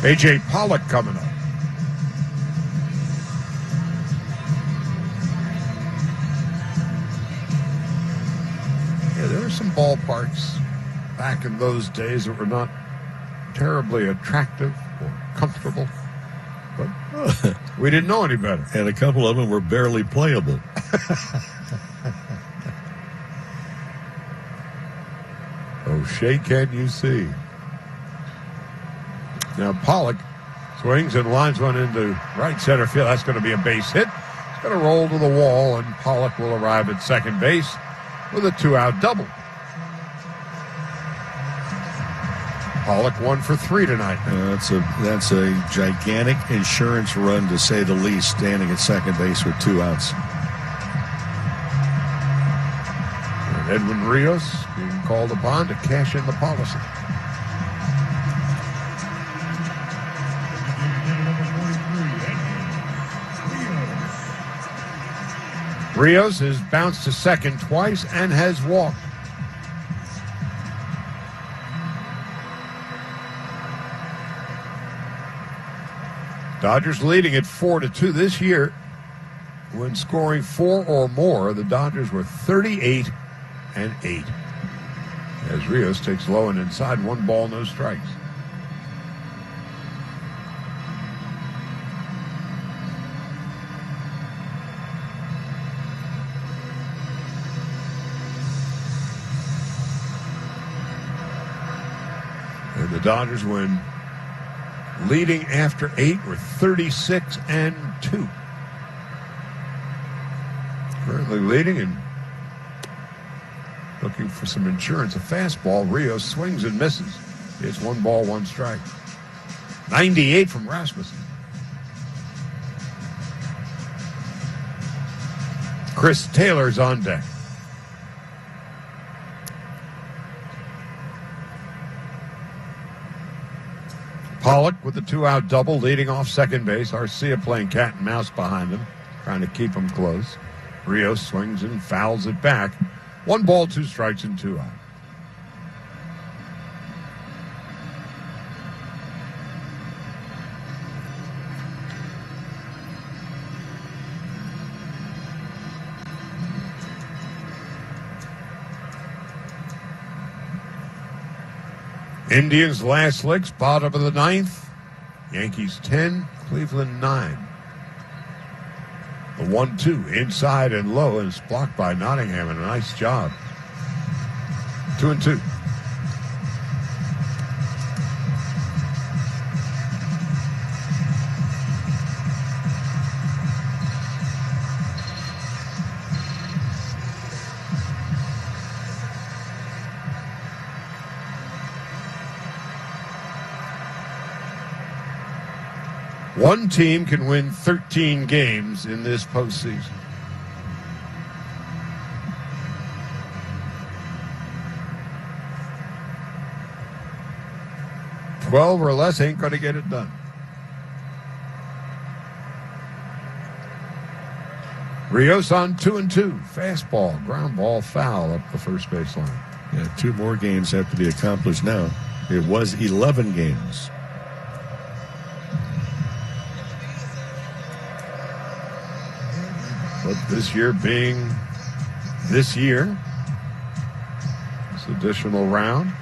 A.J. Pollock coming up. Yeah, there were some ballparks back in those days that were not terribly attractive or comfortable, but we didn't know any better. And a couple of them were barely playable. O'Shea, can you see? Now Pollock swings and lines one into right center field. That's going to be a base hit. It's going to roll to the wall, and Pollock will arrive at second base with a 2-out double. Pollock 1 for 3 tonight. That's a gigantic insurance run, to say the least, standing at second base with 2 outs. And Edwin Rios being called upon to cash in the policy. Rios has bounced to second twice and has walked. Dodgers leading at 4-2 this year. When scoring 4 or more, the Dodgers were 38-8. As Rios takes low and inside, 1 ball, no strikes. And the Dodgers win. Leading after 8, we're 36-2. Currently leading and looking for some insurance. A fastball. Rios swings and misses. It's 1 ball, 1 strike. 98 from Rasmussen. Chris Taylor's on deck. Pollock with the 2-out double, leading off second base. Garcia playing cat and mouse behind him, trying to keep him close. Rios swings and fouls it back. 1 ball, 2 strikes, and 2 out. Indians last licks, bottom of the 9th. Yankees 10, Cleveland 9. The 1-2 inside and low is blocked by Nottingham, and a nice job. 2-2. One team can win 13 games in this postseason. $12 or less ain't going to get it done. Rios on 2-2. Fastball, ground ball, foul up the first base line. Yeah, 2 more games have to be accomplished now. It was 11 games. But this year being this year, this additional round.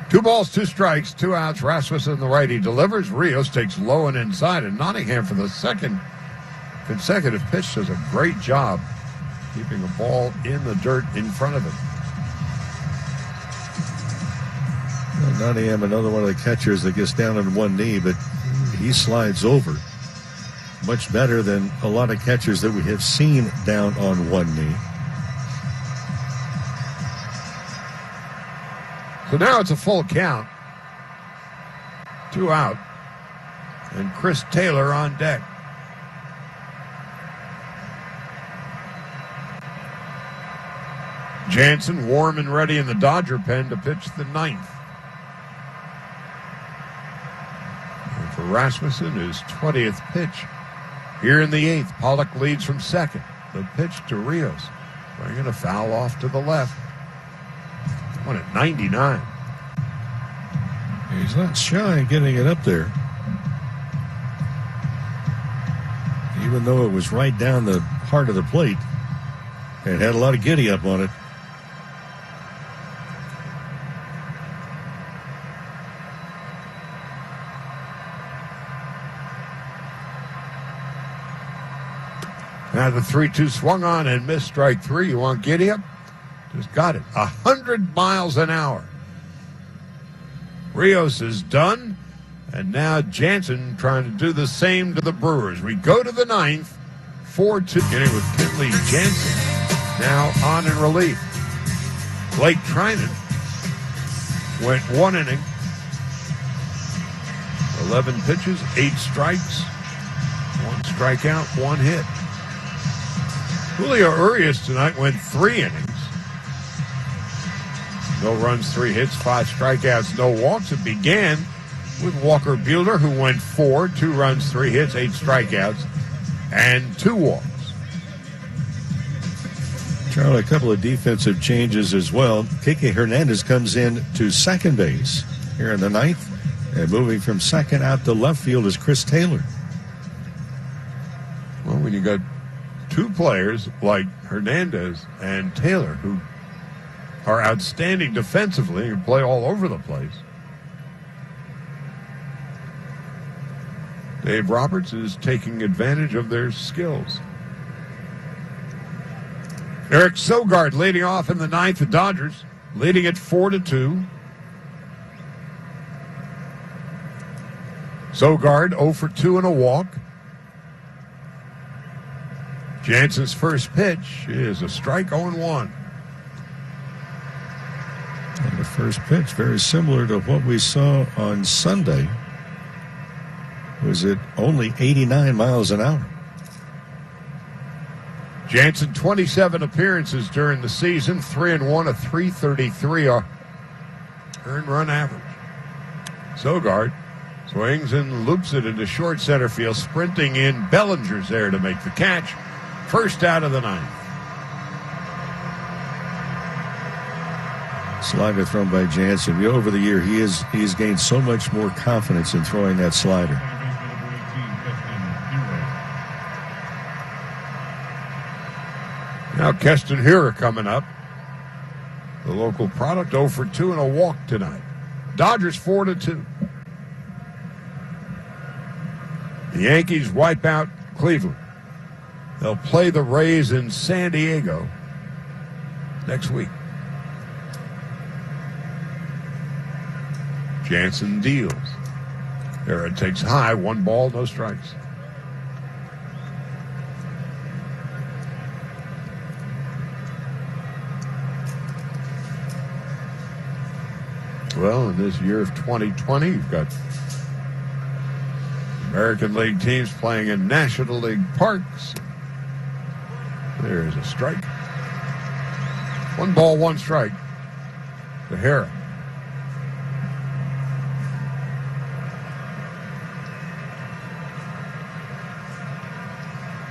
Two balls, 2 strikes, 2 outs. Rasmussen, the righty, delivers. Rios takes low and inside, and Nottingham for the second consecutive pitch does a great job keeping a ball in the dirt in front of him. Well, Nottingham, another one of the catchers that gets down on one knee, but he slides over much better than a lot of catchers that we have seen down on one knee. So now it's a full count. 2 out. And Chris Taylor on deck. Jansen warm and ready in the Dodger pen to pitch the 9th. And for Rasmussen, his 20th pitch. Here in the 8th, Pollock leads from second. The pitch to Rios. Bringing a foul off to the left. One at 99. He's not shy getting it up there. Even though it was right down the heart of the plate and had a lot of giddy up on it. Now the 3-2 swung on and missed, strike 3. You want giddy up? Just got it. 100 miles an hour. Rios is done, and now Jansen trying to do the same to the Brewers. We go to the 9th, 4-2. Beginning with Kenley Jansen now on in relief. Blake Trinan went 1 inning, 11 pitches, 8 strikes, 1 strikeout, 1 hit. Julio Urias tonight went 3 innings. No runs, 3 hits, 5 strikeouts, no walks. It began with Walker Buehler, who went 4, 2 runs, 3 hits, 8 strikeouts, and 2 walks. Charlie, a couple of defensive changes as well. Kike Hernandez comes in to second base here in the 9th, and moving from second out to left field is Chris Taylor. Well, when you got 2 players like Hernandez and Taylor, who are outstanding defensively and play all over the place, Dave Roberts is taking advantage of their skills. Eric Sogard leading off in the 9th. The Dodgers leading at 4-2. Sogard 0 for 2 and a walk. Jansen's first pitch is a strike, 0-1. And the first pitch, very similar to what we saw on Sunday, was at only 89 miles an hour. Jansen, 27 appearances during the season, 3-1, a .333 earned run average. Sogard swings and loops it into short center field. Sprinting in, Bellinger's there to make the catch. First out of the 9th. Slider thrown by Jansen. Over the year, he's gained so much more confidence in throwing that slider. Now Keston Hiura coming up. The local product 0 for 2 and a walk tonight. Dodgers 4-2. The Yankees wipe out Cleveland. They'll play the Rays in San Diego next week. Jansen deals. Hiura takes high, 1 ball, no strikes. Well, in this year of 2020, you've got American League teams playing in National League parks. There's a strike. 1 ball, 1 strike. Sahara.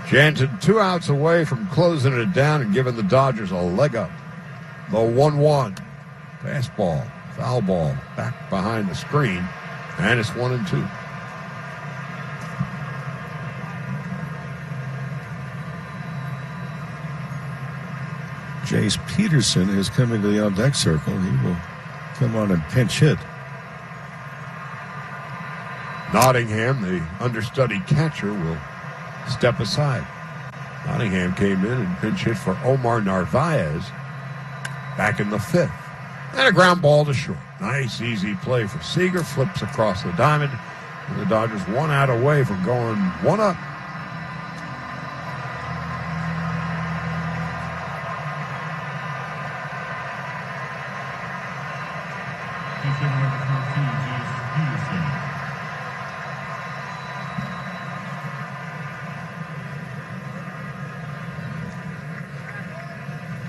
Jansen 2 outs away from closing it down and giving the Dodgers a leg up. The 1-1. Fastball. Foul ball. Back behind the screen. And it's 1-2. Jace Peterson is coming to the on-deck circle. He will come on and pinch hit. Nottingham, the understudy catcher, will step aside. Nottingham came in and pinch hit for Omar Narvaez back in the 5th. And a ground ball to short. Nice, easy play for Seager. Flips across the diamond. And the Dodgers 1 out away from going 1 up.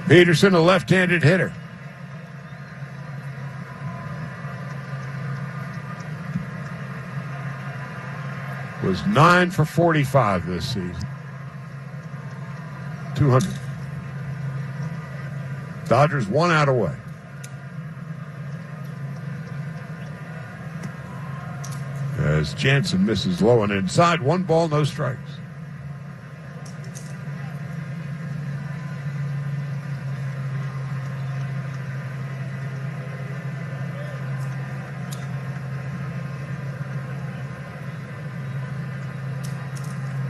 Peterson, a left-handed hitter. Was 9 for 45 this season. 200. Dodgers 1 out away. As Jansen misses low and inside, 1 ball, no strikes.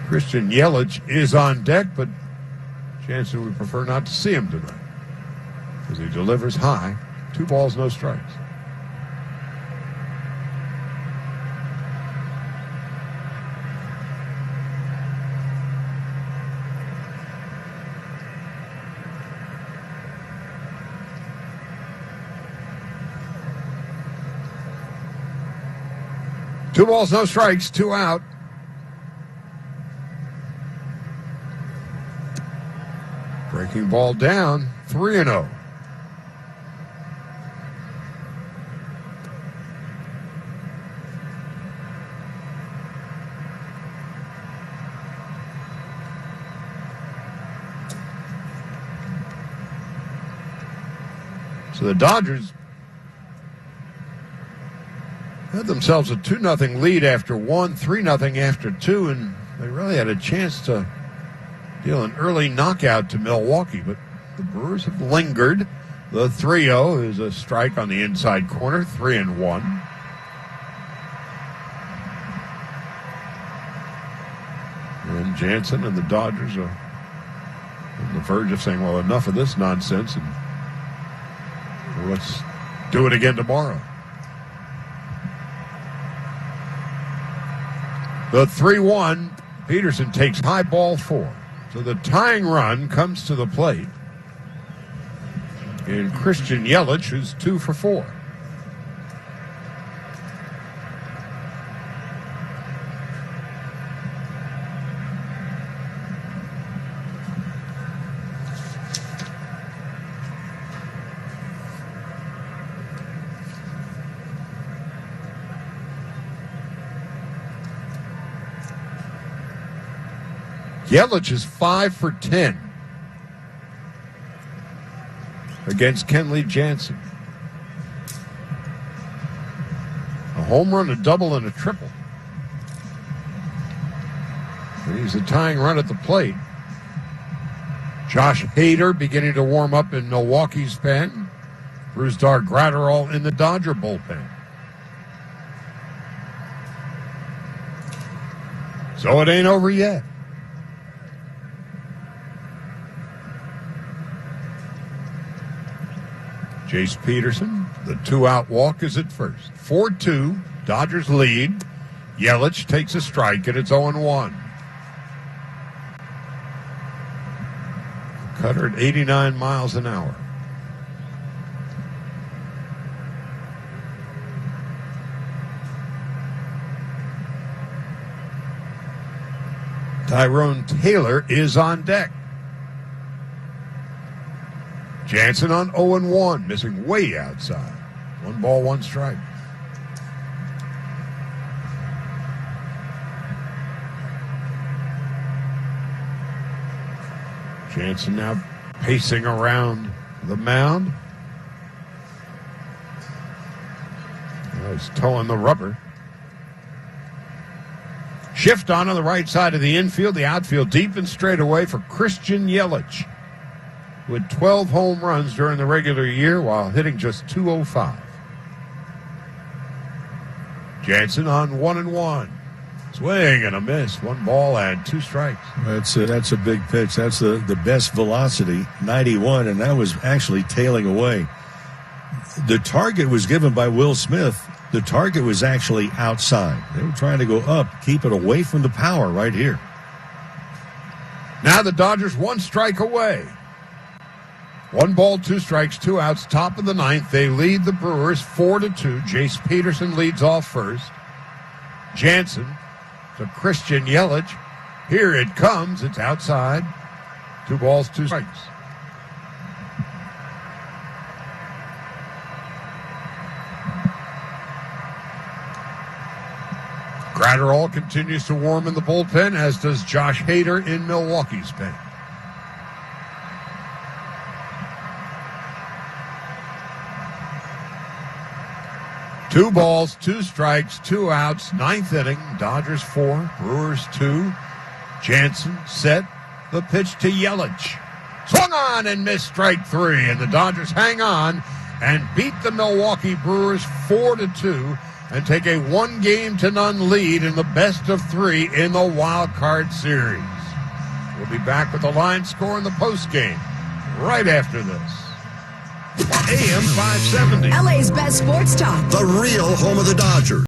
Christian Yelich is on deck, but Jansen would prefer not to see him tonight because he delivers high. 2 balls, no strikes. Two balls, no strikes, 2 out. Breaking ball down, 3-0. So the Dodgers had themselves a 2-0 lead after 1, 3-0 after 2, and they really had a chance to deal an early knockout to Milwaukee, but the Brewers have lingered. The 3-0 is a strike on the inside corner, 3-1. And Jansen and the Dodgers are on the verge of saying, well, enough of this nonsense, and let's do it again tomorrow. The 3-1, Peterson takes high ball 4. So the tying run comes to the plate. And Christian Yelich is 2 for 4. Yelich is 5 for 10 against Kenley Jansen. A home run, a double, and a triple. And he's a tying run at the plate. Josh Hader beginning to warm up in Milwaukee's pen. Brusdar Graterol in the Dodger bullpen. So it ain't over yet. Jace Peterson, the 2-out walk is at first. 4-2, Dodgers lead. Yelich takes a strike, and it's 0-1. Cutter at 89 miles an hour. Tyrone Taylor is on deck. Jansen on 0-1, missing way outside. 1 ball, 1 strike. Jansen now pacing around the mound. He's toeing the rubber. Shift on the right side of the infield. The outfield deep and straight away for Christian Yelich, who had 12 home runs during the regular year while hitting just .205. Jansen on 1-1. Swing and a miss. 1 ball and 2 strikes. That's a big pitch. That's the best velocity, 91, and that was actually tailing away. The target was given by Will Smith. The target was actually outside. They were trying to go up, keep it away from the power right here. Now the Dodgers 1 strike away. 1 ball, 2 strikes, 2 outs, top of the 9th. They lead the Brewers 4-2. Jace Peterson leads off first. Jansen to Christian Yelich. Here it comes. It's outside. 2 balls, 2 strikes. Gratterall continues to warm in the bullpen, as does Josh Hader in Milwaukee's pen. Two balls, 2 strikes, 2 outs, 9th inning. Dodgers 4, Brewers 2. Jansen set the pitch to Yelich. Swung on and missed, strike 3, and the Dodgers hang on and beat the Milwaukee Brewers 4-2 and take a 1-0 lead in the best of 3 in the wild card series. We'll be back with the line score in the postgame right after this. AM 570. LA's best sports talk. The real home of the Dodgers.